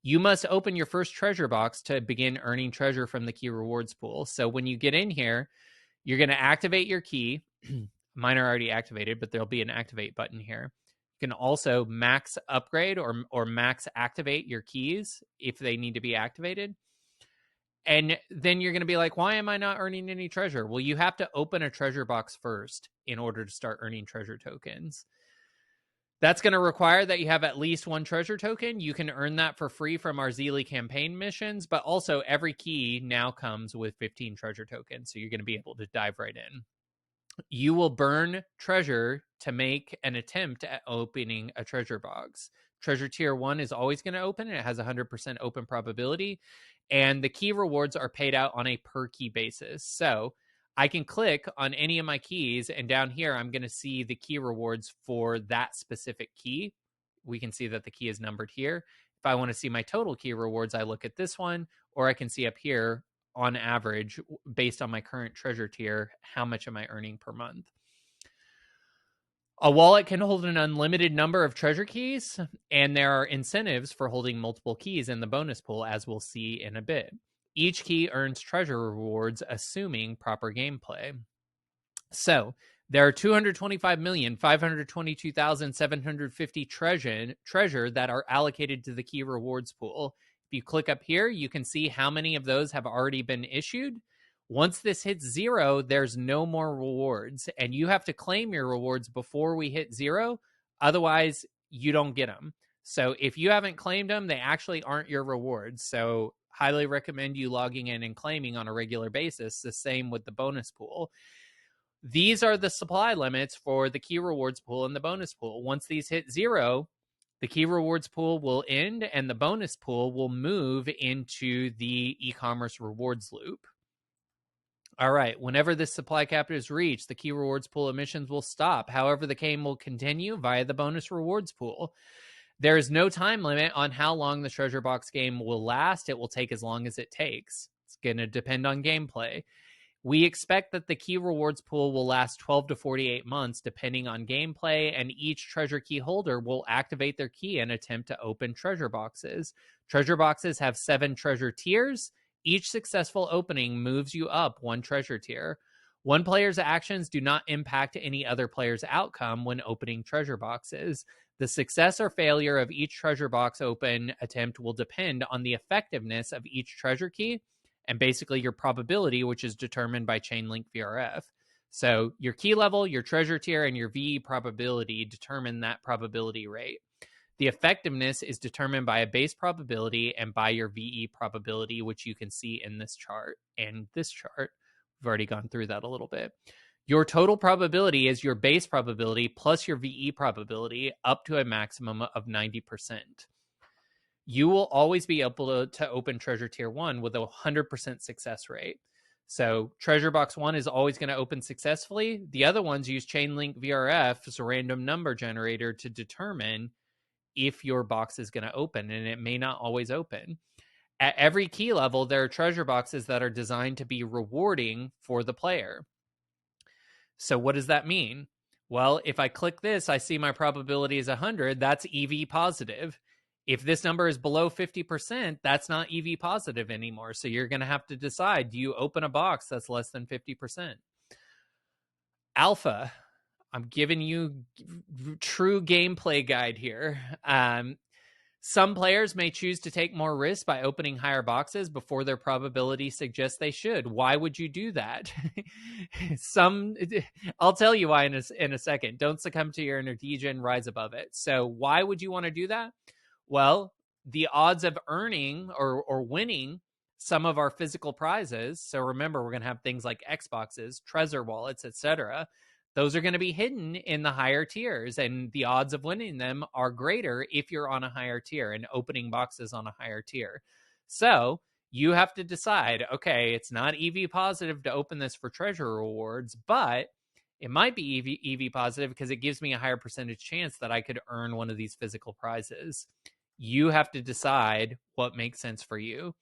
Speaker 1: You must open your first treasure box to begin earning treasure from the key rewards pool. So when you get in here, you're going to activate your key. Mine are already activated, but there'll be an activate button here. You can also max upgrade or max activate your keys if they need to be activated. And then you're going to be like, why am I not earning any treasure? Well, you have to open a treasure box first in order to start earning treasure tokens. That's going to require that you have at least one treasure token. You can earn that for free from our Zeely campaign missions, but also every key now comes with 15 treasure tokens, so you're going to be able to dive right in. You will burn treasure to make an attempt at opening a treasure box. Treasure tier 1 is always going to open. It has 100% open probability, and the key rewards are paid out on a per key basis. So I can click on any of my keys, and down here, I'm going to see the key rewards for that specific key. We can see that the key is numbered here. If I want to see my total key rewards, I look at this one, or I can see up here, on average, based on my current treasure tier, how much am I earning per month? A wallet can hold an unlimited number of treasure keys, and there are incentives for holding multiple keys in the bonus pool, as we'll see in a bit. Each key earns treasure rewards, assuming proper gameplay. So there are 225,522,750 treasure that are allocated to the key rewards pool. If you click up here, you can see how many of those have already been issued. Once this hits 0, there's no more rewards, and you have to claim your rewards before we hit 0. Otherwise, you don't get them. So if you haven't claimed them, they actually aren't your rewards. So highly recommend you logging in and claiming on a regular basis. The same with the bonus pool. These are the supply limits for the key rewards pool and the bonus pool. Once these hit 0, The key rewards pool will end and the bonus pool will move into the e-commerce rewards loop. All right, whenever this supply cap is reached, the key rewards pool emissions will stop. However, the game will continue via the bonus rewards pool. There is no time limit on how long the treasure box game will last. It will take as long as it takes. It's going to depend on gameplay. We expect that the key rewards pool will last 12 to 48 months, depending on gameplay, and each treasure key holder will activate their key and attempt to open treasure boxes. Treasure boxes have 7 treasure tiers. Each successful opening moves you up 1 treasure tier. One player's actions do not impact any other player's outcome when opening treasure boxes. The success or failure of each treasure box open attempt will depend on the effectiveness of each treasure key and basically your probability, which is determined by Chainlink VRF. So your key level, your treasure tier, and your VE probability determine that probability rate. The effectiveness is determined by a base probability and by your VE probability, which you can see in this chart and this chart. We've already gone through that a little bit. Your total probability is your base probability plus your VE probability up to a maximum of 90%. You will always be able to open treasure tier 1 with a 100% success rate. So treasure box 1 is always going to open successfully. The other ones use Chainlink VRF as a random number generator to determine if your box is going to open, and it may not always open. At every key level, there are treasure boxes that are designed to be rewarding for the player. So what does that mean? Well, if I click this, I see my probability is 100. That's EV positive. If this number is below 50%, that's not EV positive anymore. So you're going to have to decide, do you open a box that's less than 50%? Alpha, I'm giving you true gameplay guide here. Some players may choose to take more risks by opening higher boxes before their probability suggests they should. Why would you do that? I'll tell you why in a second. Don't succumb to your inner degen, rise above it. So why would you want to do that? Well, the odds of earning or winning some of our physical prizes. So remember, we're going to have things like Xboxes, Trezor wallets, etc. Those are going to be hidden in the higher tiers, and the odds of winning them are greater if you're on a higher tier and opening boxes on a higher tier. So you have to decide, okay, it's not EV positive to open this for treasure rewards, but it might be EV positive because it gives me a higher percentage chance that I could earn one of these physical prizes. You have to decide what makes sense for you.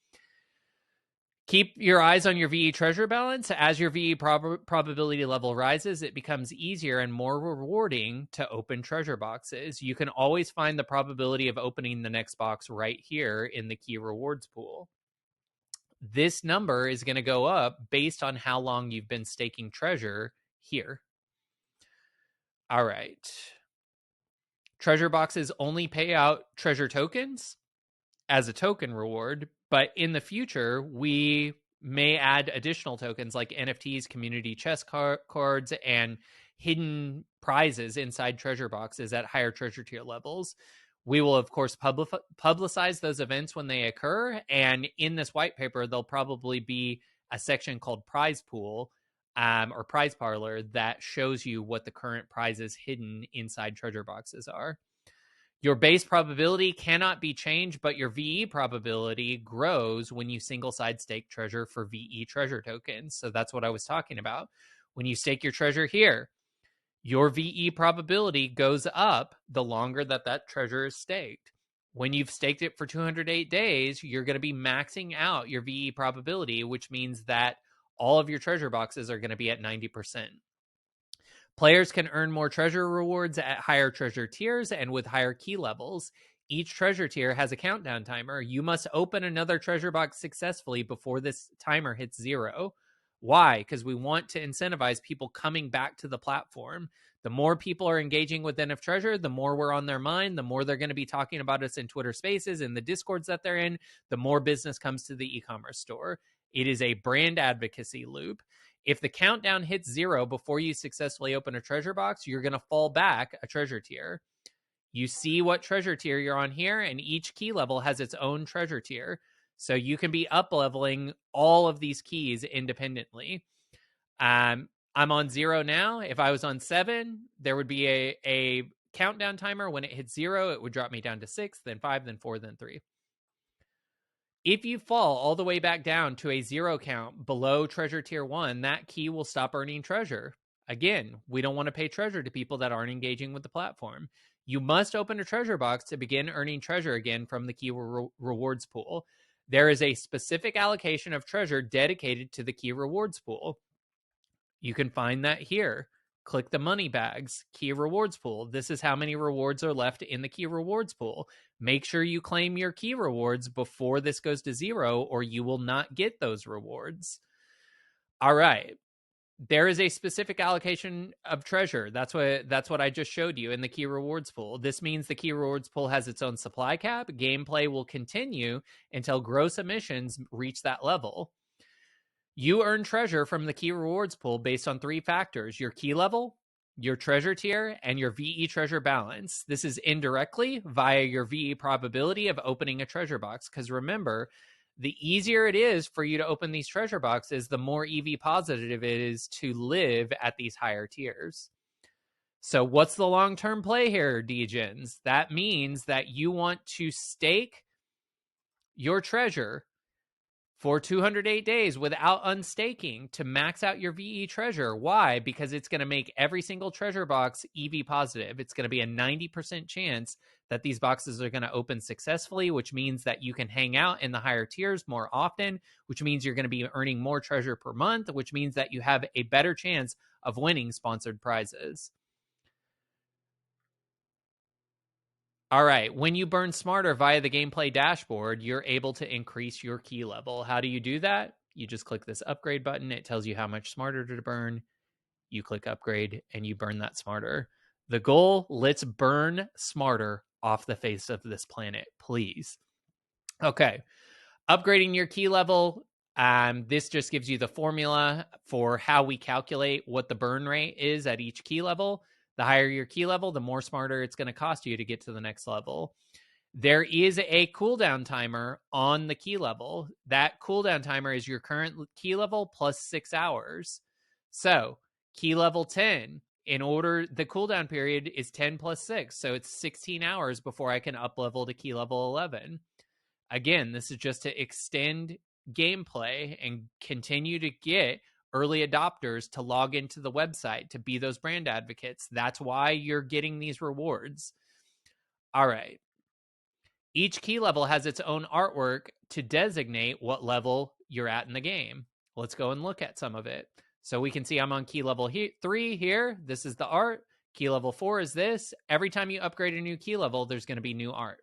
Speaker 1: Keep your eyes on your VE treasure balance. As your VE probability level rises, it becomes easier and more rewarding to open treasure boxes. You can always find the probability of opening the next box right here in the key rewards pool. This number is going to go up based on how long you've been staking treasure here. All right. Treasure boxes only pay out treasure tokens as a token reward, but in the future, we may add additional tokens like NFTs, community chest cards, and hidden prizes inside treasure boxes at higher treasure tier levels. We will, of course, publicize those events when they occur, and in this white paper, there'll probably be a section called Prize Pool or Prize Parlor that shows you what the current prizes hidden inside treasure boxes are. Your base probability cannot be changed, but your VE probability grows when you single side stake treasure for VE treasure tokens. So that's what I was talking about. When you stake your treasure here, your VE probability goes up the longer that treasure is staked. When you've staked it for 208 days, you're going to be maxing out your VE probability, which means that all of your treasure boxes are going to be at 90%. Players can earn more treasure rewards at higher treasure tiers and with higher key levels. Each treasure tier has a countdown timer. You must open another treasure box successfully before this timer hits 0. Why? Because we want to incentivize people coming back to the platform. The more people are engaging with NFTREASURE, the more we're on their mind, the more they're going to be talking about us in Twitter Spaces, in the Discords that they're in, the more business comes to the e-commerce store. It is a brand advocacy loop. If the countdown hits 0 before you successfully open a treasure box, you're going to fall back a treasure tier. You see what treasure tier you're on here, and each key level has its own treasure tier. So you can be up-leveling all of these keys independently. I'm on 0 now. If I was on 7, there would be a countdown timer. When it hits 0, it would drop me down to 6, then 5, then 4, then 3. If you fall all the way back down to a 0 count below treasure tier 1, that key will stop earning treasure. Again, we don't want to pay treasure to people that aren't engaging with the platform. You must open a treasure box to begin earning treasure again from the key rewards pool. There is a specific allocation of treasure dedicated to the key rewards pool. You can find that here. Click the money bags, key rewards pool. This is how many rewards are left in the key rewards pool. Make sure you claim your key rewards before this goes to 0, or you will not get those rewards. All right. There is a specific allocation of treasure. That's what I just showed you in the key rewards pool. This means the key rewards pool has its own supply cap. Gameplay will continue until gross emissions reach that level. You earn treasure from the key rewards pool based on 3 factors: your key level, your treasure tier, and your VE treasure balance. This is indirectly via your VE probability of opening a treasure box. Because remember, the easier it is for you to open these treasure boxes, the more EV positive it is to live at these higher tiers. So what's the long-term play here, Degens? That means that you want to stake your treasure for 208 days without unstaking to max out your VE treasure. Why? Because it's going to make every single treasure box EV positive. It's going to be a 90% chance that these boxes are going to open successfully, which means that you can hang out in the higher tiers more often, which means you're going to be earning more treasure per month, which means that you have a better chance of winning sponsored prizes. All right, when you burn smarter via the gameplay dashboard, you're able to increase your key level. How do you do that? You just click this upgrade button. It tells you how much smarter to burn. You click upgrade and you burn that smarter. The goal, let's burn smarter off the face of this planet, please. Okay, upgrading your key level. This just gives you the formula for how we calculate what the burn rate is at each key level. The higher your key level, the more smarter it's going to cost you to get to the next level. There is a cooldown timer on the key level. That cooldown timer is your current key level plus 6 hours. So key level 10, the cooldown period is 10 plus 6. So it's 16 hours before I can up level to key level 11. Again, this is just to extend gameplay and continue to get early adopters to log into the website, to be those brand advocates. That's why you're getting these rewards. All right. Each key level has its own artwork to designate what level you're at in the game. Let's go and look at some of it. So we can see I'm on key level 3 here. This is the art. Key level 4 is this. Every time you upgrade a new key level, there's going to be new art.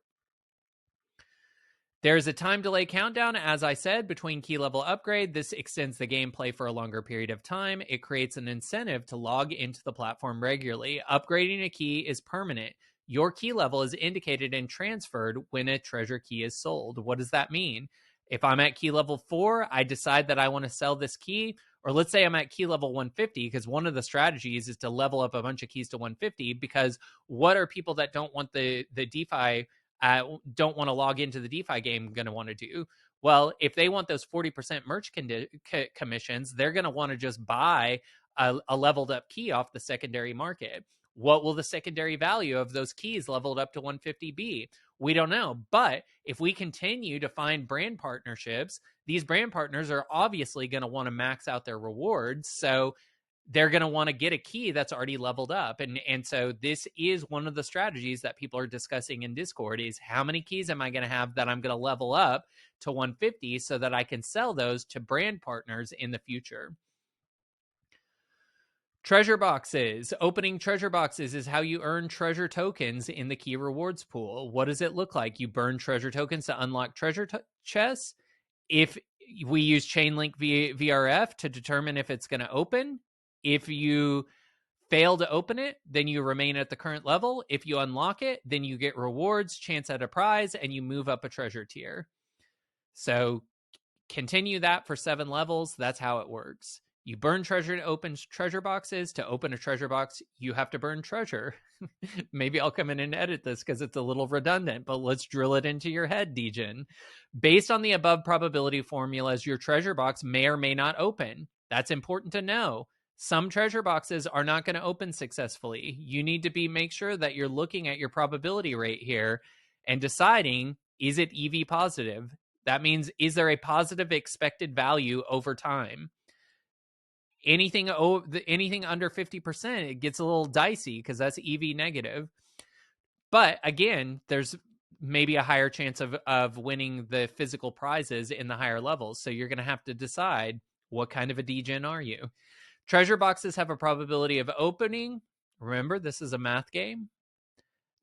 Speaker 1: There's a time delay countdown, as I said, between key level upgrade. This extends the gameplay for a longer period of time. It creates an incentive to log into the platform regularly. Upgrading a key is permanent. Your key level is indicated and transferred when a treasure key is sold. What does that mean? If I'm at key level 4, I decide that I want to sell this key, or let's say I'm at key level 150, because one of the strategies is to level up a bunch of keys to 150, because what are people that don't want the DeFi don't want to log into the DeFi game going to want to do? Well, if they want those 40% merch commissions, they're going to want to just buy a leveled up key off the secondary market. What will the secondary value of those keys leveled up to 150 be? We don't know. But if we continue to find brand partnerships, these brand partners are obviously going to want to max out their rewards. So they're going to want to get a key that's already leveled up. And so this is one of the strategies that people are discussing in Discord, is how many keys am I going to have that I'm going to level up to 150 so that I can sell those to brand partners in the future. Treasure boxes. Opening treasure boxes is how you earn treasure tokens in the key rewards pool. What does it look like? You burn treasure tokens to unlock treasure chests. If we use Chainlink VRF to determine if it's going to open, if you fail to open it, then you remain at the current level. If you unlock it, then you get rewards, chance at a prize, and you move up a treasure tier. So continue that for 7 levels. That's how it works. You burn treasure to open treasure boxes. To open a treasure box, you have to burn treasure. Maybe I'll come in and edit this because it's a little redundant, but let's drill it into your head, Degen. Based on the above probability formulas, your treasure box may or may not open. That's important to know. Some treasure boxes are not going to open successfully. You need to make sure that you're looking at your probability rate here and deciding, is it EV positive? That means, is there a positive expected value over time? Anything under 50%, it gets a little dicey because that's EV negative. But again, there's maybe a higher chance of winning the physical prizes in the higher levels. So you're going to have to decide, what kind of a degen are you? Treasure boxes have a probability of opening. Remember, this is a math game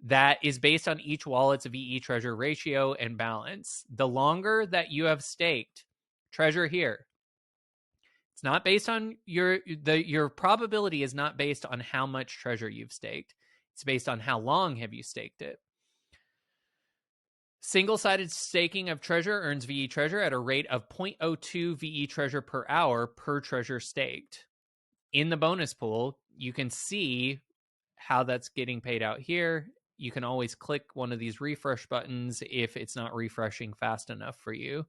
Speaker 1: that is based on each wallet's VE treasure ratio and balance. The longer that you have staked treasure here, it's not based on your probability is not based on how much treasure you've staked. It's based on how long have you staked it. Single-sided staking of treasure earns VE treasure at a rate of 0.02 VE treasure per hour per treasure staked. In the bonus pool, you can see how that's getting paid out here. You can always click one of these refresh buttons if it's not refreshing fast enough for you.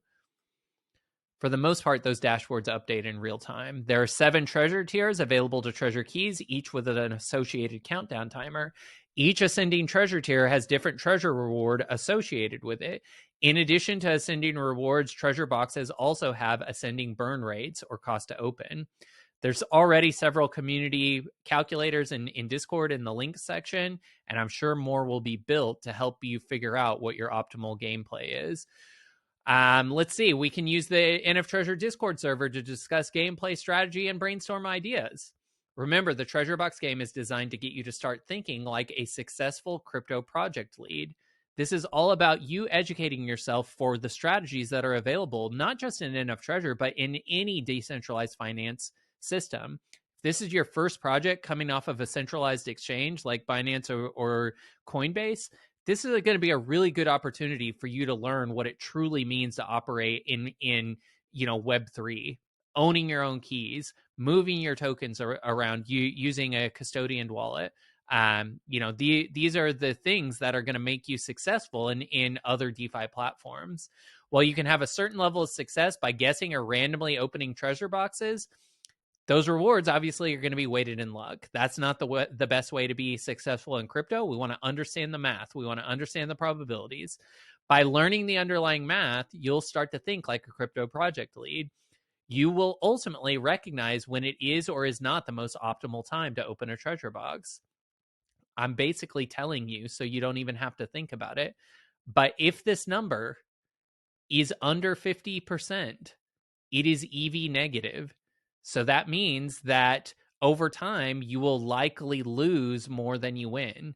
Speaker 1: For the most part, those dashboards update in real time. There are 7 treasure tiers available to treasure keys, each with an associated countdown timer. Each ascending treasure tier has different treasure reward associated with it. In addition to ascending rewards, treasure boxes also have ascending burn rates or cost to open. There's already several community calculators in Discord in the links section, and I'm sure more will be built to help you figure out what your optimal gameplay is. Let's see. We can use the NFTREASURE Discord server to discuss gameplay strategy and brainstorm ideas. Remember, the Treasure Box game is designed to get you to start thinking like a successful crypto project lead. This is all about you educating yourself for the strategies that are available, not just in NFTREASURE, but in any decentralized finance system. If this is your first project coming off of a centralized exchange like Binance or Coinbase, this is going to be a really good opportunity for you to learn what it truly means to operate in Web3, owning your own keys, moving your tokens around, using a custodian wallet. These are the things that are going to make you successful in other DeFi platforms. While you can have a certain level of success by guessing or randomly opening treasure boxes, those rewards obviously are going to be weighted in luck. That's not the best way to be successful in crypto. We want to understand the math. We want to understand the probabilities. By learning the underlying math, you'll start to think like a crypto project lead. You will ultimately recognize when it is or is not the most optimal time to open a treasure box. I'm basically telling you so you don't even have to think about it. But if this number is under 50%, it is EV negative. So that means that over time, you will likely lose more than you win.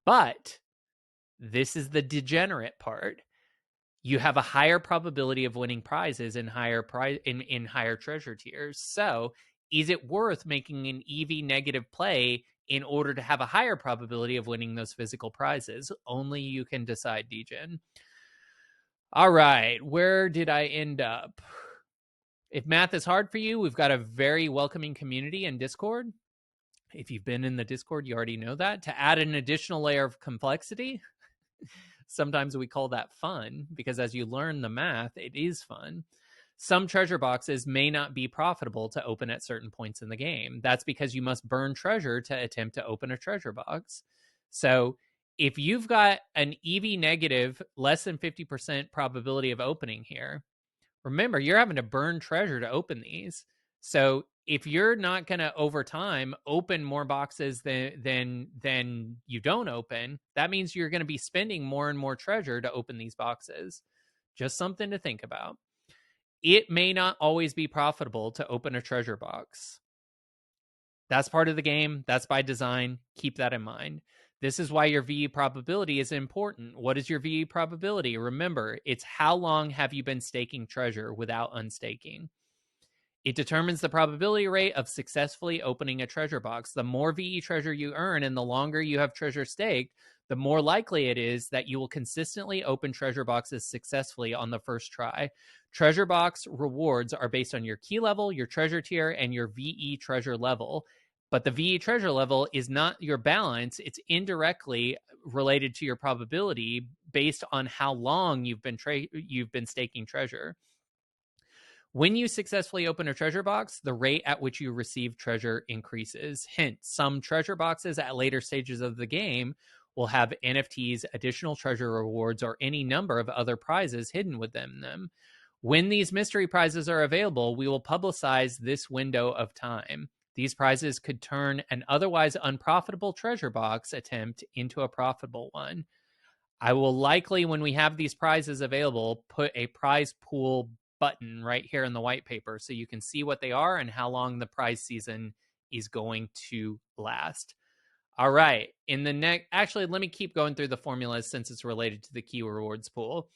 Speaker 1: But this is the degenerate part. You have a higher probability of winning prizes in higher treasure tiers. So is it worth making an EV negative play in order to have a higher probability of winning those physical prizes? Only you can decide, Degen. All right, where did I end up? If math is hard for you, we've got a very welcoming community in Discord. If you've been in the Discord, you already know that. To add an additional layer of complexity, sometimes we call that fun, because as you learn the math, it is fun. Some treasure boxes may not be profitable to open at certain points in the game. That's because you must burn treasure to attempt to open a treasure box. So if you've got an EV negative, less than 50% probability of opening here, remember, you're having to burn treasure to open these. So if you're not going to, over time, open more boxes than you don't open, that means you're going to be spending more and more treasure to open these boxes. Just something to think about. It may not always be profitable to open a treasure box. That's part of the game. That's by design. Keep that in mind. This is why your VE probability is important. What is your VE probability? Remember, it's how long have you been staking treasure without unstaking. It determines the probability rate of successfully opening a treasure box. The more VE treasure you earn and the longer you have treasure staked, the more likely it is that you will consistently open treasure boxes successfully on the first try. Treasure box rewards are based on your key level, your treasure tier, and your VE treasure level. But the VE treasure level is not your balance. It's indirectly related to your probability based on how long you've been staking treasure. When you successfully open a treasure box, the rate at which you receive treasure increases. Hint, some treasure boxes at later stages of the game will have NFTs, additional treasure rewards, or any number of other prizes hidden within them. When these mystery prizes are available, we will publicize this window of time. These prizes could turn an otherwise unprofitable treasure box attempt into a profitable one. I will likely, when we have these prizes available, put a prize pool button right here in the white paper so you can see what they are and how long the prize season is going to last. All right. In the next, actually, let me keep going through the formulas since it's related to the key rewards pool.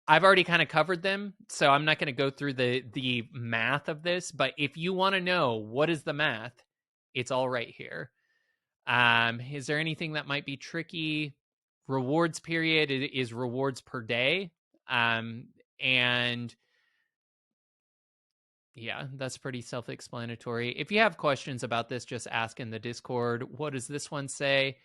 Speaker 1: I've already kind of covered them, so I'm not going to go through the math of this, but if you want to know what is the math, it's all right here. Is there anything that might be tricky? Rewards period is rewards per day. And yeah, that's pretty self-explanatory. If you have questions about this, just ask in the Discord. What does this one say?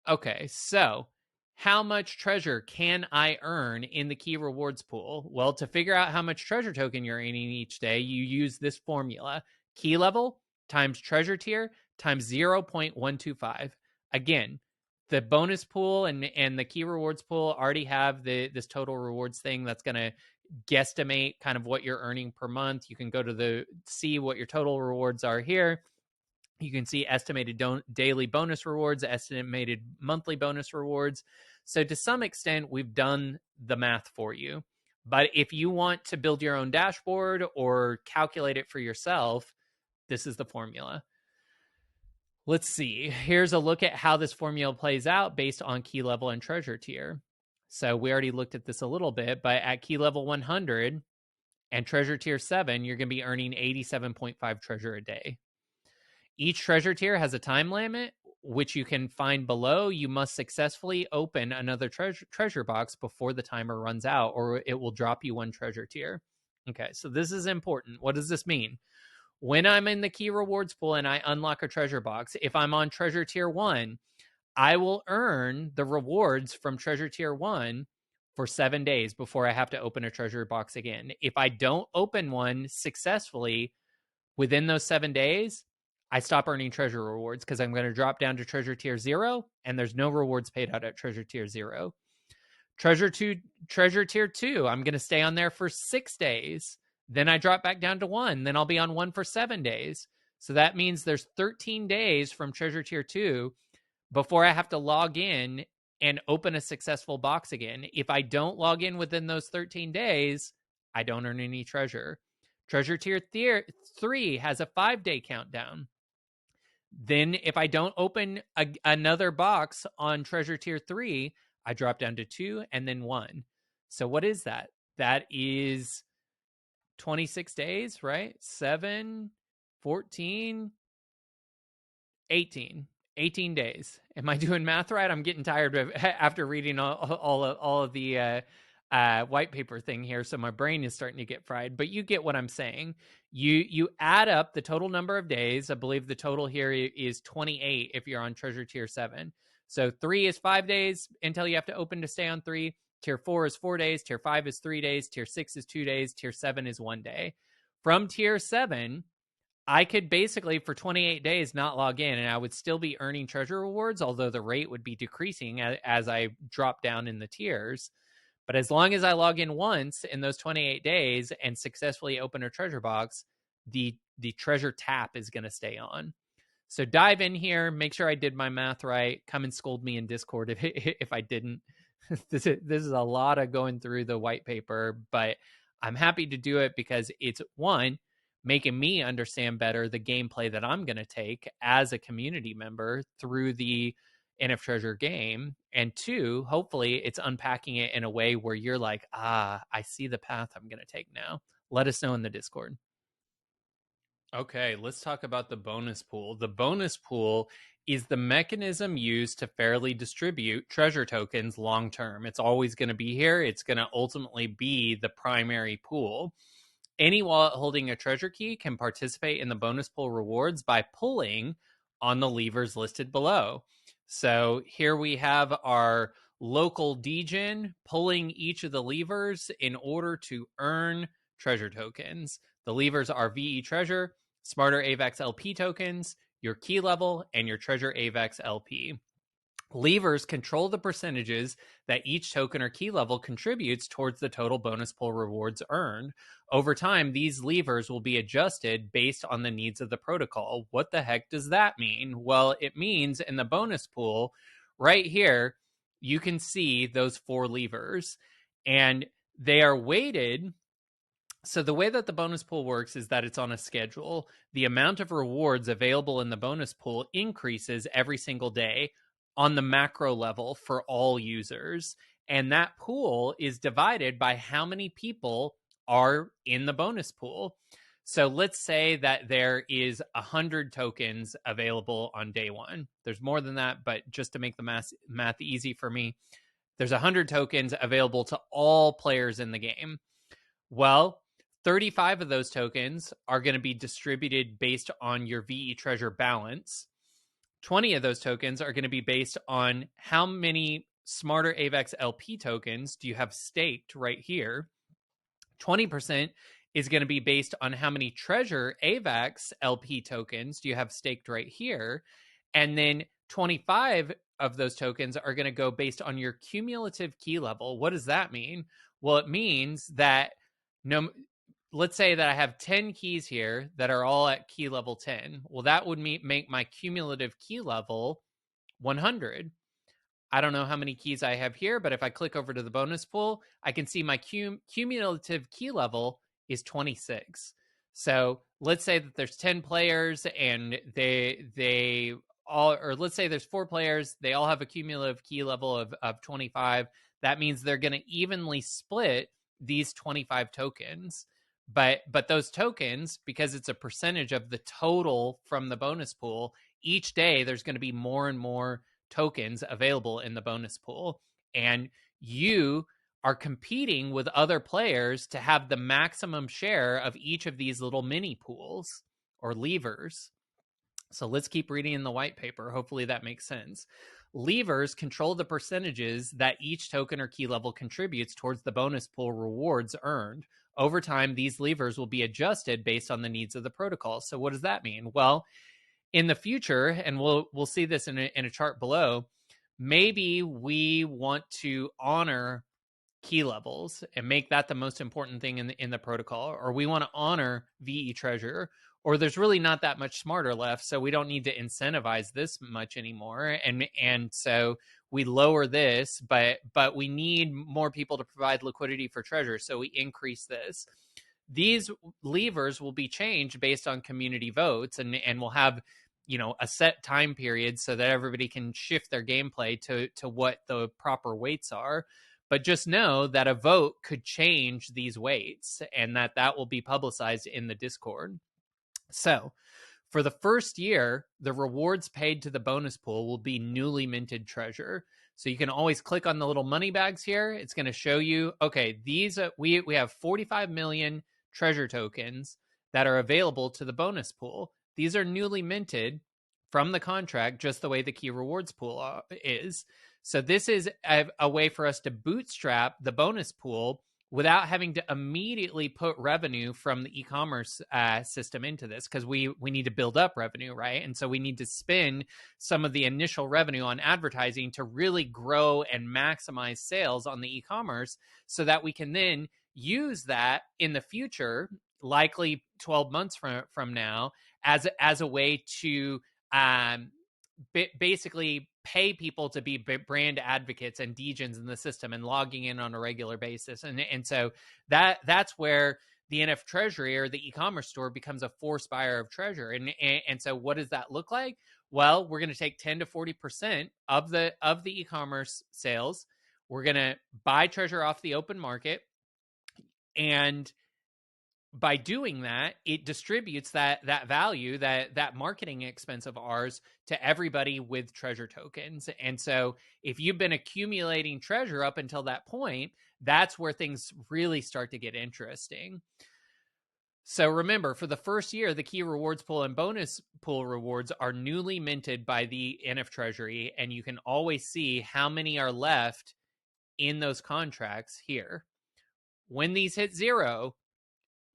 Speaker 1: Okay, so how much treasure can I earn in the key rewards pool? Well, to figure out how much treasure token you're earning each day, you use this formula. Key level times treasure tier times 0.125. Again, the bonus pool and the key rewards pool already have this total rewards thing that's going to guesstimate kind of what you're earning per month. You can go to see what your total rewards are here. You can see estimated daily bonus rewards, estimated monthly bonus rewards. So to some extent, we've done the math for you. But if you want to build your own dashboard or calculate it for yourself, this is the formula. Let's see. Here's a look at how this formula plays out based on key level and treasure tier. So we already looked at this a little bit, but at key level 100 and treasure tier 7, you're going to be earning 87.5 treasure a day. Each treasure tier has a time limit, which you can find below. You must successfully open another treasure box before the timer runs out, or it will drop you one treasure tier. Okay, so this is important. What does this mean? When I'm in the key rewards pool and I unlock a treasure box, if I'm on treasure tier 1, I will earn the rewards from treasure tier 1 for 7 days before I have to open a treasure box again. If I don't open one successfully within those 7 days, I stop earning treasure rewards because I'm going to drop down to treasure tier 0, and there's no rewards paid out at treasure tier 0. Treasure tier 2, I'm going to stay on there for 6 days. Then I drop back down to 1. Then I'll be on 1 for 7 days. So that means there's 13 days from treasure tier 2 before I have to log in and open a successful box again. If I don't log in within those 13 days, I don't earn any treasure. Treasure tier 3 has a 5-day countdown. Then if I don't open another box on treasure tier 3, I drop down to 2 and then 1. So what is that? That is 26 days, right? 7, 14, 18 days. Am I doing math right? I'm getting tired of after reading all of the white paper thing here, so my brain is starting to get fried. But you get what I'm saying. You add up the total number of days. I believe the total here is 28 if you're on treasure tier 7. So 3 is 5 days until you have to open to stay on 3. Tier 4 is 4 days. Tier 5 is 3 days. Tier 6 is 2 days. Tier 7 is 1 day. From tier 7, I could basically for 28 days not log in, and I would still be earning treasure rewards, although the rate would be decreasing as I drop down in the tiers. But as long as I log in once in those 28 days and successfully open a treasure box, the treasure tap is going to stay on. So dive in here, make sure I did my math right. Come and scold me in Discord if I didn't. This is a lot of going through the white paper, but I'm happy to do it because it's, one, making me understand better the gameplay that I'm going to take as a community member through the NFTREASURE game, and 2, hopefully it's unpacking it in a way where you're like, I see the path I'm going to take now. Let us know in the Discord. Okay, let's talk about the bonus pool. The bonus pool is the mechanism used to fairly distribute treasure tokens long term. It's always going to be here. It's going to ultimately be the primary pool. Any wallet holding a treasure key can participate in the bonus pool rewards by pulling on the levers listed below. So here we have our local degen pulling each of the levers in order to earn treasure tokens. The levers are VE Treasure, Smarter AVAX LP tokens, your key level, and your Treasure AVAX LP. Levers control the percentages that each token or key level contributes towards the total bonus pool rewards earned. Over time, these levers will be adjusted based on the needs of the protocol. What the heck does that mean? Well, it means in the bonus pool, right here, you can see those 4 levers, and they are weighted. So the way that the bonus pool works is that it's on a schedule. The amount of rewards available in the bonus pool increases every single day on the macro level for all users. And that pool is divided by how many people are in the bonus pool. So let's say that there is 100 tokens available on day 1. There's more than that, but just to make the math easy for me, there's 100 tokens available to all players in the game. Well, 35 of those tokens are going to be distributed based on your VE Treasure balance. 20 of those tokens are going to be based on how many Smarter AVAX LP tokens do you have staked right here. 20% is going to be based on how many Treasure AVAX LP tokens do you have staked right here. And then 25 of those tokens are going to go based on your cumulative key level. What does that mean? Well, it means that let's say that I have 10 keys here that are all at key level 10. Well, that would make my cumulative key level 100. I don't know how many keys I have here, but if I click over to the bonus pool, I can see my cumulative key level is 26. So let's say that there's 10 players and they all, or let's say there's 4 players, they all have a cumulative key level of 25. That means they're going to evenly split these 25 tokens. But those tokens, because it's a percentage of the total from the bonus pool, each day there's going to be more and more tokens available in the bonus pool. And you are competing with other players to have the maximum share of each of these little mini pools or levers. So let's keep reading in the white paper. Hopefully that makes sense. Levers control the percentages that each token or key level contributes towards the bonus pool rewards earned. Over time, these levers will be adjusted based on the needs of the protocol. So what does that mean? Well, in the future, and we'll see this in a chart below, maybe we want to honor key levels and make that the most important thing in the protocol, or we want to honor VE Treasure, or there's really not that much smarter left, so we don't need to incentivize this much anymore, and so we lower this, but we need more people to provide liquidity for Treasure, so we increase this. These levers will be changed based on community votes, and we'll have a set time period so that everybody can shift their gameplay to what the proper weights are. But just know that a vote could change these weights, and that will be publicized in the Discord. So for the first year, the rewards paid to the bonus pool will be newly minted Treasure. So you can always click on the little money bags here. It's going to show you, okay, these we have 45 million Treasure tokens that are available to the bonus pool. These are newly minted from the contract, just the way the key rewards pool is. So this is a way for us to bootstrap the bonus pool without having to immediately put revenue from the e-commerce system into this, because we need to build up revenue, right? And so we need to spend some of the initial revenue on advertising to really grow and maximize sales on the e-commerce, so that we can then use that in the future, likely 12 months from now, as a way to basically pay people to be brand advocates and degens in the system and logging in on a regular basis. And so that's where the NF Treasury or the e-commerce store becomes a force buyer of Treasure. And so what does that look like? Well, we're going to take 10 to 40% of the e-commerce sales. We're going to buy Treasure off the open market, and by doing that, it distributes that value, that marketing expense of ours, to everybody with Treasure tokens. And so if you've been accumulating Treasure up until that point, that's where things really start to get interesting. So remember, for the first year, the key rewards pool and bonus pool rewards are newly minted by the NF Treasury, and you can always see how many are left in those contracts here. When these hit 0,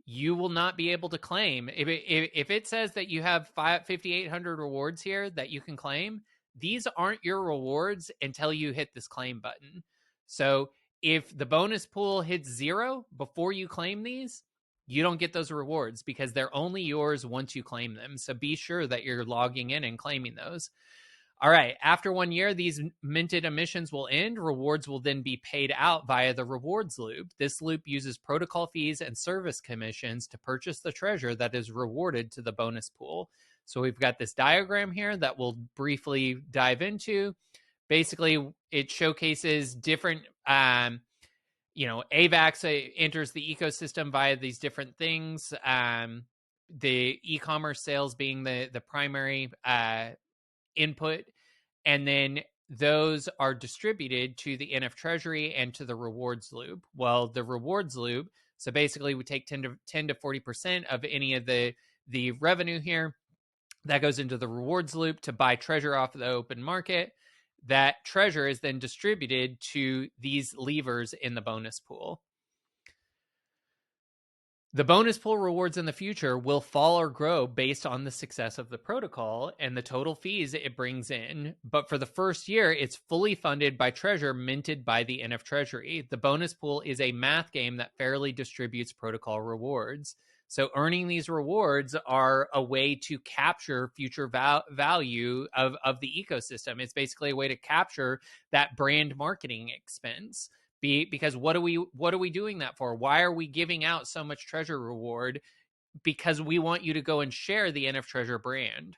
Speaker 1: you will not be able to claim. If it says that you have 5,800 rewards here that you can claim, these aren't your rewards until you hit this claim button. So if the bonus pool hits 0 before you claim these, you don't get those rewards because they're only yours once you claim them. So be sure that you're logging in and claiming those. All right, after 1 year, these minted emissions will end. Rewards will then be paid out via the rewards loop. This loop uses protocol fees and service commissions to purchase the treasure that is rewarded to the bonus pool. So we've got this diagram here that we'll briefly dive into. Basically, it showcases different, AVAX enters the ecosystem via these different things. The e-commerce sales being the primary input, and then those are distributed to the NF Treasury and to the rewards loop. Well, the rewards loop, so basically we take 10 to 40% of any of the revenue here that goes into the rewards loop to buy treasure off of the open market. That treasure is then distributed to these levers in the bonus pool. The bonus pool rewards in the future will fall or grow based on the success of the protocol and the total fees it brings in. But for the first year, it's fully funded by treasure minted by the NF Treasury. The bonus pool is a math game that fairly distributes protocol rewards. So earning these rewards are a way to capture future value of the ecosystem. It's basically a way to capture that brand marketing expense. Because what are we doing that for? Why are we giving out so much treasure reward? Because we want you to go and share the NF Treasure brand.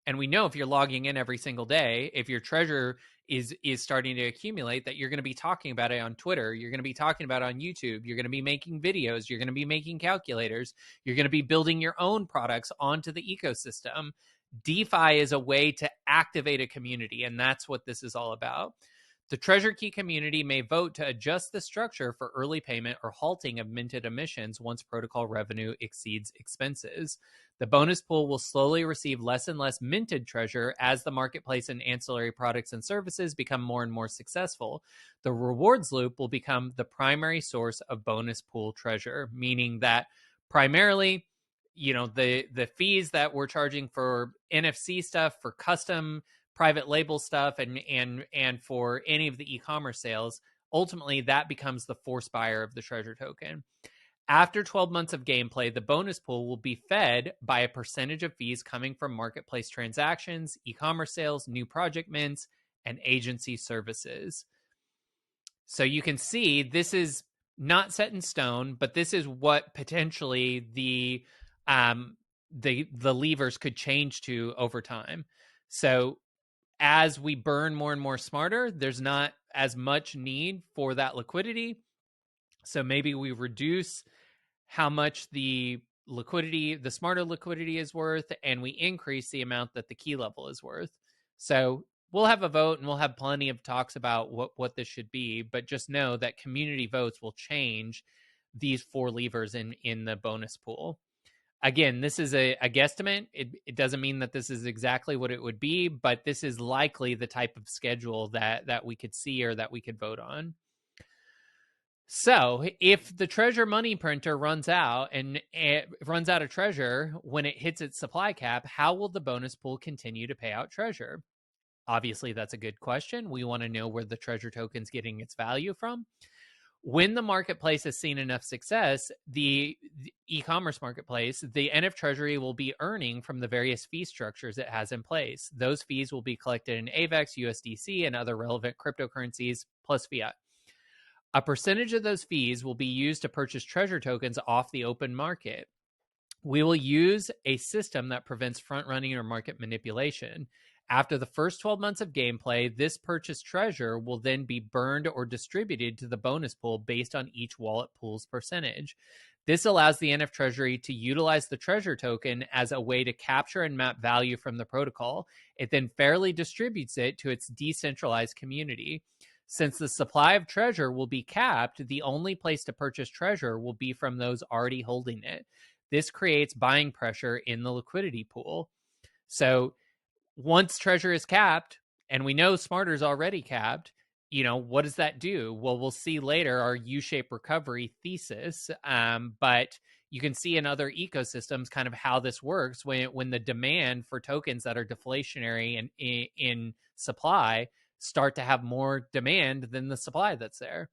Speaker 1: And we know if you're logging in every single day, if your treasure is starting to accumulate, that you're going to be talking about it on Twitter, you're going to be talking about it on YouTube, you're going to be making videos, you're going to be making calculators, you're going to be building your own products onto the ecosystem. DeFi is a way to activate a community, and that's what this is all about. The Treasure Key community may vote to adjust the structure for early payment or halting of minted emissions once protocol revenue exceeds expenses. The bonus pool will slowly receive less and less minted treasure as the marketplace and ancillary products and services become more and more successful. The rewards loop will become the primary source of bonus pool treasure, meaning that primarily, the fees that we're charging for NFC stuff, for custom private label stuff, and for any of the e-commerce sales, ultimately that becomes the force buyer of the treasure token. After 12 months of gameplay, the bonus pool will be fed by a percentage of fees coming from marketplace transactions, e-commerce sales, new project mints, and agency services. So you can see this is not set in stone, but this is what potentially the levers could change to over time. So as we burn more and more smarter, there's not as much need for that liquidity. So maybe we reduce how much the smarter liquidity is worth, and we increase the amount that the key level is worth. So we'll have a vote, and we'll have plenty of talks about what this should be, but just know that community votes will change these 4 levers in the bonus pool. Again, this is a guesstimate. It doesn't mean that this is exactly what it would be, but this is likely the type of schedule that we could see or that we could vote on. So if the treasure money printer runs out and it runs out of treasure when it hits its supply cap, how will the bonus pool continue to pay out treasure? Obviously, that's a good question. We want to know where the treasure token's getting its value from. When the marketplace has seen enough success, the e-commerce marketplace, the NF Treasury will be earning from the various fee structures it has in place. Those fees will be collected in AVAX, USDC, and other relevant cryptocurrencies, plus fiat. A percentage of those fees will be used to purchase treasure tokens off the open market. We will use a system that prevents front-running or market manipulation. After the first 12 months of gameplay, this purchased treasure will then be burned or distributed to the bonus pool based on each wallet pool's percentage. This allows the NF Treasury to utilize the treasure token as a way to capture and map value from the protocol. It then fairly distributes it to its decentralized community. Since the supply of treasure will be capped, the only place to purchase treasure will be from those already holding it. This creates buying pressure in the liquidity pool. So once treasure is capped, and we know Smarter's already capped, what does that do? Well, we'll see later our U-shaped recovery thesis. But you can see in other ecosystems kind of how this works when the demand for tokens that are deflationary and in supply start to have more demand than the supply that's there.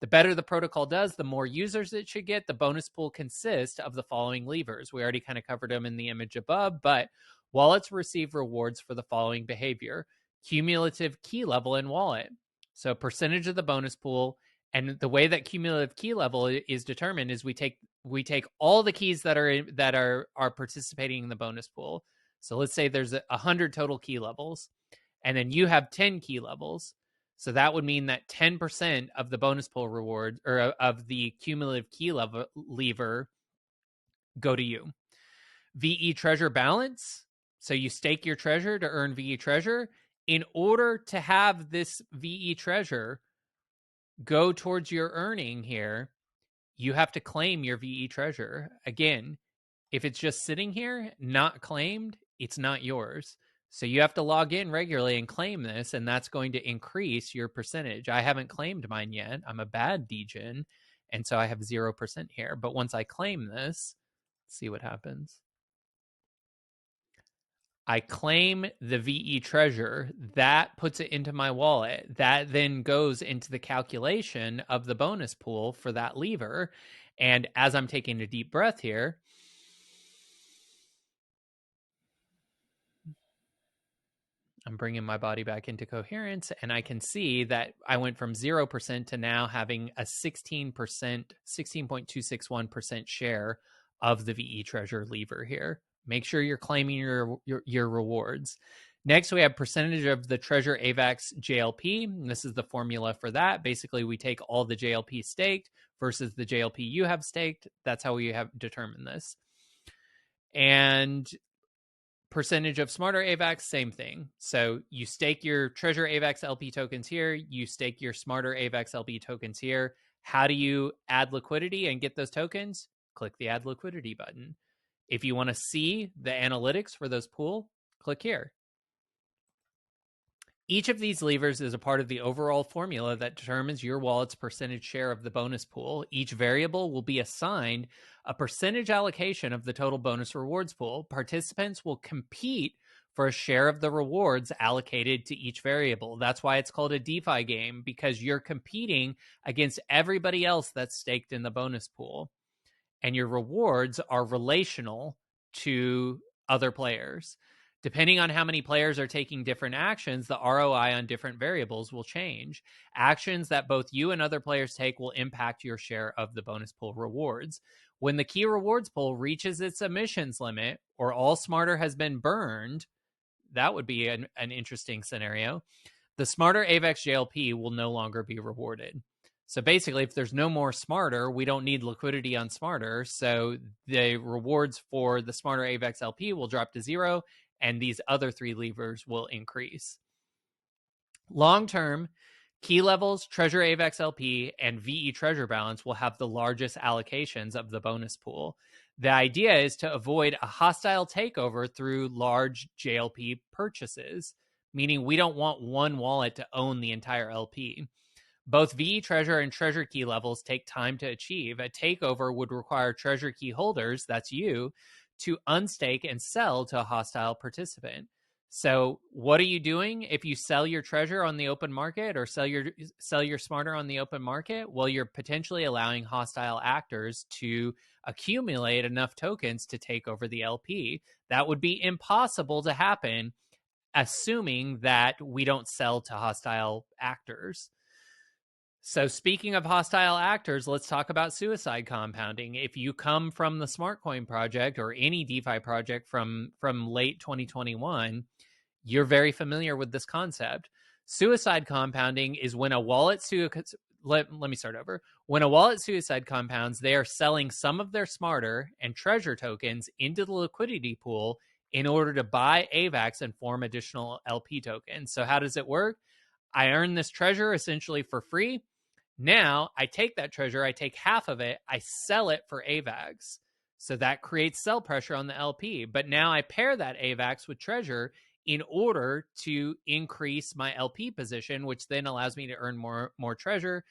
Speaker 1: The better the protocol does, the more users it should get. The bonus pool consists of the following levers. We already kind of covered them in the image above, but wallets receive rewards for the following behavior: cumulative key level in wallet. So percentage of the bonus pool. And the way that cumulative key level is determined is we take all the keys that are participating in the bonus pool. So let's say there's 100 total key levels, and then you have 10 key levels. So that would mean that 10% of the bonus pool reward, or of the cumulative key lever, go to you. VE treasure balance. So you stake your treasure to earn VE treasure. In order to have this VE treasure go towards your earning here, you have to claim your VE treasure. Again, if it's just sitting here, not claimed, it's not yours. So you have to log in regularly and claim this, and that's going to increase your percentage. I haven't claimed mine yet. I'm a bad degen, and so I have 0% here. But once I claim this, let's see what happens. I claim the VE treasure. That puts it into my wallet. That then goes into the calculation of the bonus pool for that lever. And as I'm taking a deep breath here, I'm bringing my body back into coherence, and I can see that I went from 0% to now having a 16%, 16.261% share of the VE treasure lever here. Make sure you're claiming your rewards. Next, we have percentage of the treasure AVAX JLP. And this is the formula for that. Basically, we take all the JLP staked versus the JLP you have staked. That's how we have determined this. And percentage of smarter AVAX, same thing. So you stake your treasure AVAX LP tokens here. You stake your smarter AVAX LP tokens here. How do you add liquidity and get those tokens? Click the add liquidity button. If you want to see the analytics for those pool, click here. Each of these levers is a part of the overall formula that determines your wallet's percentage share of the bonus pool. Each variable will be assigned a percentage allocation of the total bonus rewards pool. Participants will compete for a share of the rewards allocated to each variable. That's why it's called a DeFi game, because you're competing against everybody else that's staked in the bonus pool. And your rewards are relational to other players. Depending on how many players are taking different actions, the ROI on different variables will change. Actions that both you and other players take will impact your share of the bonus pool rewards. When the key rewards pool reaches its emissions limit, or all smarter has been burned, that would be an interesting scenario. The smarter AVAX JLP will no longer be rewarded. So basically, if there's no more smarter, we don't need liquidity on smarter. So the rewards for the smarter AVAX LP will drop to 0, and these other 3 levers will increase. Long-term, key levels, treasure AVAX LP, and VE treasure balance will have the largest allocations of the bonus pool. The idea is to avoid a hostile takeover through large JLP purchases, meaning we don't want one wallet to own the entire LP. Both VE treasure and treasure key levels take time to achieve. A takeover would require treasure key holders, that's you, to unstake and sell to a hostile participant. So what are you doing if you sell your treasure on the open market, or sell your smarter on the open market? Well, you're potentially allowing hostile actors to accumulate enough tokens to take over the LP. That would be impossible to happen, assuming that we don't sell to hostile actors. So speaking of hostile actors, let's talk about suicide compounding. If you come from the Smartcoin project or any DeFi project from late 2021, you're very familiar with this concept. Suicide compounding is when a wallet let me start over. When a wallet suicide compounds, they are selling some of their smarter and treasure tokens into the liquidity pool in order to buy AVAX and form additional LP tokens. So how does it work? I earn this treasure essentially for free. Now I take that treasure, I take half of it, I sell it for AVAX. So that creates sell pressure on the LP. But now I pair that AVAX with treasure in order to increase my LP position, which then allows me to earn more treasure.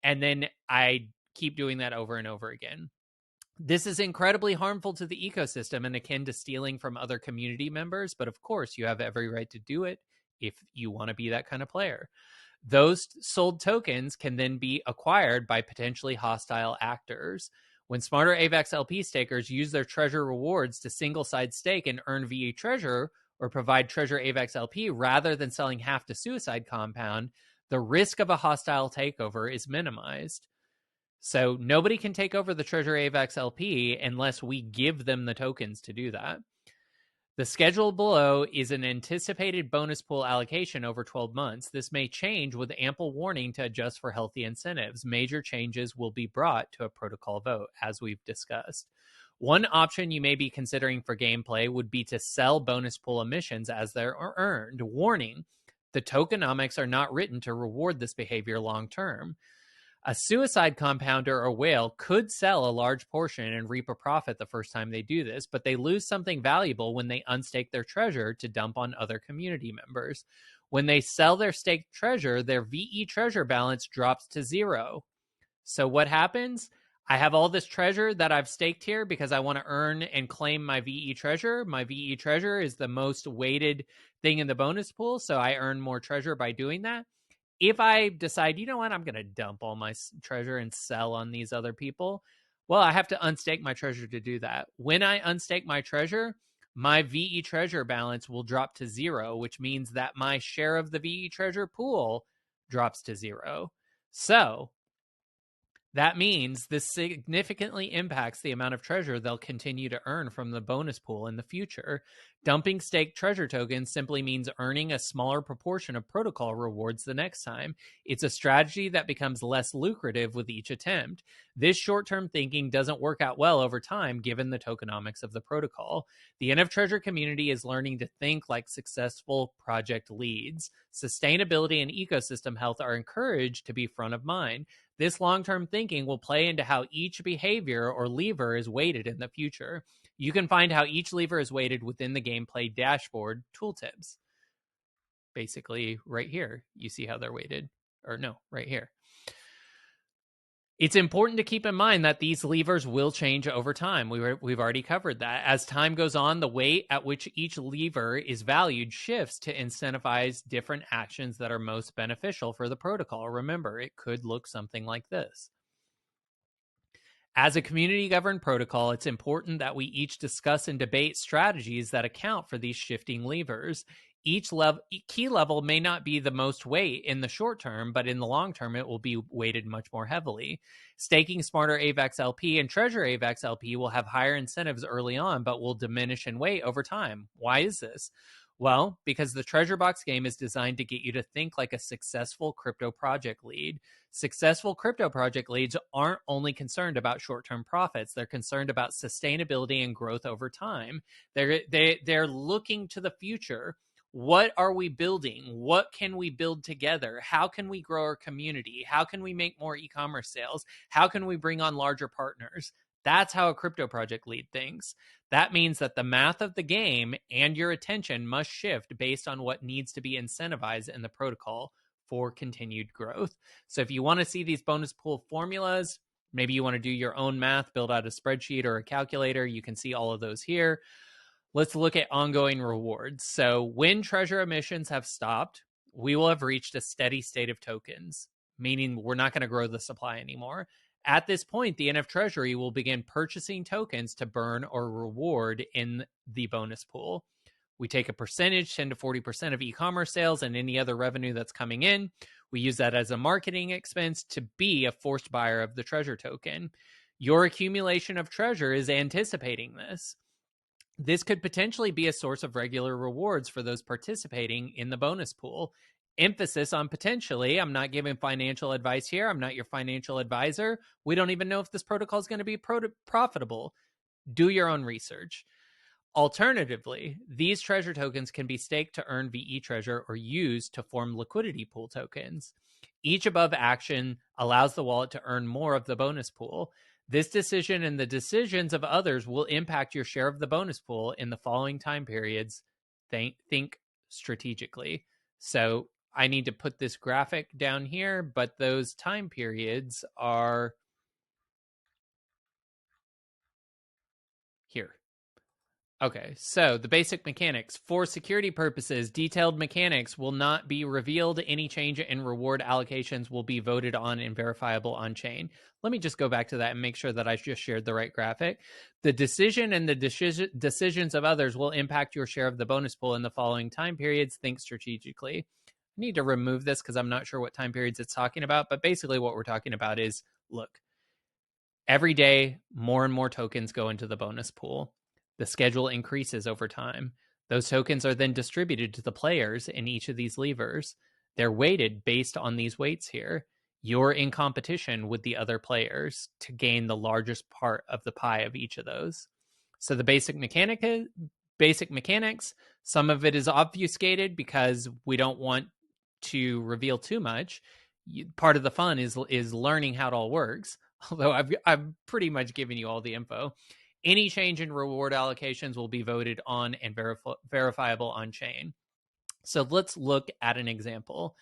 Speaker 1: And then I keep doing that over and over again. This is incredibly harmful to the ecosystem and akin to stealing from other community members. But of course, you have every right to do it if you want to be that kind of player. Those sold tokens can then be acquired by potentially hostile actors. When smarter AVAX LP stakers use their treasure rewards to single-side stake and earn VE treasure or provide treasure AVAX LP rather than selling half to Suicide Compound, the risk of a hostile takeover is minimized. So nobody can take over the treasure AVAX LP unless we give them the tokens to do that. The schedule below is an anticipated bonus pool allocation over 12 months. This may change with ample warning to adjust for healthy incentives. Major changes will be brought to a protocol vote, as we've discussed. One option you may be considering for gameplay would be to sell bonus pool emissions as they're earned. Warning, the tokenomics are not written to reward this behavior long term. A suicide compounder or whale could sell a large portion and reap a profit the first time they do this, but they lose something valuable when they unstake their treasure to dump on other community members. When they sell their staked treasure, their VE treasure balance drops to 0. So what happens? I have all this treasure that I've staked here because I want to earn and claim my VE treasure. My VE treasure is the most weighted thing in the bonus pool, so I earn more treasure by doing that. If I decide, you know what, I'm going to dump all my treasure and sell on these other people, well, I have to unstake my treasure to do that. When I unstake my treasure, my VE treasure balance will drop to 0, which means that my share of the VE treasure pool drops to 0. So that means this significantly impacts the amount of treasure they'll continue to earn from the bonus pool in the future. Dumping staked treasure tokens simply means earning a smaller proportion of protocol rewards the next time. It's a strategy that becomes less lucrative with each attempt. This short-term thinking doesn't work out well over time given the tokenomics of the protocol. The NFTREASURE community is learning to think like successful project leads. Sustainability and ecosystem health are encouraged to be front of mind. This long-term thinking will play into how each behavior or lever is weighted in the future. You can find how each lever is weighted within the gameplay dashboard tooltips. Basically, right here, you see how they're weighted. Or no, right here. It's important to keep in mind that these levers will change over time. We've already covered that. As time goes on, the weight at which each lever is valued shifts to incentivize different actions that are most beneficial for the protocol. Remember, it could look something like this. As a community-governed protocol, it's important that we each discuss and debate strategies that account for these shifting levers. Each key level may not be the most weight in the short term, but in the long term, it will be weighted much more heavily. Staking smarter AVAX LP and treasure AVAX LP will have higher incentives early on, but will diminish in weight over time. Why is this? Well, because the treasure box game is designed to get you to think like a successful crypto project lead. Successful crypto project leads aren't only concerned about short-term profits. They're concerned about sustainability and growth over time. They're looking to the future. What are we building? What can we build together? How can we grow our community? How can we make more e-commerce sales? How can we bring on larger partners? That's how a crypto project lead thinks. That means that the math of the game and your attention must shift based on what needs to be incentivized in the protocol for continued growth. So if you want to see these bonus pool formulas, maybe you want to do your own math, build out a spreadsheet or a calculator, you can see all of those here. Let's look at ongoing rewards. So when treasure emissions have stopped, we will have reached a steady state of tokens, meaning we're not going to grow the supply anymore. At this point, the NF Treasury will begin purchasing tokens to burn or reward in the bonus pool. We take a percentage, 10 to 40% of e-commerce sales and any other revenue that's coming in. We use that as a marketing expense to be a forced buyer of the treasure token. Your accumulation of treasure is anticipating this. This could potentially be a source of regular rewards for those participating in the bonus pool. Emphasis on potentially. I'm not giving financial advice here. I'm not your financial advisor. We don't even know if this protocol is going to be profitable. Do your own research. Alternatively, these treasure tokens can be staked to earn VE treasure or used to form liquidity pool tokens. Each above action allows the wallet to earn more of the bonus pool. This decision and the decisions of others will impact your share of the bonus pool in the following time periods. Think strategically. So I need to put this graphic down here, but those time periods are here. Okay, so the basic mechanics. For security purposes, detailed mechanics will not be revealed. Any change in reward allocations will be voted on and verifiable on chain. Let me just go back to that and make sure that I just shared the right graphic. The decision and the decisions of others will impact your share of the bonus pool in the following time periods. Think strategically. I need to remove this because I'm not sure what time periods it's talking about, but basically what we're talking about is, look, every day, more and more tokens go into the bonus pool. The schedule increases over time. Those tokens are then distributed to the players in each of these levers. They're weighted based on these weights here. You're in competition with the other players to gain the largest part of the pie of each of those. So the basic mechanics, some of it is obfuscated because we don't want to reveal too much. Part of the fun is learning how it all works. Although I've pretty much given you all the info. Any change in reward allocations will be voted on and verifiable on chain. So let's look at an example.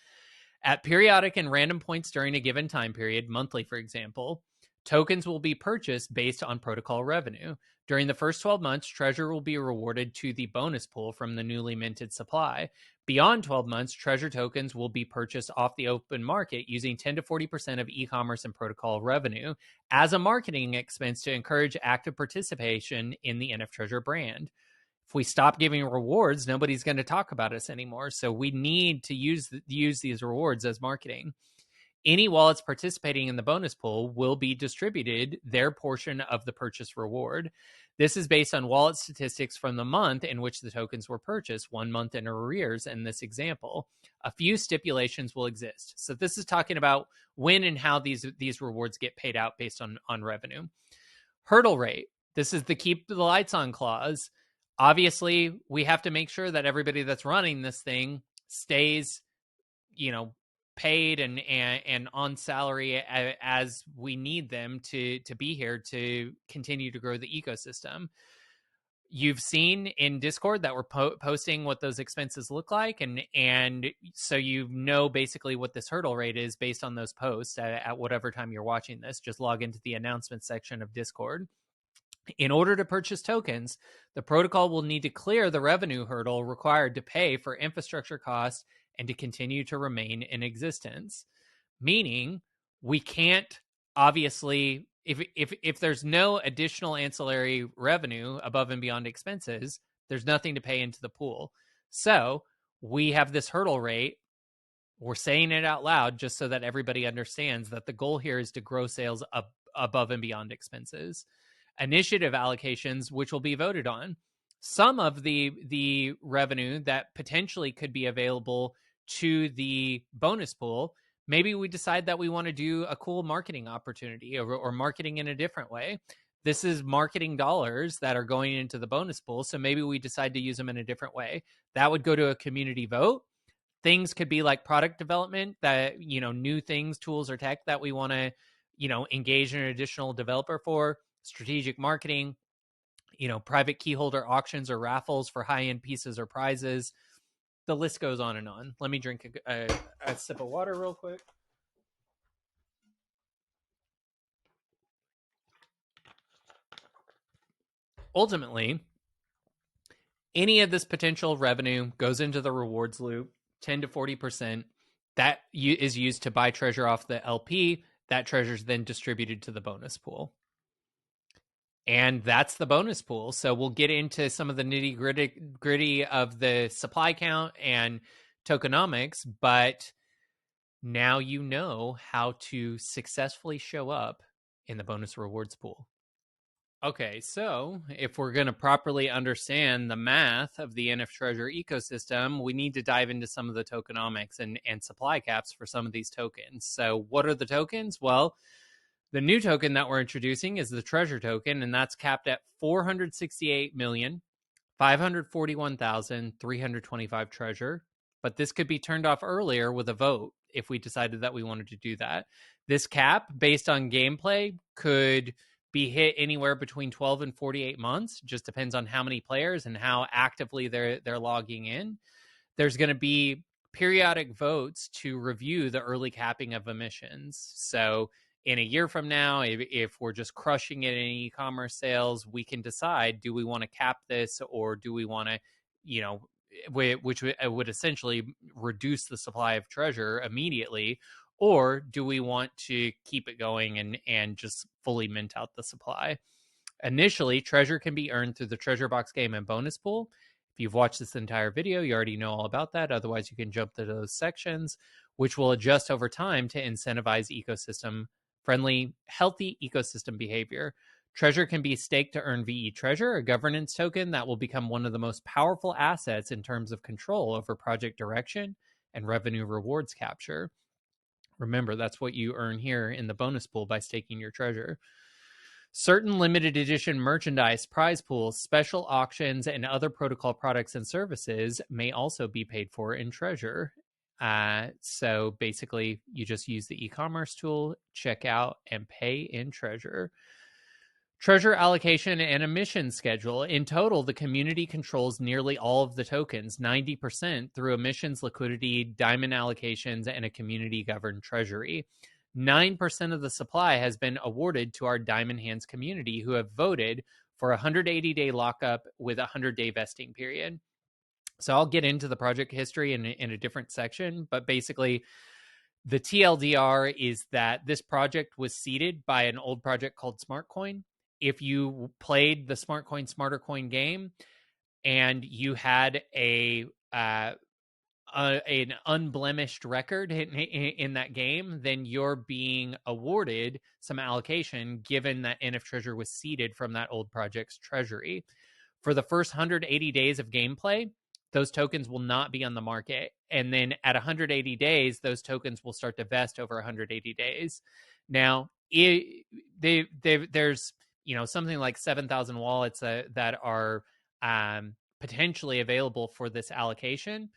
Speaker 1: At periodic and random points during a given time period, monthly for example, tokens will be purchased based on protocol revenue. During the first 12 months, Treasure will be rewarded to the bonus pool from the newly minted supply. Beyond 12 months, Treasure tokens will be purchased off the open market using 10 to 40% of e-commerce and protocol revenue as a marketing expense to encourage active participation in the NFTREASURE brand. If we stop giving rewards, nobody's going to talk about us anymore. So we need to use these rewards as marketing. Any wallets participating in the bonus pool will be distributed their portion of the purchase reward. This is based on wallet statistics from the month in which the tokens were purchased, 1 month in arrears in this example. A few stipulations will exist. So this is talking about when and how these rewards get paid out based on revenue. Hurdle rate. This is the keep the lights on clause. Obviously, we have to make sure that everybody that's running this thing stays, paid and on salary as we need them to be here to continue to grow the ecosystem. You've seen in Discord that we're posting what those expenses look like, and so basically what this hurdle rate is based on those posts at whatever time you're watching this. Just log into the announcement section of Discord. In order to purchase tokens, the protocol will need to clear the revenue hurdle required to pay for infrastructure costs and to continue to remain in existence. Meaning, we can't, obviously, if there's no additional ancillary revenue above and beyond expenses, there's nothing to pay into the pool. So we have this hurdle rate. We're saying it out loud just so that everybody understands that the goal here is to grow sales above and beyond expenses. Initiative allocations, which will be voted on. Some of the revenue that potentially could be available to the bonus pool, maybe we decide that we want to do a cool marketing opportunity or marketing in a different way. This is marketing dollars that are going into the bonus pool, so maybe we decide to use them in a different way. That would go to a community vote. Things could be like product development, that new things, tools, or tech that we want to engage an additional developer for. Strategic marketing, private key holder auctions or raffles for high-end pieces or prizes. The list goes on and on. Let me drink a sip of water real quick. Ultimately, any of this potential revenue goes into the rewards loop, 10 to 40%. That is used to buy treasure off the LP. That treasure is then distributed to the bonus pool. And that's the bonus pool. So we'll get into some of the nitty gritty of the supply count and tokenomics, but now you know how to successfully show up in the bonus rewards pool. Okay, so if we're going to properly understand the math of the NFTREASURE ecosystem, we need to dive into some of the tokenomics and supply caps for some of these tokens. So what are the tokens? Well, the new token that we're introducing is the Treasure token, and that's capped at 468,541,325 treasure. But this could be turned off earlier with a vote if we decided that we wanted to do that. This cap, based on gameplay, could be hit anywhere between 12 and 48 months. Just depends on how many players and how actively they're logging in. there's going to be periodic votes to review the early capping of emissions. So in a year from now, if we're just crushing it in e-commerce sales, we can decide, do we want to cap this, or do we want to, which would essentially reduce the supply of treasure immediately, or do we want to keep it going and just fully mint out the supply? Initially, treasure can be earned through the treasure box game and bonus pool. If you've watched this entire video, you already know all about that. Otherwise, you can jump to those sections, which will adjust over time to incentivize ecosystem-friendly, healthy ecosystem behavior. Treasure can be staked to earn VE Treasure, a governance token that will become one of the most powerful assets in terms of control over project direction and revenue rewards capture. Remember, that's what you earn here in the bonus pool by staking your treasure. Certain limited edition merchandise, prize pools, special auctions, and other protocol products and services may also be paid for in treasure. So basically, you just use the e-commerce tool, check out, and pay in treasure. Treasure allocation and emission schedule. In total, the community controls nearly all of the tokens, 90%, through emissions, liquidity, diamond allocations, and a community-governed treasury. 9% of the supply has been awarded to our Diamond Hands community, who have voted for a 180-day lockup with a 100-day vesting period. So I'll get into the project history in a different section, but basically the TLDR is that this project was seeded by an old project called SmartCoin. If you played the SmartCoin Smarter Coin game and you had an unblemished record in that game, then you're being awarded some allocation, given that NFTREASURE was seeded from that old project's treasury. For the first 180 days of gameplay, those tokens will not be on the market. And then at 180 days, those tokens will start to vest over 180 days. Now, there's something like 7,000 wallets that are potentially available for this allocation.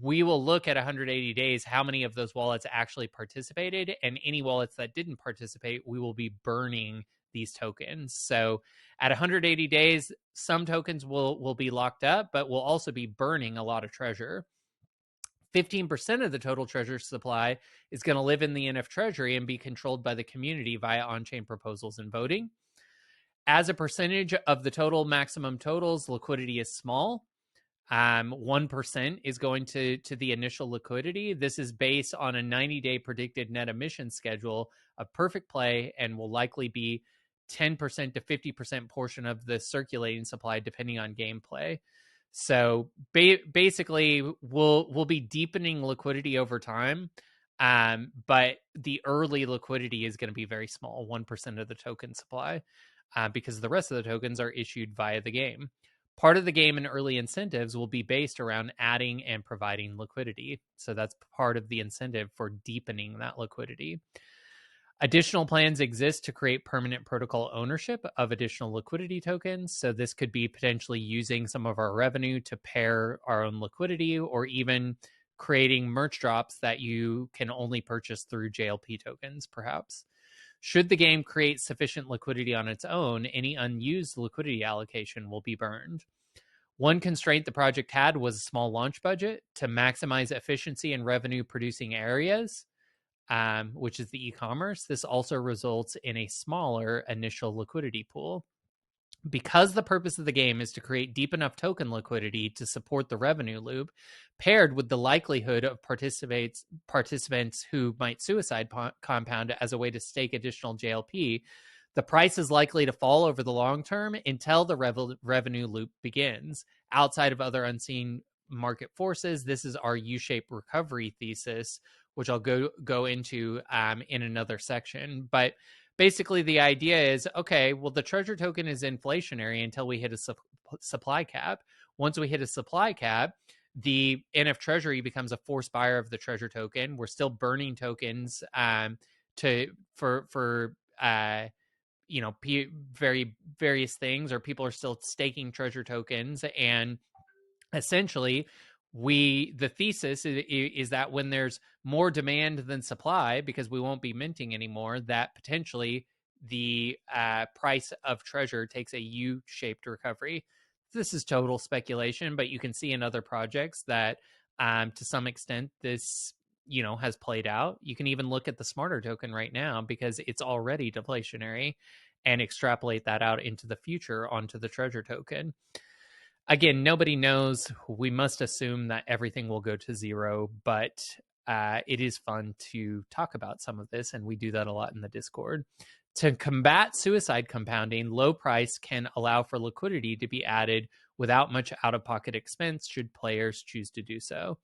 Speaker 1: We will look at 180 days how many of those wallets actually participated, and any wallets that didn't participate, we will be burning these tokens. So at 180 days, some tokens will be locked up, but we'll also be burning a lot of treasure. 15% of the total treasure supply is going to live in the NF Treasury and be controlled by the community via on-chain proposals and voting. As a percentage of the total maximum totals, liquidity is small. 1% is going to the initial liquidity. This is based on a 90-day predicted net emission schedule of perfect play, and will likely be 10% to 50% portion of the circulating supply, depending on gameplay. So basically, we'll be deepening liquidity over time, but the early liquidity is going to be very small, 1% of the token supply, because the rest of the tokens are issued via the game. Part of the game and early incentives will be based around adding and providing liquidity. So that's part of the incentive for deepening that liquidity. Additional plans exist to create permanent protocol ownership of additional liquidity tokens. So this could be potentially using some of our revenue to pair our own liquidity, or even creating merch drops that you can only purchase through JLP tokens, perhaps. Should the game create sufficient liquidity on its own, any unused liquidity allocation will be burned. One constraint the project had was a small launch budget to maximize efficiency in revenue producing areas, which is the e-commerce. This also results in a smaller initial liquidity pool. Because the purpose of the game is to create deep enough token liquidity to support the revenue loop, paired with the likelihood of participants who might suicide compound as a way to stake additional JLP, the price is likely to fall over the long term until the revenue loop begins. Outside of other unseen market forces, this is our U-shaped recovery thesis, which I'll go into in another section. But basically, the idea is, okay, well, the treasure token is inflationary until we hit a supply cap. Once we hit a supply cap, the NF Treasury becomes a forced buyer of the treasure token. We're still burning tokens for very various things, or people are still staking treasure tokens, and essentially the thesis is that when there's more demand than supply, because we won't be minting anymore, that potentially the price of treasure takes a U-shaped recovery. This is total speculation, but you can see in other projects that To some extent, this has played out. You can even look at the Smarter token right now because it's already deflationary, and extrapolate that out into the future onto the Treasure token. Again, nobody knows. We must assume that everything will go to zero, but it is fun to talk about some of this, and we do that a lot in the Discord. To combat suicide compounding, low price can allow for liquidity to be added without much out-of-pocket expense should players choose to do so.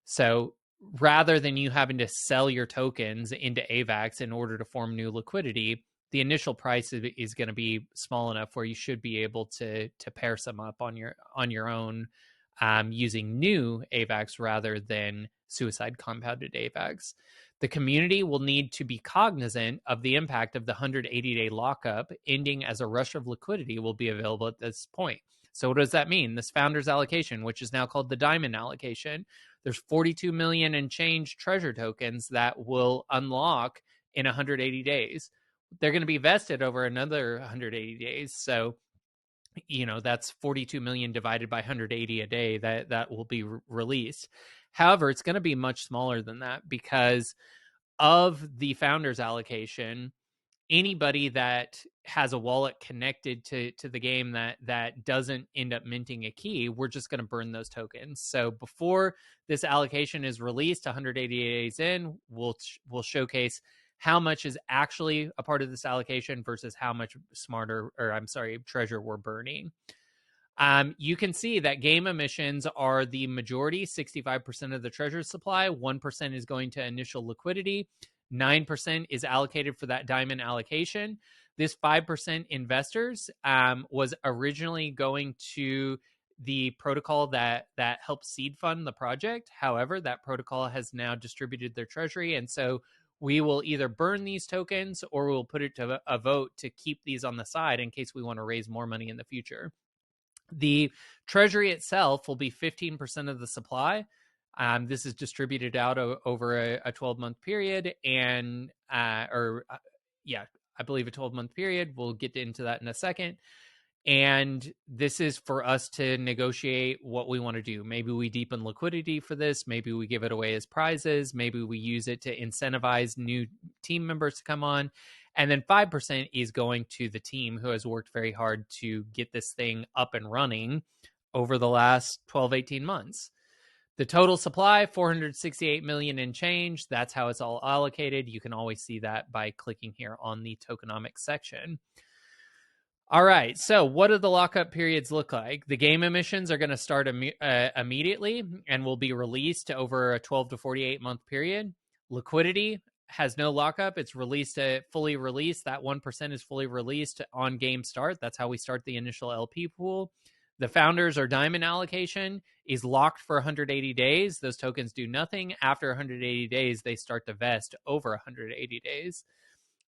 Speaker 1: So rather than you having to sell your tokens into AVAX in order to form new liquidity, the initial price is going to be small enough where you should be able to pair some up on your own using new AVAX rather than suicide compounded AVAX. The community will need to be cognizant of the impact of the 180-day lockup ending as a rush of liquidity will be available at this point. So what does that mean? This founder's allocation, which is now called the diamond allocation, there's 42 million and change treasure tokens that will unlock in 180 days. They're going to be vested over another 180 days. So, that's 42 million divided by 180 a day that will be released. However, it's going to be much smaller than that because of the founder's allocation. Anybody that has a wallet connected to the game that doesn't end up minting a key, we're just going to burn those tokens. So before this allocation is released 180 days in, we'll showcase how much is actually a part of this allocation versus how much treasure we're burning. You can see that game emissions are the majority, 65% of the treasure supply, 1% is going to initial liquidity, 9% is allocated for that diamond allocation. This 5% investors was originally going to the protocol that helped seed fund the project. However, that protocol has now distributed their treasury, and so we will either burn these tokens or we'll put it to a vote to keep these on the side in case we want to raise more money in the future. The treasury itself will be 15% of the supply. This is distributed out over a 12-month period, and I believe a 12-month period. We'll get into that in a second. And this is for us to negotiate what we want to do. Maybe we deepen liquidity for this. Maybe we give it away as prizes. Maybe we use it to incentivize new team members to come on. And then 5% is going to the team who has worked very hard to get this thing up and running over the last 12, 18 months. The total supply, 468 million and change. That's how it's all allocated. You can always see that by clicking here on the tokenomics section. All right, so what do the lockup periods look like? The game emissions are going to start immediately and will be released over a 12 to 48 month period. Liquidity has no lockup. It's fully released. That 1% is fully released on game start. That's how we start the initial LP pool. The founders or diamond allocation is locked for 180 days. Those tokens do nothing. After 180 days, they start to vest over 180 days.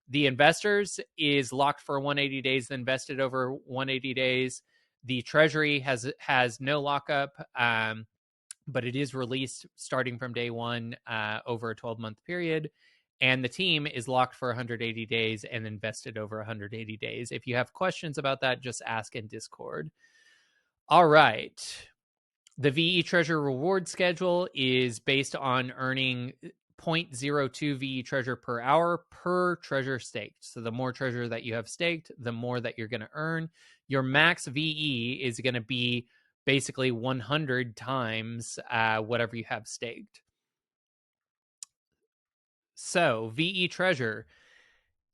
Speaker 1: The investors is locked for 180 days, then vested over 180 days. The treasury has no lockup, but it is released starting from day one over a 12-month period. And the team is locked for 180 days and invested over 180 days. If you have questions about that, just ask in Discord. All right. The VE Treasure reward schedule is based on earning 0.02 VE treasure per hour per treasure staked. So the more treasure that you have staked, the more that you're going to earn. Your max VE is going to be basically 100 times whatever you have staked. So VE treasure,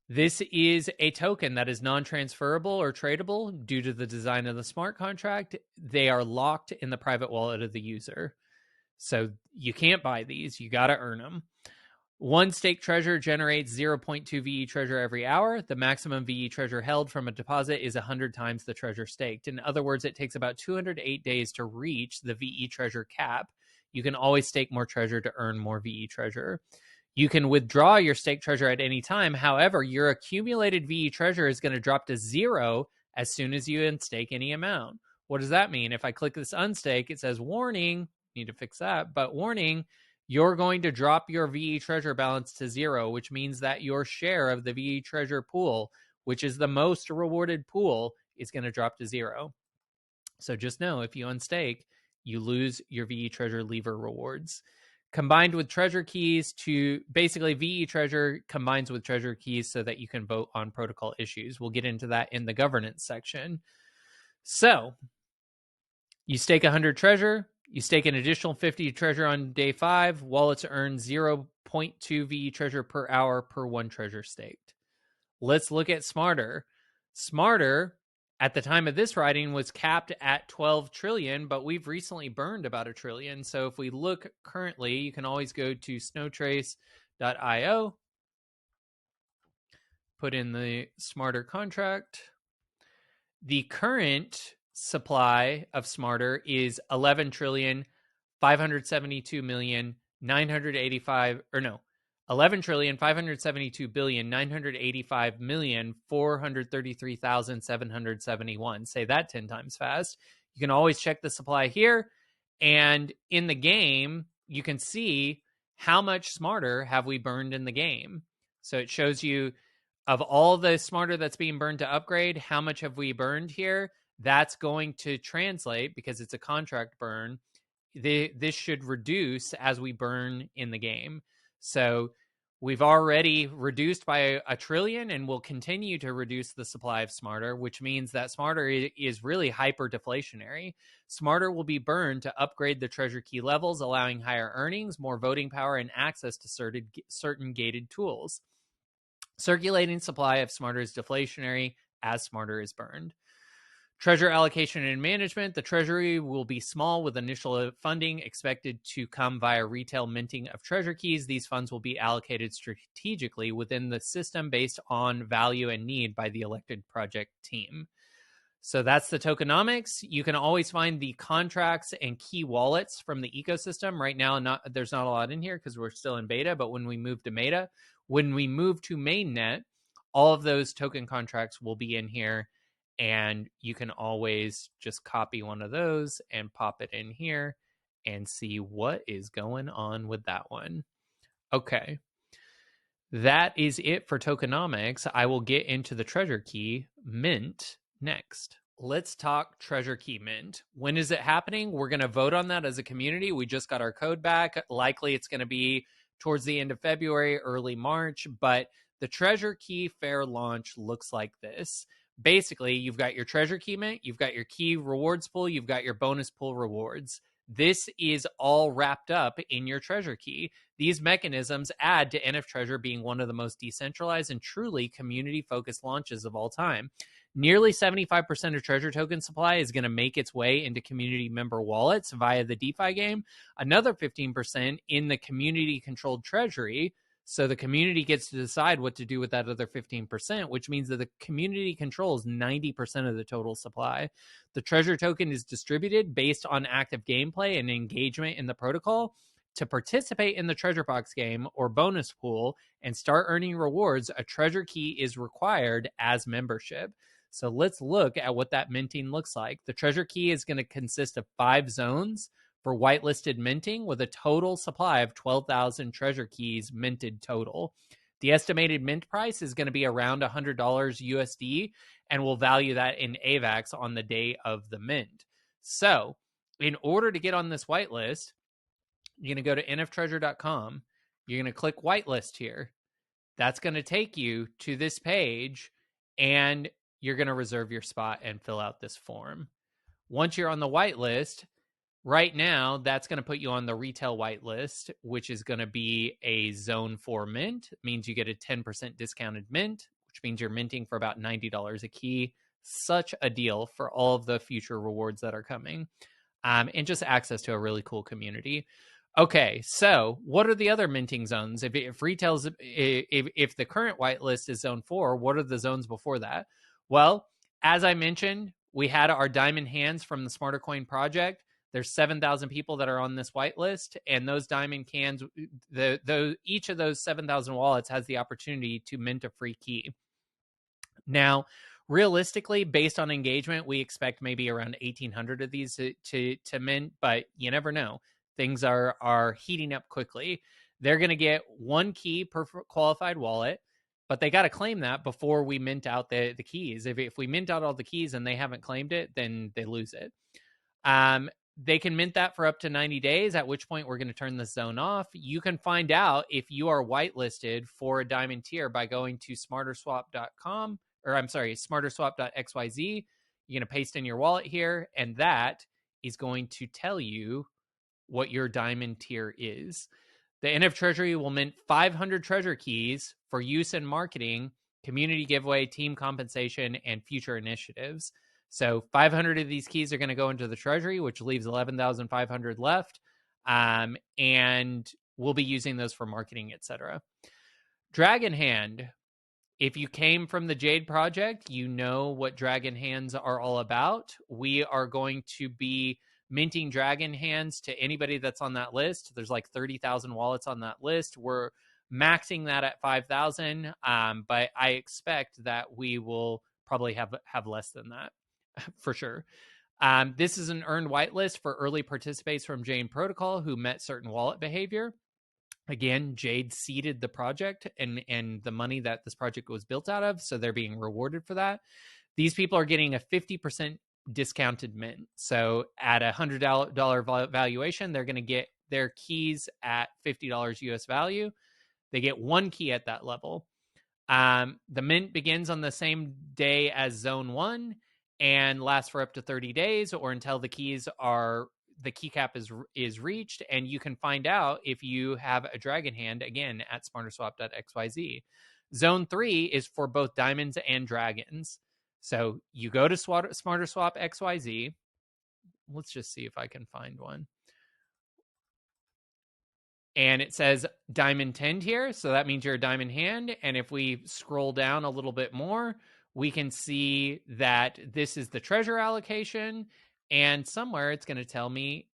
Speaker 1: this is a token that is non-transferable or tradable due to the design of the smart contract. They are locked in the private wallet of the user. So you can't buy these. You got to earn them. One stake treasure generates 0.2 VE treasure every hour. The maximum VE treasure held from a deposit is 100 times the treasure staked. In other words, it takes about 208 days to reach the VE treasure cap. You can always stake more treasure to earn more VE treasure. You can withdraw your stake treasure at any time. However, your accumulated VE treasure is going to drop to 0 as soon as you unstake any amount. What does that mean? If I click this unstake, it says warning. Need to fix that, but warning, you're going to drop your VE treasure balance to 0, which means that your share of the VE treasure pool, which is the most rewarded pool, is going to drop to 0. So just know if you unstake, you lose your VE Treasure Lever rewards. Combined with Treasure Keys to basically VE Treasure combines with Treasure Keys so that you can vote on protocol issues. We'll get into that in the governance section. So you stake 100 treasure, you stake an additional 50 treasure on day 5. Wallets earn 0.2 VE Treasure per hour per 1 treasure staked. Let's look at Smarter. Smarter, at the time of this writing, was capped at 12 trillion, but we've recently burned about 1 trillion. So if we look currently, you can always go to snowtrace.io, put in the Smarter contract. The current supply of Smarter is 11 trillion 572 million 985 or no 11 trillion 572 billion 985 million 433,771. Say that 10 times fast. You can always check the supply here, and in the game you can see how much Smarter have we burned in the game. So it shows you of all the Smarter that's being burned to upgrade, how much have we burned here? That's going to translate, because it's a contract burn, this should reduce as we burn in the game. So we've already reduced by 1 trillion and will continue to reduce the supply of Smarter, which means that Smarter is really hyper deflationary. Smarter will be burned to upgrade the treasure key levels, allowing higher earnings, more voting power, and access to certain gated tools. Circulating supply of Smarter is deflationary as Smarter is burned. Treasure allocation and management. The treasury will be small, with initial funding expected to come via retail minting of treasure keys. These funds will be allocated strategically within the system based on value and need by the elected project team. So that's the tokenomics. You can always find the contracts and key wallets from the ecosystem. Right now, there's not a lot in here because we're still in beta, but when we move to mainnet, all of those token contracts will be in here, and you can always just copy one of those and pop it in here and see what is going on with that one. Okay. That is it for tokenomics. I will get into the treasure key mint next. Let's talk treasure key mint. When is it happening? We're going to vote on that as a community. We just got our code back. Likely it's going to be towards the end of February, early March, but the treasure key fair launch looks like this. Basically, you've got your treasure key mint, you've got your key rewards pool, you've got your bonus pool rewards. This is all wrapped up in your treasure key. These mechanisms add to NFTREASURE being one of the most decentralized and truly community-focused launches of all time. Nearly 75% of treasure token supply is going to make its way into community member wallets via the DeFi game. Another 15% in the community-controlled treasury. So the community gets to decide what to do with that other 15%, which means that the community controls 90% of the total supply. The treasure token is distributed based on active gameplay and engagement in the protocol. To participate in the treasure box game or bonus pool and start earning rewards, a treasure key is required as membership. So let's look at what that minting looks like. The treasure key is going to consist of 5 zones for whitelisted minting, with a total supply of 12,000 treasure keys minted total. The estimated mint price is going to be around $100 USD, and we'll value that in AVAX on the day of the mint. So in order to get on this whitelist, you're going to go to NFTREASURE.com. You're going to click whitelist here. That's going to take you to this page, and you're going to reserve your spot and fill out this form. Once you're on the whitelist, right now, that's going to put you on the retail whitelist, which is going to be a zone 4 mint. It means you get a 10% discounted mint, which means you're minting for about $90 a key. Such a deal for all of the future rewards that are coming, and just access to a really cool community. Okay, so what are the other minting zones? If retail's if the current whitelist is zone 4, what are the zones before that? Well, as I mentioned, we had our diamond hands from the Smarter Coin project. There's 7,000 people that are on this whitelist, and those diamond cans, each of those 7,000 wallets has the opportunity to mint a free key. Now, realistically, based on engagement, we expect maybe around 1,800 of these to mint, but you never know. Things are heating up quickly. They're going to get 1 key per qualified wallet, but they got to claim that before we mint out the keys. If we mint out all the keys and they haven't claimed it, then they lose it. they can mint that for up to 90 days, at which point we're going to turn the zone off. You can find out if you are whitelisted for a diamond tier by going to smarterswap.com, or I'm sorry, smarterswap.xyz. You're going to paste in your wallet here, and that is going to tell you what your diamond tier is. The NF Treasury will mint 500 treasure keys for use in marketing, community giveaway, team compensation, and future initiatives. So 500 of these keys are going to go into the treasury, which leaves 11,500 left. And we'll be using those for marketing, etc. Dragon Hand. If you came from the Jade Project, you know what Dragon Hands are all about. We are going to be minting Dragon Hands to anybody that's on that list. There's like 30,000 wallets on that list. We're maxing that at 5,000, but I expect that we will probably have less than that for sure. This is an earned whitelist for early participants from Jade Protocol who met certain wallet behavior. Again, Jade seeded the project and the money that this project was built out of, so they're being rewarded for that. These people are getting a 50% discounted mint. So at a $100 valuation, they're going to get their keys at $50 US value. They get one key at that level. The mint begins on the same day as Zone 1 and lasts for up to 30 days or until the key cap is reached. And you can find out if you have a Dragon Hand, again, at smarterswap.xyz. Zone 3 is for both diamonds and dragons. So you go to SmarterSwap XYZ. Let's just see if I can find one. And it says Diamond 10 here. So that means you're a Diamond Hand. And if we scroll down a little bit more, we can see that this is the treasure allocation. And somewhere it's going to tell me,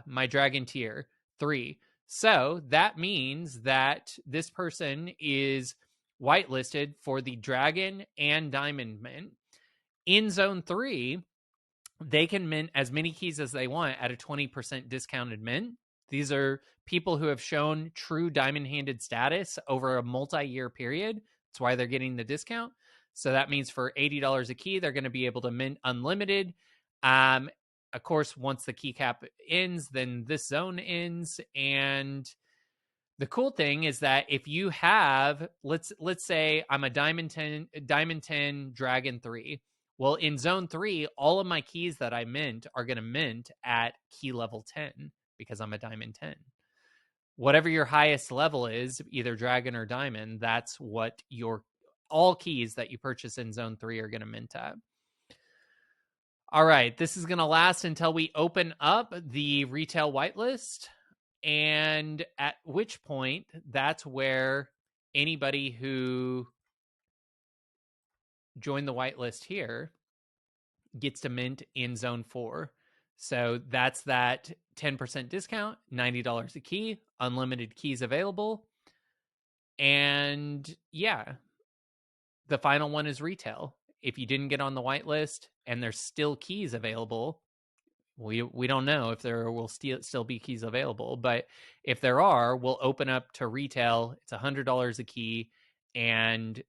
Speaker 1: my Dragon tier 3. So that means that this person is whitelisted for the Dragon and Diamond mint. In Zone 3, they can mint as many keys as they want at a 20% discounted mint. These are people who have shown true diamond-handed status over a multi-year period. That's why they're getting the discount. So that means for $80 a key, they're going to be able to mint unlimited. Of course, once the key cap ends, then this zone ends. And the cool thing is that if you have, let's say I'm a Diamond 10, Dragon 3. Well, in Zone 3, all of my keys that I mint are going to mint at key level 10 because I'm a Diamond 10. Whatever your highest level is, either Dragon or Diamond, that's what all keys that you purchase in Zone 3 are going to mint at. All right, this is going to last until we open up the retail whitelist, and at which point, that's where anybody who joined the whitelist here gets to mint in Zone 4. So that's that 10% discount, $90 a key, unlimited keys available. And yeah, the final one is retail. If you didn't get on the whitelist and there's still keys available, we don't know if there will still be keys available. But if there are, we'll open up to retail. It's $100 a key, and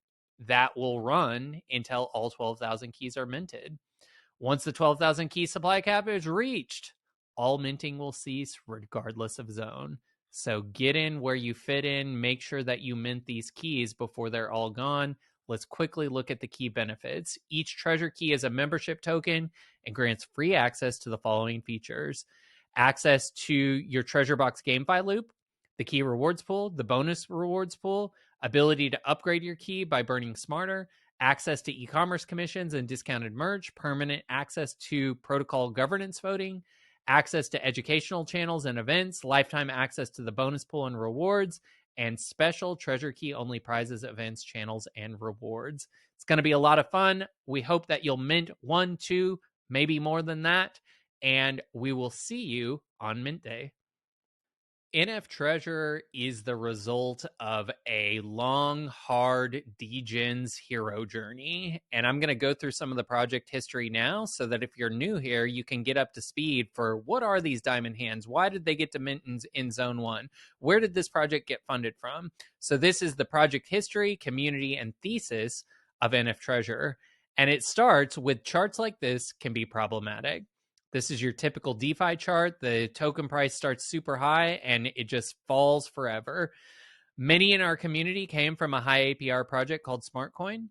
Speaker 1: that will run until all 12,000 keys are minted. Once the 12,000 key supply cap is reached, all minting will cease regardless of zone. So get in where you fit in. Make sure that you mint these keys before they're all gone. Let's quickly look at the key benefits. Each treasure key is a membership token and grants free access to the following features: access to your treasure box GameFi loop, the key rewards pool, the bonus rewards pool, ability to upgrade your key by burning smarter, access to e-commerce commissions and discounted merch, permanent access to protocol governance voting, access to educational channels and events, lifetime access to the bonus pool and rewards, and special treasure key only prizes, events, channels, and rewards. It's going to be a lot of fun. We hope that you'll mint 1, 2, maybe more than that, and we will see you on Mint Day. NFTREASURE is the result of a long, hard degens hero journey. And I'm going to go through some of the project history now so that if you're new here, you can get up to speed for what are these diamond hands? Why did they get to mint in Zone 1? Where did this project get funded from? So this is the project history, community, and thesis of NFTREASURE. And it starts with charts like this can be problematic. This is your typical DeFi chart. The token price starts super high and it just falls forever. Many in our community came from a high APR project called SmartCoin.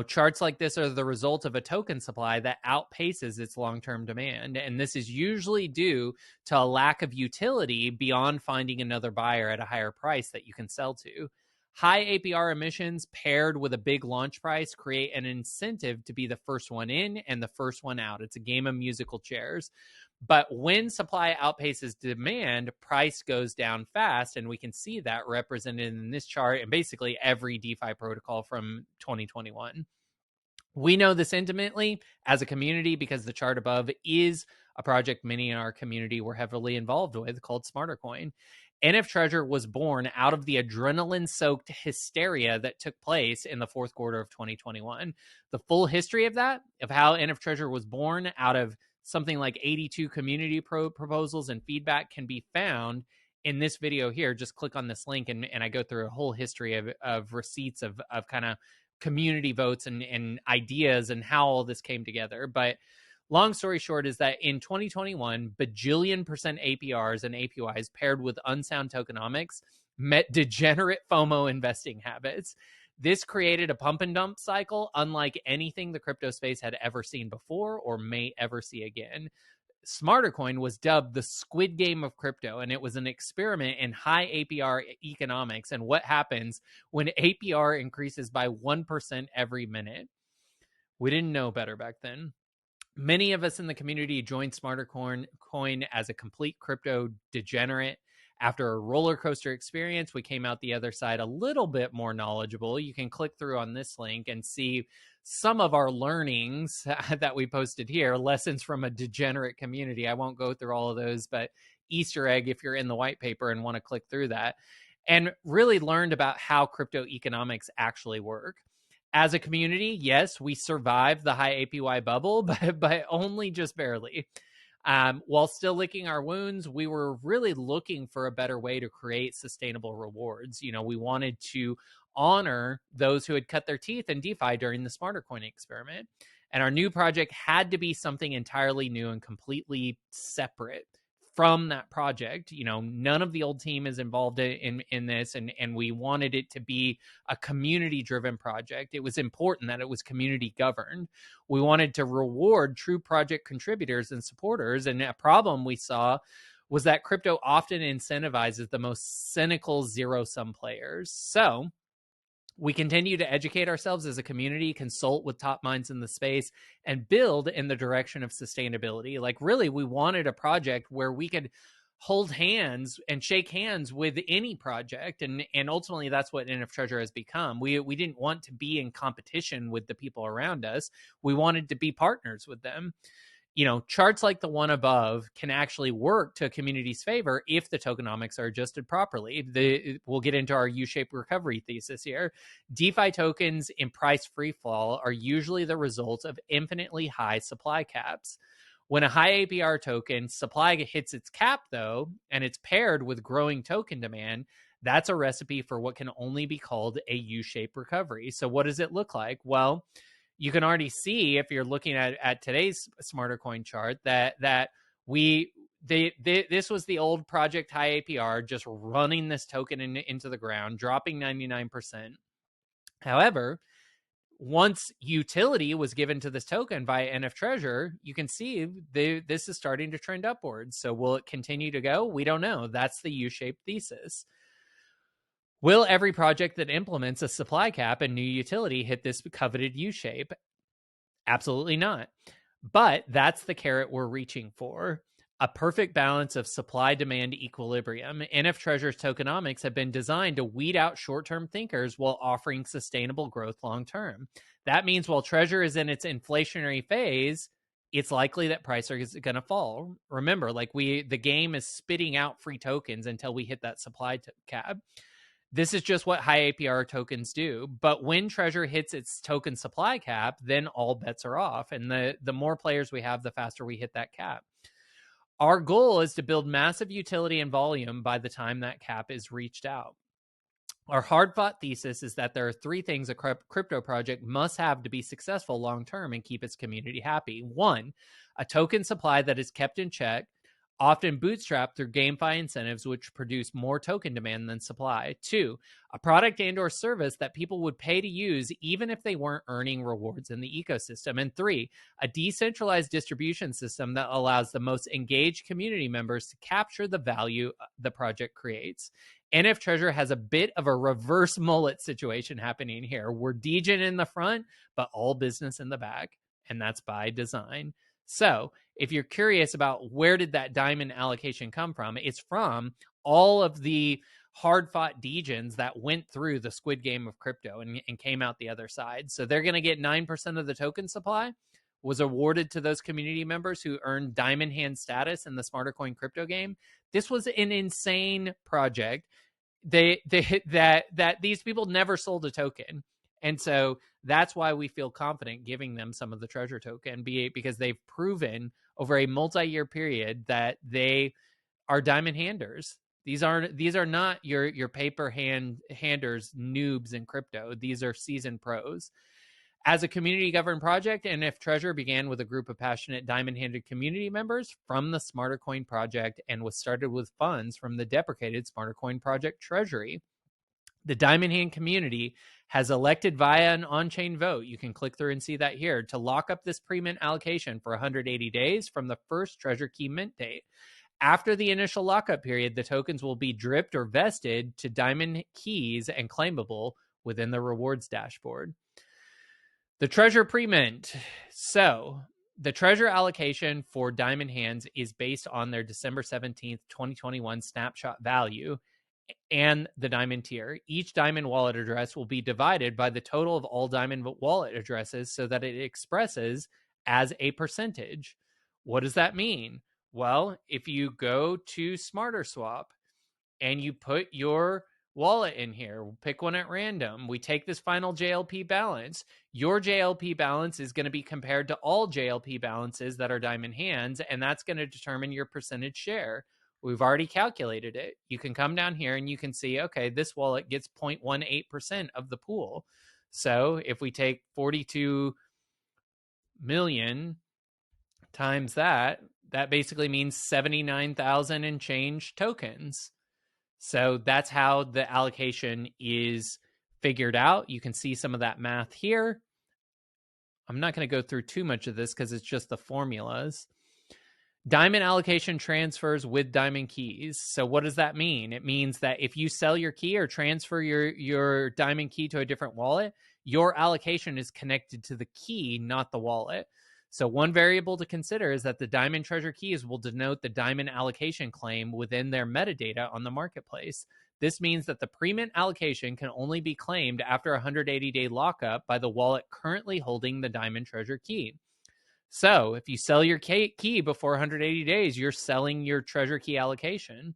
Speaker 1: Charts like this are the result of a token supply that outpaces its long-term demand. And this is usually due to a lack of utility beyond finding another buyer at a higher price that you can sell to. High APR emissions paired with a big launch price create an incentive to be the first one in and the first one out. It's a game of musical chairs. But when supply outpaces demand, price goes down fast. And we can see that represented in this chart and basically every DeFi protocol from 2021. We know this intimately as a community because the chart above is a project many in our community were heavily involved with called SmarterCoin. NFTREASURE was born out of the adrenaline-soaked hysteria that took place in the fourth quarter of 2021. The full history of that, of how NFTREASURE was born out of something like 82 community proposals and feedback, can be found in this video here. Just click on this link and I go through a whole history of receipts of kind of community votes and ideas and how all this came together. But long story short is that in 2021, bajillion percent APRs and APYs paired with unsound tokenomics met degenerate FOMO investing habits. This created a pump and dump cycle unlike anything the crypto space had ever seen before or may ever see again. SmarterCoin was dubbed the Squid Game of crypto, and it was an experiment in high APR economics and what happens when APR increases by 1% every minute. We didn't know better back then. Many of us in the community joined SmarterCoin as a complete crypto degenerate. After a roller coaster experience, we came out the other side a little bit more knowledgeable. You can click through on this link and see some of our learnings that we posted here, lessons from a degenerate community. I won't go through all of those, but Easter egg if you're in the white paper and want to click through that. And really learned about how crypto economics actually work. As a community, yes, we survived the high APY bubble, but only just barely. While still licking our wounds, we were really looking for a better way to create sustainable rewards. We wanted to honor those who had cut their teeth in DeFi during the SmarterCoin experiment. And our new project had to be something entirely new and completely separate from that project. None of the old team is involved in this, and we wanted it to be a community-driven project. It was important that it was community-governed. We wanted to reward true project contributors and supporters, and a problem we saw was that crypto often incentivizes the most cynical zero-sum players. So we continue to educate ourselves as a community, consult with top minds in the space, and build in the direction of sustainability. Like, really, we wanted a project where we could hold hands and shake hands with any project. And ultimately, that's what NFTREASURE has become. We didn't want to be in competition with the people around us. We wanted to be partners with them. Charts like the one above can actually work to a community's favor if the tokenomics are adjusted properly. We'll get into our U-shaped recovery thesis here. DeFi tokens in price free fall are usually the result of infinitely high supply caps. When a high APR token supply hits its cap, though, and it's paired with growing token demand, that's a recipe for what can only be called a U-shaped recovery. So what does it look like? Well, you can already see if you're looking at today's SmarterCoin chart that this was the old project high APR just running this token into the ground, dropping 99%. However, once utility was given to this token via NFTREASURE, you can see this is starting to trend upwards. So will it continue to go? We don't know. That's the U-shaped thesis. Will every project that implements a supply cap and new utility hit this coveted U-shape? Absolutely not. But that's the carrot we're reaching for. A perfect balance of supply-demand equilibrium. NFTREASURE's tokenomics have been designed to weed out short-term thinkers while offering sustainable growth long-term. That means while Treasure is in its inflationary phase, it's likely that price is going to fall. Remember, the game is spitting out free tokens until we hit that supply cap. This is just what high APR tokens do. But when Treasure hits its token supply cap, then all bets are off. And the more players we have, the faster we hit that cap. Our goal is to build massive utility and volume by the time that cap is reached out. Our hard-fought thesis is that there are three things a crypto project must have to be successful long-term and keep its community happy. One, a token supply that is kept in check, often bootstrapped through GameFi incentives, which produce more token demand than supply. Two, a product and or service that people would pay to use even if they weren't earning rewards in the ecosystem. And three, a decentralized distribution system that allows the most engaged community members to capture the value the project creates. NFTREASURE has a bit of a reverse mullet situation happening here. We're degen in the front, but all business in the back, and that's by design. So if you're curious about where did that diamond allocation come from, it's from all of the hard-fought degens that went through the squid game of crypto and came out the other side. So they're going to get 9% of the token supply was awarded to those community members who earned diamond hand status in the Smarter Coin crypto game. This was an insane project. That these people never sold a token. And so that's why we feel confident giving them some of the treasure token, because they've proven over a multi-year period that they are diamond handers. These are not your paper handers, noobs in crypto. These are seasoned pros. As a community-governed project, NFTREASURE began with a group of passionate diamond-handed community members from the Smarter Coin project and was started with funds from the deprecated Smarter Coin project treasury. The Diamond Hand community has elected via an on-chain vote, you can click through and see that here, to lock up this pre-mint allocation for 180 days from the first Treasure Key mint date. After the initial lockup period, the tokens will be dripped or vested to diamond keys and claimable within the rewards dashboard. The treasure pre-mint. So the treasure allocation for diamond hands is based on their December 17th, 2021 snapshot value and the diamond tier. Each diamond wallet address will be divided by the total of all diamond wallet addresses so that it expresses as a percentage. What does that mean? Well, if you go to Smarter Swap and you put your wallet in here, we'll pick one at random, we take this final JLP balance, your JLP balance is going to be compared to all JLP balances that are diamond hands, and that's going to determine your percentage share. We've already calculated it. You can come down here and you can see, okay, this wallet gets 0.18% of the pool. So if we take 42 million times that basically means 79,000 and change tokens. So that's how the allocation is figured out. You can see some of that math here. I'm not going to go through too much of this because it's just the formulas. Diamond allocation transfers with diamond keys. So what does that mean? It means that if you sell your key or transfer your diamond key to a different wallet, your allocation is connected to the key, not the wallet. So one variable to consider is that the diamond treasure keys will denote the diamond allocation claim within their metadata on the marketplace. This means that the pre-mint allocation can only be claimed after a 180-day lockup by the wallet currently holding the diamond treasure key. So if you sell your key before 180 days, you're selling your treasure key allocation.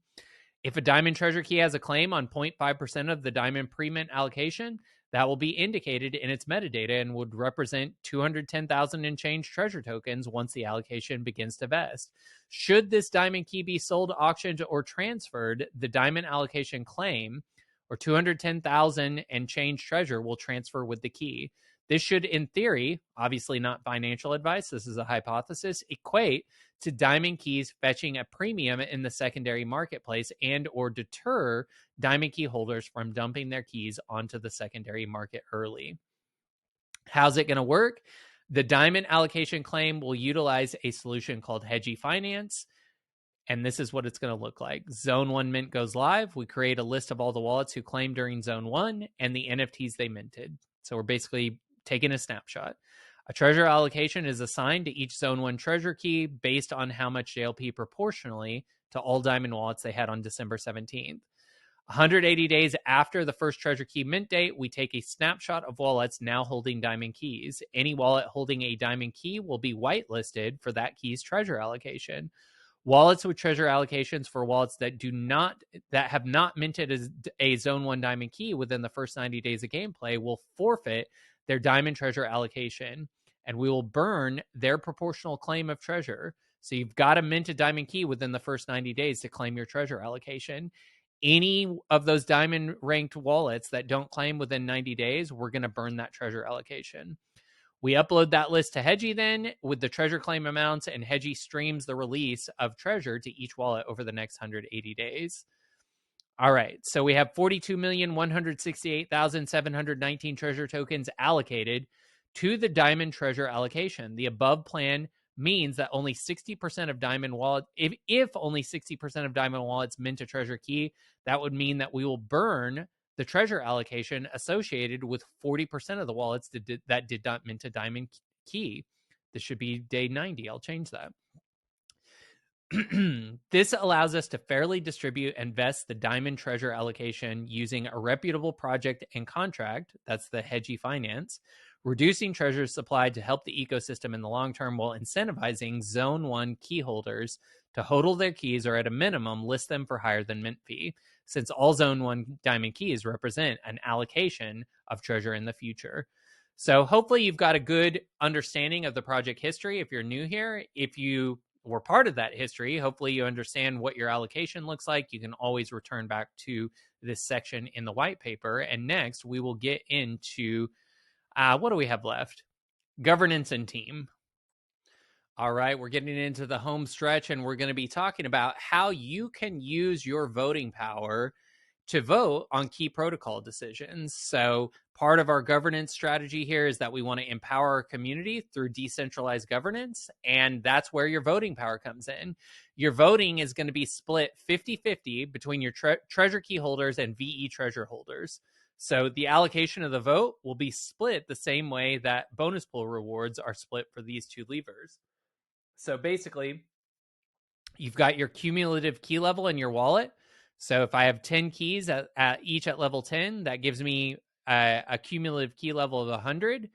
Speaker 1: If a diamond treasure key has a claim on 0.5% of the diamond pre-mint allocation, that will be indicated in its metadata and would represent 210,000 and change treasure tokens once the allocation begins to vest. Should this diamond key be sold, auctioned, or transferred, the diamond allocation claim, or 210,000 and change treasure, will transfer with the key. This should, in theory, obviously not financial advice, this is a hypothesis, equate to diamond keys fetching a premium in the secondary marketplace and or deter diamond key holders from dumping their keys onto the secondary market early. How's it going to work? The diamond allocation claim will utilize a solution called Hedgy Finance. And this is what it's going to look like. Zone 1 mint goes live. We create a list of all the wallets who claimed during Zone 1 and the NFTs they minted. So we're basically taking a snapshot. A treasure allocation is assigned to each Zone 1 treasure key based on how much JLP proportionally to all diamond wallets they had on December 17th. 180 days after the first treasure key mint date, we take a snapshot of wallets now holding diamond keys. Any wallet holding a diamond key will be whitelisted for that key's treasure allocation. Wallets with treasure allocations for wallets that have not minted a Zone 1 diamond key within the first 90 days of gameplay will forfeit their diamond treasure allocation, and we will burn their proportional claim of treasure. So you've got to mint a diamond key within the first 90 days to claim your treasure allocation. Any of those diamond ranked wallets that don't claim within 90 days, we're going to burn that treasure allocation. We upload that list to Hedgie then with the treasure claim amounts, and Hedgie streams the release of treasure to each wallet over the next 180 days. All right, so we have 42,168,719 treasure tokens allocated to the diamond treasure allocation. The above plan means that only 60% of diamond wallets, if only 60% of diamond wallets mint a treasure key, that would mean that we will burn the treasure allocation associated with 40% of the wallets that did not mint a diamond key. This should be day 90. I'll change that. This allows us to fairly distribute and vest the diamond treasure allocation using a reputable project and contract, that's the Hedgie finance, reducing treasures supplied to help the ecosystem in the long term while incentivizing Zone 1 key holders to hodl their keys or at a minimum list them for higher than mint fee, since all Zone 1 diamond keys represent an allocation of treasure in the future. So hopefully you've got a good understanding of the project history if you're new here. If you were part of that history, hopefully you understand what your allocation looks like. You can always return back to this section in the white paper. And next, we will get into, what do we have left? Governance and team. All right, we're getting into the home stretch, and we're going to be talking about how you can use your voting power to vote on key protocol decisions. So part of our governance strategy here is that we want to empower our community through decentralized governance, and that's where your voting power comes in. Your voting is going to be split 50-50 between your treasure key holders and VE treasure holders. So the allocation of the vote will be split the same way that bonus pool rewards are split for these two levers. So basically, you've got your cumulative key level in your wallet. So if I have 10 keys each at level 10, that gives me a cumulative key level of 100.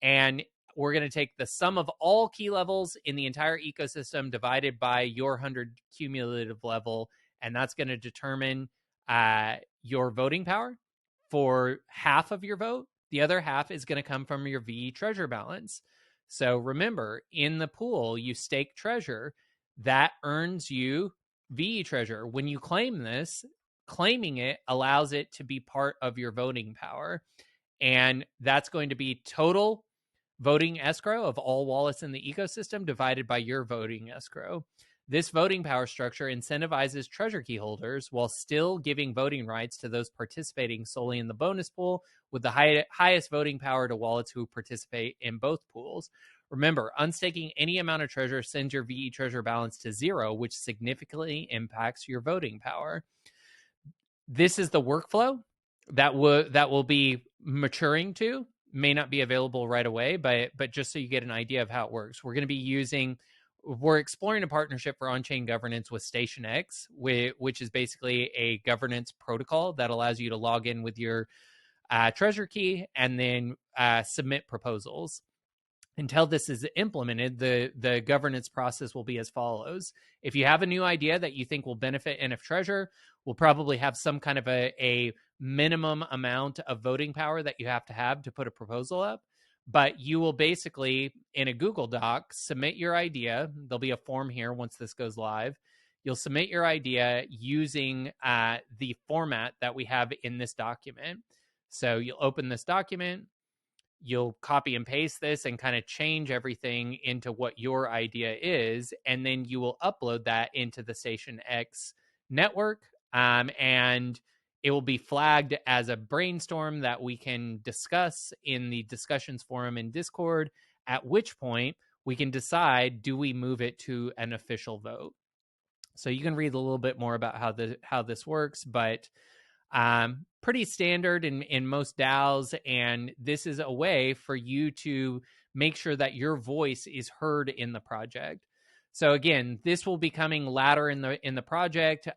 Speaker 1: And we're going to take the sum of all key levels in the entire ecosystem divided by your 100 cumulative level. And that's going to determine your voting power for half of your vote. The other half is going to come from your VE treasure balance. So remember, in the pool, you stake treasure. That earns you VE treasure. When you claim this, claiming it allows it to be part of your voting power. And that's going to be total voting escrow of all wallets in the ecosystem divided by your voting escrow. This voting power structure incentivizes treasure key holders while still giving voting rights to those participating solely in the bonus pool, with the highest voting power to wallets who participate in both pools. Remember, unstaking any amount of treasure sends your VE treasure balance to 0, which significantly impacts your voting power. This is the workflow that will be maturing to. May not be available right away, but just so you get an idea of how it works, we're exploring a partnership for on-chain governance with StationX, which is basically a governance protocol that allows you to log in with your treasure key and then submit proposals. Until this is implemented, the governance process will be as follows. If you have a new idea that you think will benefit NFTREASURE, we'll probably have some kind of a minimum amount of voting power that you have to put a proposal up. But you will basically, in a Google Doc, submit your idea. There'll be a form here once this goes live. You'll submit your idea using the format that we have in this document. So you'll open this document, you'll copy and paste this and kind of change everything into what your idea is, and then you will upload that into the StationX network, and it will be flagged as a brainstorm that we can discuss in the discussions forum in Discord, at which point we can decide, do we move it to an official vote? So you can read a little bit more about how this works, but pretty standard in most DAOs, and this is a way for you to make sure that your voice is heard in the project. So again, this will be coming later in the project.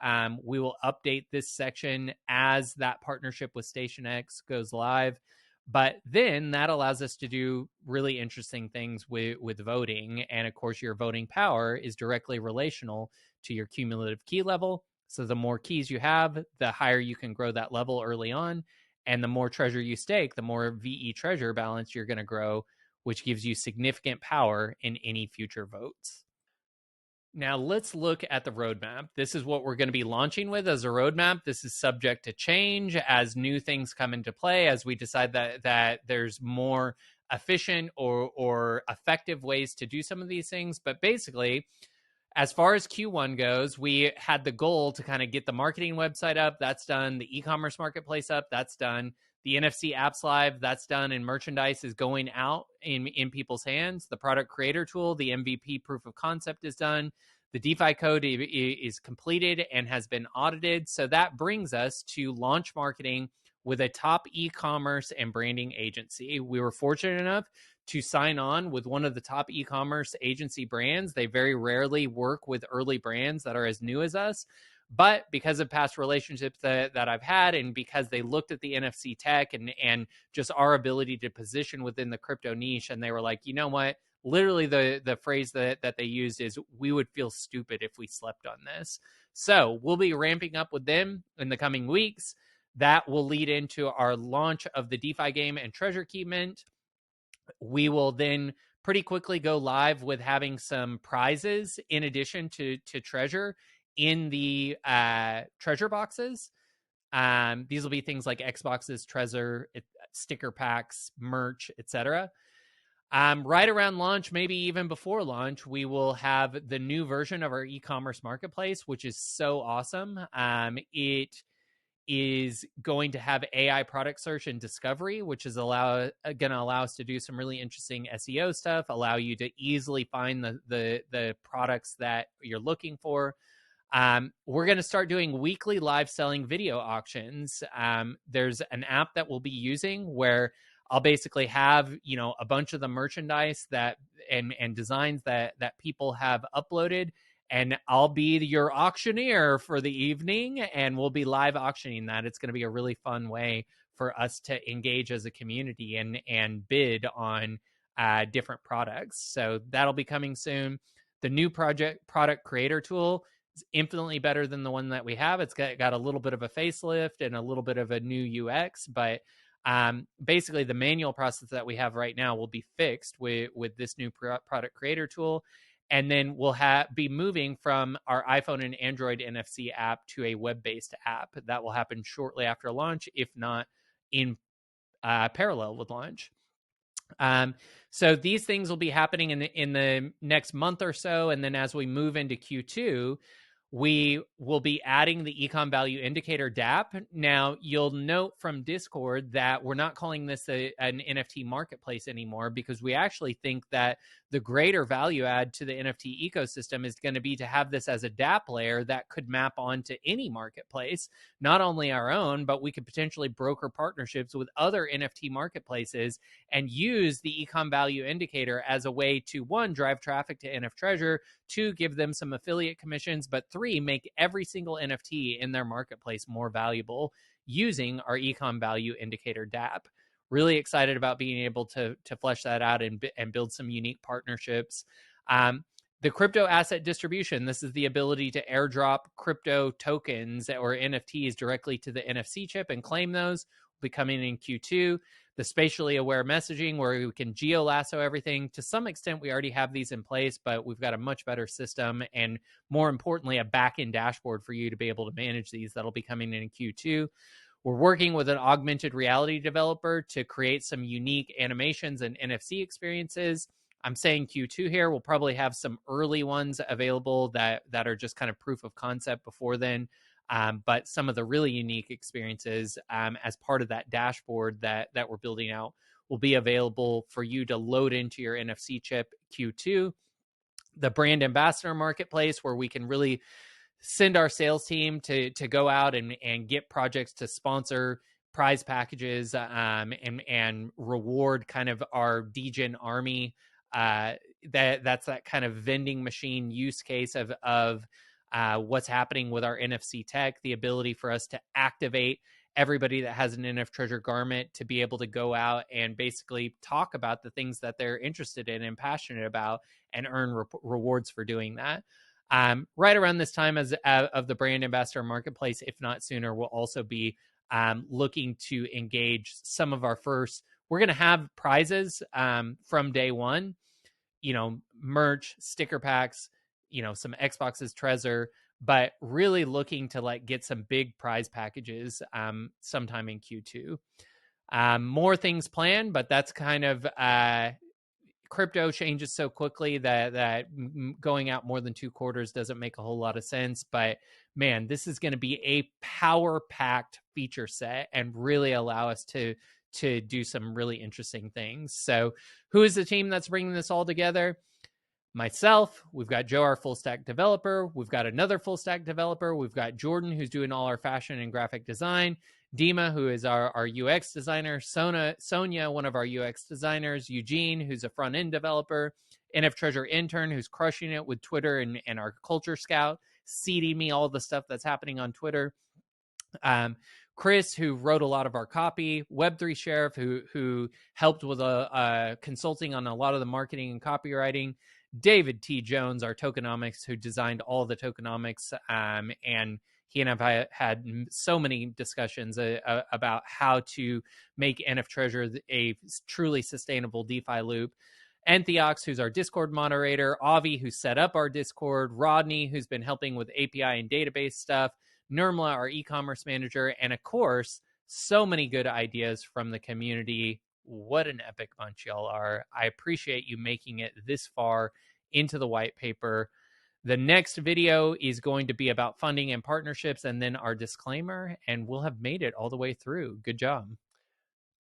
Speaker 1: We will update this section as that partnership with StationX goes live. But then that allows us to do really interesting things with voting. And of course, your voting power is directly relational to your cumulative key level. So the more keys you have, the higher you can grow that level early on. And the more treasure you stake, the more VE treasure balance you're going to grow, which gives you significant power in any future votes. Now let's look at the roadmap. This is what we're going to be launching with as a roadmap. This is subject to change as new things come into play, as we decide that there's more efficient or effective ways to do some of these things. But basically, as far as Q1 goes, we had the goal to kind of get the marketing website up. That's done. The e-commerce marketplace up. That's done. The NFC apps live. That's done. And merchandise is going out in people's hands. The product creator tool, the MVP proof of concept is done. The DeFi code is completed and has been audited. So that brings us to launch marketing with a top e-commerce and branding agency. We were fortunate enough to sign on with one of the top e-commerce agency brands. They very rarely work with early brands that are as new as us. But because of past relationships that I've had, and because they looked at the NFC tech and just our ability to position within the crypto niche, and they were like, you know what? Literally the phrase that they used is, we would feel stupid if we slept on this. So we'll be ramping up with them in the coming weeks. That will lead into our launch of the DeFi game and Treasure Key Mint. We will then pretty quickly go live with having some prizes in addition to Treasure in the Treasure boxes. These will be things like Xboxes, Treasure, sticker packs, merch, etc. Right around launch, maybe even before launch, we will have the new version of our e-commerce marketplace, which is so awesome. It is going to have AI product search and discovery, which is going to allow us to do some really interesting SEO stuff, allow you to easily find the products that you're looking for. We're going to start doing weekly live selling video auctions. There's an app that we'll be using where I'll basically have, a bunch of the merchandise that and designs that people have uploaded, and I'll be your auctioneer for the evening, and we'll be live auctioning that. It's going to be a really fun way for us to engage as a community and bid on different products. So that'll be coming soon. The new product creator tool is infinitely better than the one that we have. It's got a little bit of a facelift and a little bit of a new UX, but basically the manual process that we have right now will be fixed with this new product creator tool. And then we'll be moving from our iPhone and Android NFC app to a web-based app. That will happen shortly after launch, if not in parallel with launch. So these things will be happening in the next month or so. And then as we move into Q2, we will be adding the econ value indicator DApp. Now, you'll note from Discord that we're not calling this an NFT marketplace anymore, because we actually think that the greater value add to the NFT ecosystem is going to be to have this as a DApp layer that could map onto any marketplace, not only our own, but we could potentially broker partnerships with other NFT marketplaces and use the econ value indicator as a way to, one, drive traffic to NFTREASURE, two, give them some affiliate commissions, but three, make every single NFT in their marketplace more valuable using our econ value indicator DApp. Really excited about being able to flesh that out and build some unique partnerships. The crypto asset distribution, this is the ability to airdrop crypto tokens or NFTs directly to the NFC chip and claim those, will be coming in Q2. The spatially aware messaging, where we can geo-lasso everything. To some extent, we already have these in place, but we've got a much better system and, more importantly, a back-end dashboard for you to be able to manage these. That'll be coming in Q2. We're working with an augmented reality developer to create some unique animations and NFC experiences. I'm saying Q2 here. We'll probably have some early ones available that are just kind of proof of concept before then. But some of the really unique experiences as part of that dashboard that we're building out will be available for you to load into your NFC chip Q2. The brand ambassador marketplace, where we can really send our sales team to go out and get projects to sponsor prize packages and reward kind of our DGen army. That's that kind of vending machine use case of what's happening with our NFC tech, the ability for us to activate everybody that has an NFTREASURE garment to be able to go out and basically talk about the things that they're interested in and passionate about and earn rewards for doing that. Right around this time of the brand ambassador marketplace, if not sooner, we'll also be looking to engage some of our first. We're going to have prizes from day one, merch, sticker packs, some Xboxes Treasure, but really looking to like get some big prize packages sometime in Q2. More things planned, but that's kind of crypto changes so quickly that going out more than 2 quarters doesn't make a whole lot of sense. But man, this is going to be a power-packed feature set and really allow us to do some really interesting things. So who is the team that's bringing this all together? Myself, we've got Joe, our full stack developer. We've got another full stack developer. We've got Jordan, who's doing all our fashion and graphic design. Dima, who is our UX designer. Sonia, one of our UX designers. Eugene, who's a front end developer. NFTREASURE intern, who's crushing it with Twitter and our culture scout, seeding me all the stuff that's happening on Twitter. Chris, who wrote a lot of our copy. Web3 Sheriff, who helped with consulting on a lot of the marketing and copywriting. David T. Jones, our Tokenomics, who designed all the tokenomics, and he and I have had so many discussions about how to make NFTREASURE a truly sustainable DeFi loop. Anthiox, who's our Discord moderator. Avi, who set up our Discord. Rodney, who's been helping with API and database stuff. Nirmala, our e-commerce manager. And of course, so many good ideas from the community. What an epic bunch y'all are. I appreciate you making it this far into the white paper. The next video is going to be about funding and partnerships, and then our disclaimer, and we'll have made it all the way through. Good job.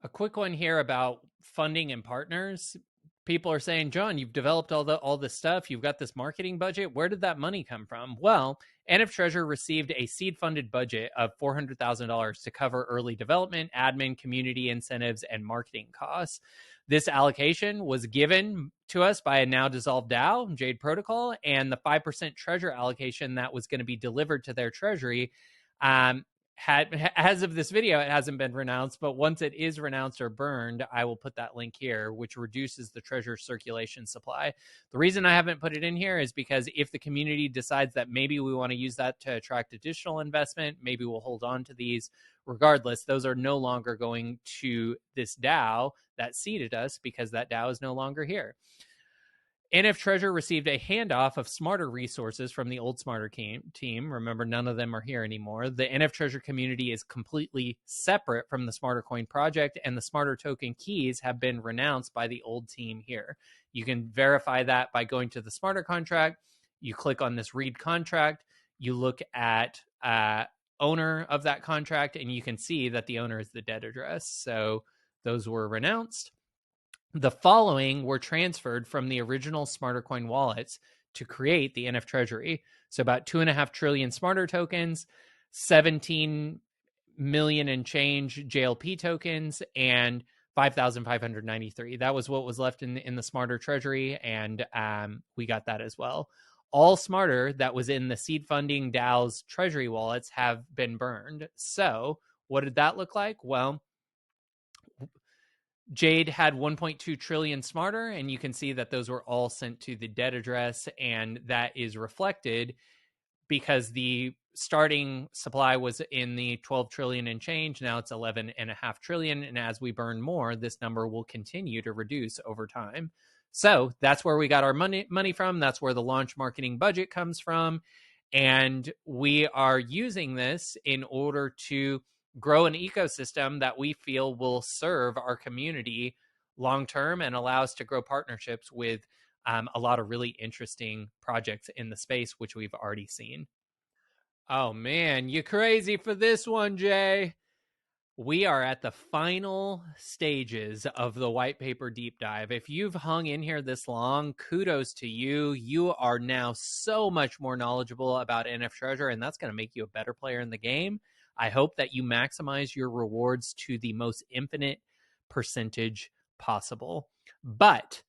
Speaker 1: A quick one here about funding and partners. People are saying, John, you've developed all this stuff. You've got this marketing budget. Where did that money come from? Well, NFTREASURE received a seed-funded budget of $400,000 to cover early development, admin, community incentives, and marketing costs. This allocation was given to us by a now dissolved DAO, Jade Protocol, and the 5% treasure allocation that was going to be delivered to their treasury as of this video, it hasn't been renounced, but once it is renounced or burned, I will put that link here, which reduces the treasure circulation supply. The reason I haven't put it in here is because if the community decides that maybe we want to use that to attract additional investment, maybe we'll hold on to these. Regardless, those are no longer going to this DAO that seeded us because that DAO is no longer here. NFTREASURE received a handoff of Smarter resources from the old Smarter team. Remember, none of them are here anymore. The NFTREASURE community is completely separate from the Smarter Coin project, and the Smarter token keys have been renounced by the old team here. You can verify that by going to the Smarter contract. You click on this read contract. You look at owner of that contract, and you can see that the owner is the dead address. So those were renounced. The following were transferred from the original Smarter Coin wallets to create the NF Treasury. So about 2.5 trillion Smarter tokens, 17 million and change JLP tokens, and 5,593. That was what was left in the Smarter Treasury, and we got that as well. All Smarter that was in the seed funding DAO's Treasury wallets have been burned. So what did that look like? Well, Jade had 1.2 trillion Smarter, and you can see that those were all sent to the dead address, and that is reflected because the starting supply was in the 12 trillion and change. Now it's 11.5 trillion, and as we burn more, this number will continue to reduce over time. So that's where we got our money from. That's where the launch marketing budget comes from, and we are using this in order to grow an ecosystem that we feel will serve our community long term and allow us to grow partnerships with a lot of really interesting projects in the space, which we've already seen. Oh man, you crazy for this one, Jay. We are at the final stages of the white paper deep dive. If you've hung in here this long, kudos to you. You are now so much more knowledgeable about NFTREASURE, and that's going to make you a better player in the game. I hope that you maximize your rewards to the most infinite percentage possible. But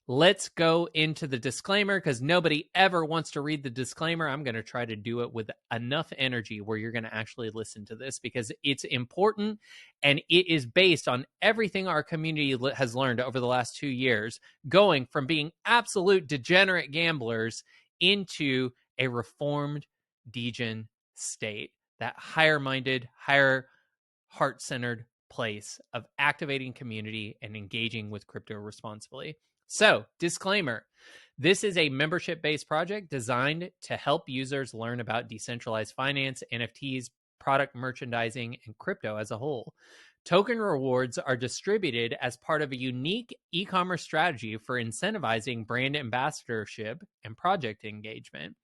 Speaker 1: let's go into the disclaimer because nobody ever wants to read the disclaimer. I'm going to try to do it with enough energy where you're going to actually listen to this because it's important and it is based on everything our community has learned over the last 2 years, going from being absolute degenerate gamblers into a reformed degen state. That higher-minded, higher heart-centered place of activating community and engaging with crypto responsibly. So, disclaimer, This is a membership-based project designed to help users learn about decentralized finance, NFTs, product merchandising, and crypto as a whole. Token rewards are distributed as part of a unique e-commerce strategy for incentivizing brand ambassadorship and project engagement.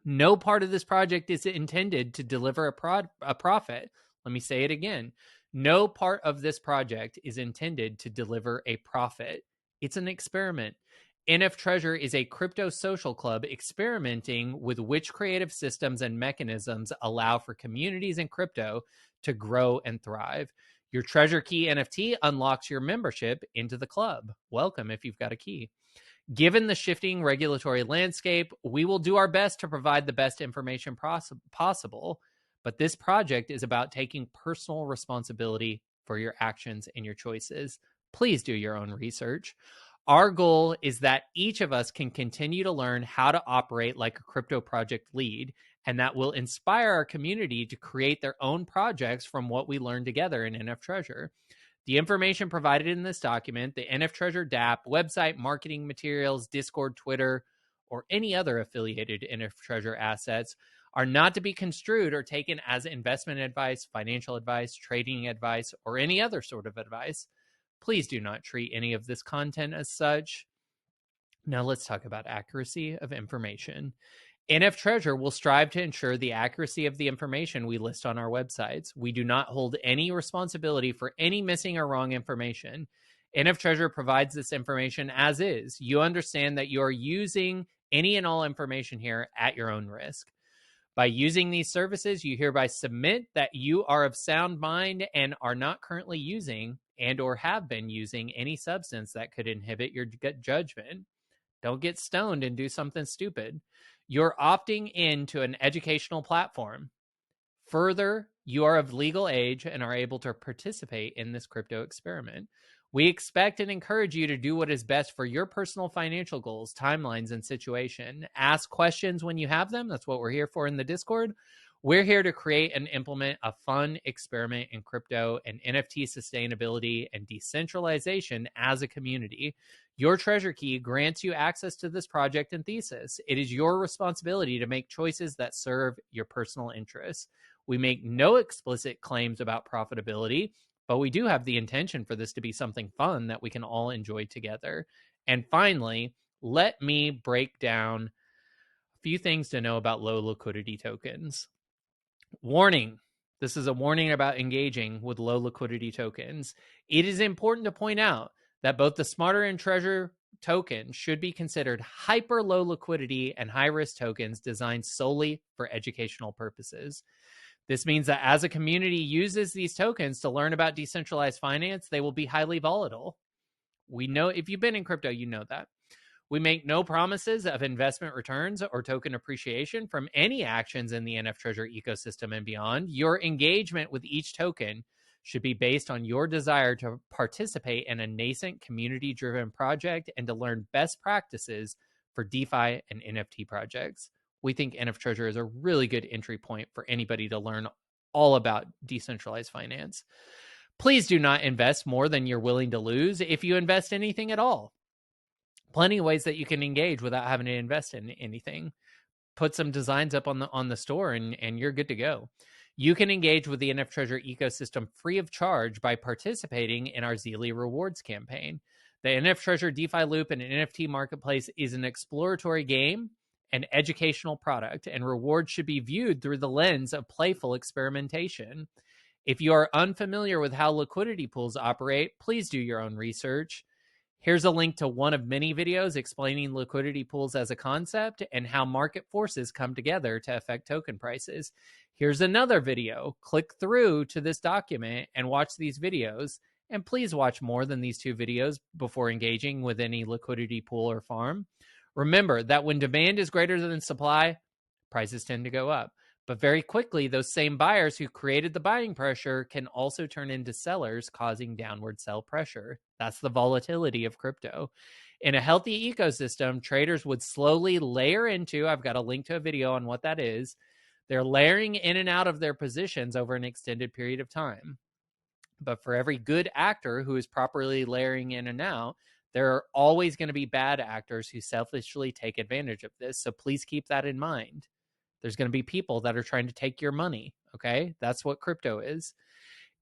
Speaker 1: No part of this project is intended to deliver a profit. Let me say it again. No part of this project is intended to deliver a profit. It's an experiment. NFTREASURE is a crypto social club experimenting with which creative systems and mechanisms allow for communities in crypto to grow and thrive. Your Treasure Key NFT unlocks your membership into the club. Welcome if you've got a key. Given the shifting regulatory landscape, we will do our best to provide the best information possible, but this project is about taking personal responsibility for your actions and your choices. Please do your own research. Our goal is that each of us can continue to learn how to operate like a crypto project lead, and that will inspire our community to create their own projects from what we learn together in NFTREASURE. The information provided in this document, the NFTREASURE DApp, website, marketing materials, Discord, Twitter, or any other affiliated NFTREASURE assets are not to be construed or taken as investment advice, financial advice, trading advice, or any other sort of advice. Please do not treat any of this content as such. Now let's talk about accuracy of information. NFTREASURE will strive to ensure the accuracy of the information we list on our websites. We do not hold any responsibility for any missing or wrong information. NFTREASURE provides this information as is. You understand that you are using any and all information here at your own risk. By using these services, you hereby submit that you are of sound mind and are not currently using and or have been using any substance that could inhibit your judgment. Don't get stoned and do something stupid. You're opting into an educational platform. Further, you are of legal age and are able to participate in this crypto experiment. We expect and encourage you to do what is best for your personal financial goals, timelines, and situation. Ask questions when you have them. That's what we're here for in the Discord. We're here to create and implement a fun experiment in crypto and NFT sustainability and decentralization as a community. Your Treasure Key grants you access to this project and thesis. It is your responsibility to make choices that serve your personal interests. We make no explicit claims about profitability, but we do have the intention for this to be something fun that we can all enjoy together. And finally, let me break down a few things to know about low liquidity tokens. Warning. This is a warning about engaging with low liquidity tokens. It is important to point out that both the Smarter and Treasure tokens should be considered hyper low liquidity and high risk tokens designed solely for educational purposes. This means that as a community uses these tokens to learn about decentralized finance, they will be highly volatile. We know, if you've been in crypto, you know that. We make no promises of investment returns or token appreciation from any actions in the NFTREASURE ecosystem and beyond. Your engagement with each token should be based on your desire to participate in a nascent community-driven project and to learn best practices for DeFi and NFT projects. We think NFTREASURE is a really good entry point for anybody to learn all about decentralized finance. Please do not invest more than you're willing to lose if you invest anything at all. Plenty of ways that you can engage without having to invest in anything. Put some designs up on the store and you're good to go. You can engage with the NFTREASURE ecosystem free of charge by participating in our Zeely Rewards campaign. The NFTREASURE DeFi Loop and NFT Marketplace is an exploratory game and educational product, and rewards should be viewed through the lens of playful experimentation. If you are unfamiliar with how liquidity pools operate, please do your own research. Here's a link to one of many videos explaining liquidity pools as a concept and how market forces come together to affect token prices. Here's another video. Click through to this document and watch these videos. And please watch more than these two videos before engaging with any liquidity pool or farm. Remember that when demand is greater than supply, prices tend to go up. But very quickly, those same buyers who created the buying pressure can also turn into sellers, causing downward sell pressure. That's the volatility of crypto. In a healthy ecosystem, traders would slowly layer into, I've got a link to a video on what that is. They're layering in and out of their positions over an extended period of time. But for every good actor who is properly layering in and out, There are always going to be bad actors who selfishly take advantage of this. So please keep that in mind. There's going to be people that are trying to take your money. Okay. That's what crypto is.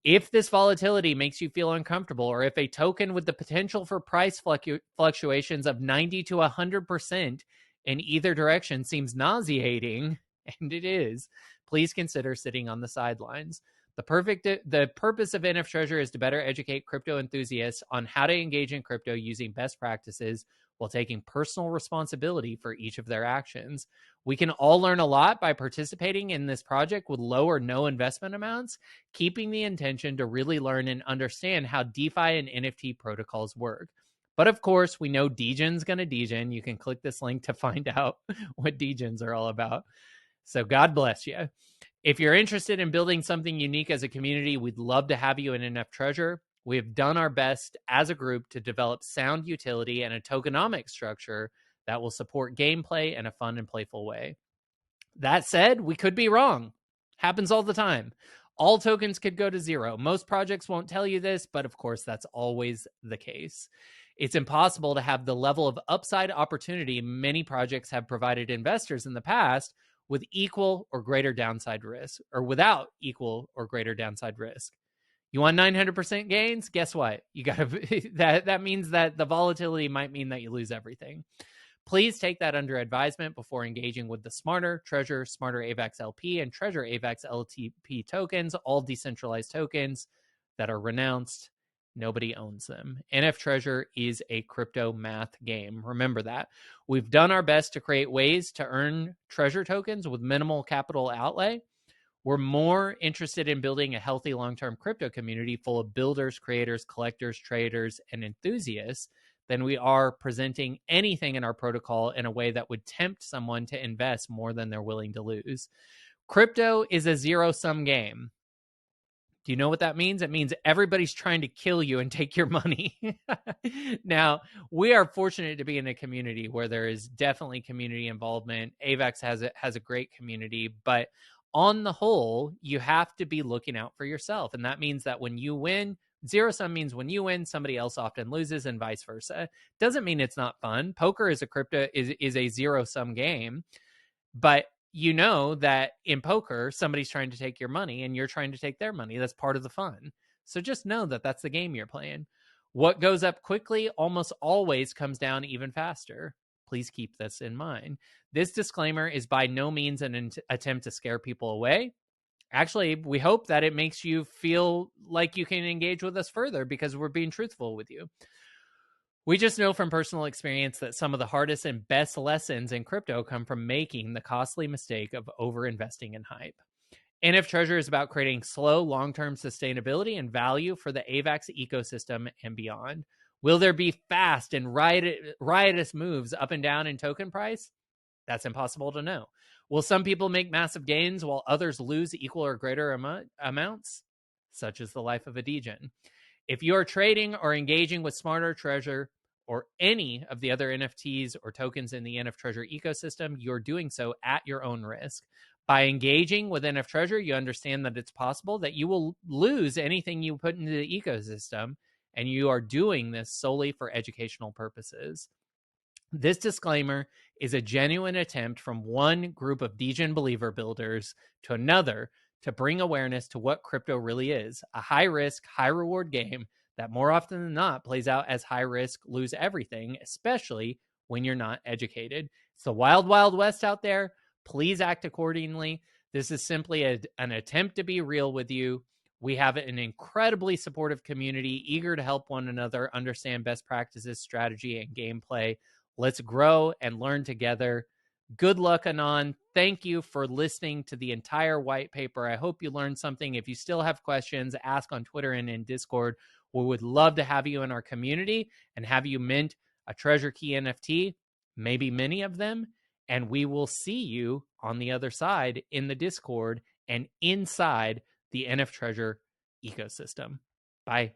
Speaker 1: If this volatility makes you feel uncomfortable, or if a token with the potential for price fluctuations of 90 to 100% in either direction seems nauseating, and it is, please consider sitting on the sidelines. The purpose of NFTREASURE is to better educate crypto enthusiasts on how to engage in crypto using best practices while taking personal responsibility for each of their actions. We can all learn a lot by participating in this project with low or no investment amounts, keeping the intention to really learn and understand how DeFi and NFT protocols work. But of course, we know Degen's going to Degen. You can click this link to find out what Degens are all about. So God bless you. If you're interested in building something unique as a community, we'd love to have you in NFTREASURE. We have done our best as a group to develop sound utility and a tokenomics structure that will support gameplay in a fun and playful way. That said, we could be wrong. Happens all the time. All tokens could go to zero. Most projects won't tell you this, but of course, that's always the case. It's impossible to have the level of upside opportunity many projects have provided investors in the past with equal or greater downside risk, or without equal or greater downside risk. You want 900% gains? Guess what? You got to that means that the volatility might mean that you lose everything. Please take that under advisement before engaging with the Smarter, Treasure, Smarter AVAX LP, and Treasure AVAX LTP tokens, all decentralized tokens that are renounced. Nobody owns them. NFTREASURE is a crypto math game. Remember that. We've done our best to create ways to earn treasure tokens with minimal capital outlay. We're more interested in building a healthy long-term crypto community full of builders, creators, collectors, traders, and enthusiasts than we are presenting anything in our protocol in a way that would tempt someone to invest more than they're willing to lose. Crypto is a zero-sum game. Do you know what that means? It means everybody's trying to kill you and take your money. Now, we are fortunate to be in a community where there is definitely community involvement. AVAX has a great community, but on the whole, you have to be looking out for yourself. And that means that when you win, zero sum means when you win, somebody else often loses, and vice versa. Doesn't mean it's not fun. Poker is a zero sum game, but you know that in poker, somebody's trying to take your money and you're trying to take their money. That's part of the fun. So just know that that's the game you're playing. What goes up quickly almost always comes down even faster. Please keep this in mind. This disclaimer is by no means an attempt to scare people away. Actually, we hope that it makes you feel like you can engage with us further because we're being truthful with you. We just know from personal experience that some of the hardest and best lessons in crypto come from making the costly mistake of over-investing in hype. NFTREASURE is about creating slow, long-term sustainability and value for the AVAX ecosystem and beyond. Will there be fast and riotous moves up and down in token price? That's impossible to know. Will some people make massive gains while others lose equal or greater amounts? Such is the life of a degen. If you are trading or engaging with Smarter, Treasure, or any of the other NFTs or tokens in the NFTREASURE ecosystem, you're doing so at your own risk. By engaging with NFTREASURE, you understand that it's possible that you will lose anything you put into the ecosystem, and you are doing this solely for educational purposes. This disclaimer is a genuine attempt from one group of degen believer builders to another to bring awareness to what crypto really is, a high-risk, high-reward game that more often than not plays out as high-risk, lose everything, especially when you're not educated. It's the wild, wild west out there. Please act accordingly. This is simply an attempt to be real with you. We have an incredibly supportive community, eager to help one another understand best practices, strategy, and gameplay. Let's grow and learn together. Good luck, Anon. Thank you for listening to the entire white paper. I hope you learned something. If you still have questions, ask on Twitter and in Discord. We would love to have you in our community and have you mint a Treasure Key NFT, maybe many of them, and we will see you on the other side in the Discord and inside the NFTREASURE ecosystem. Bye.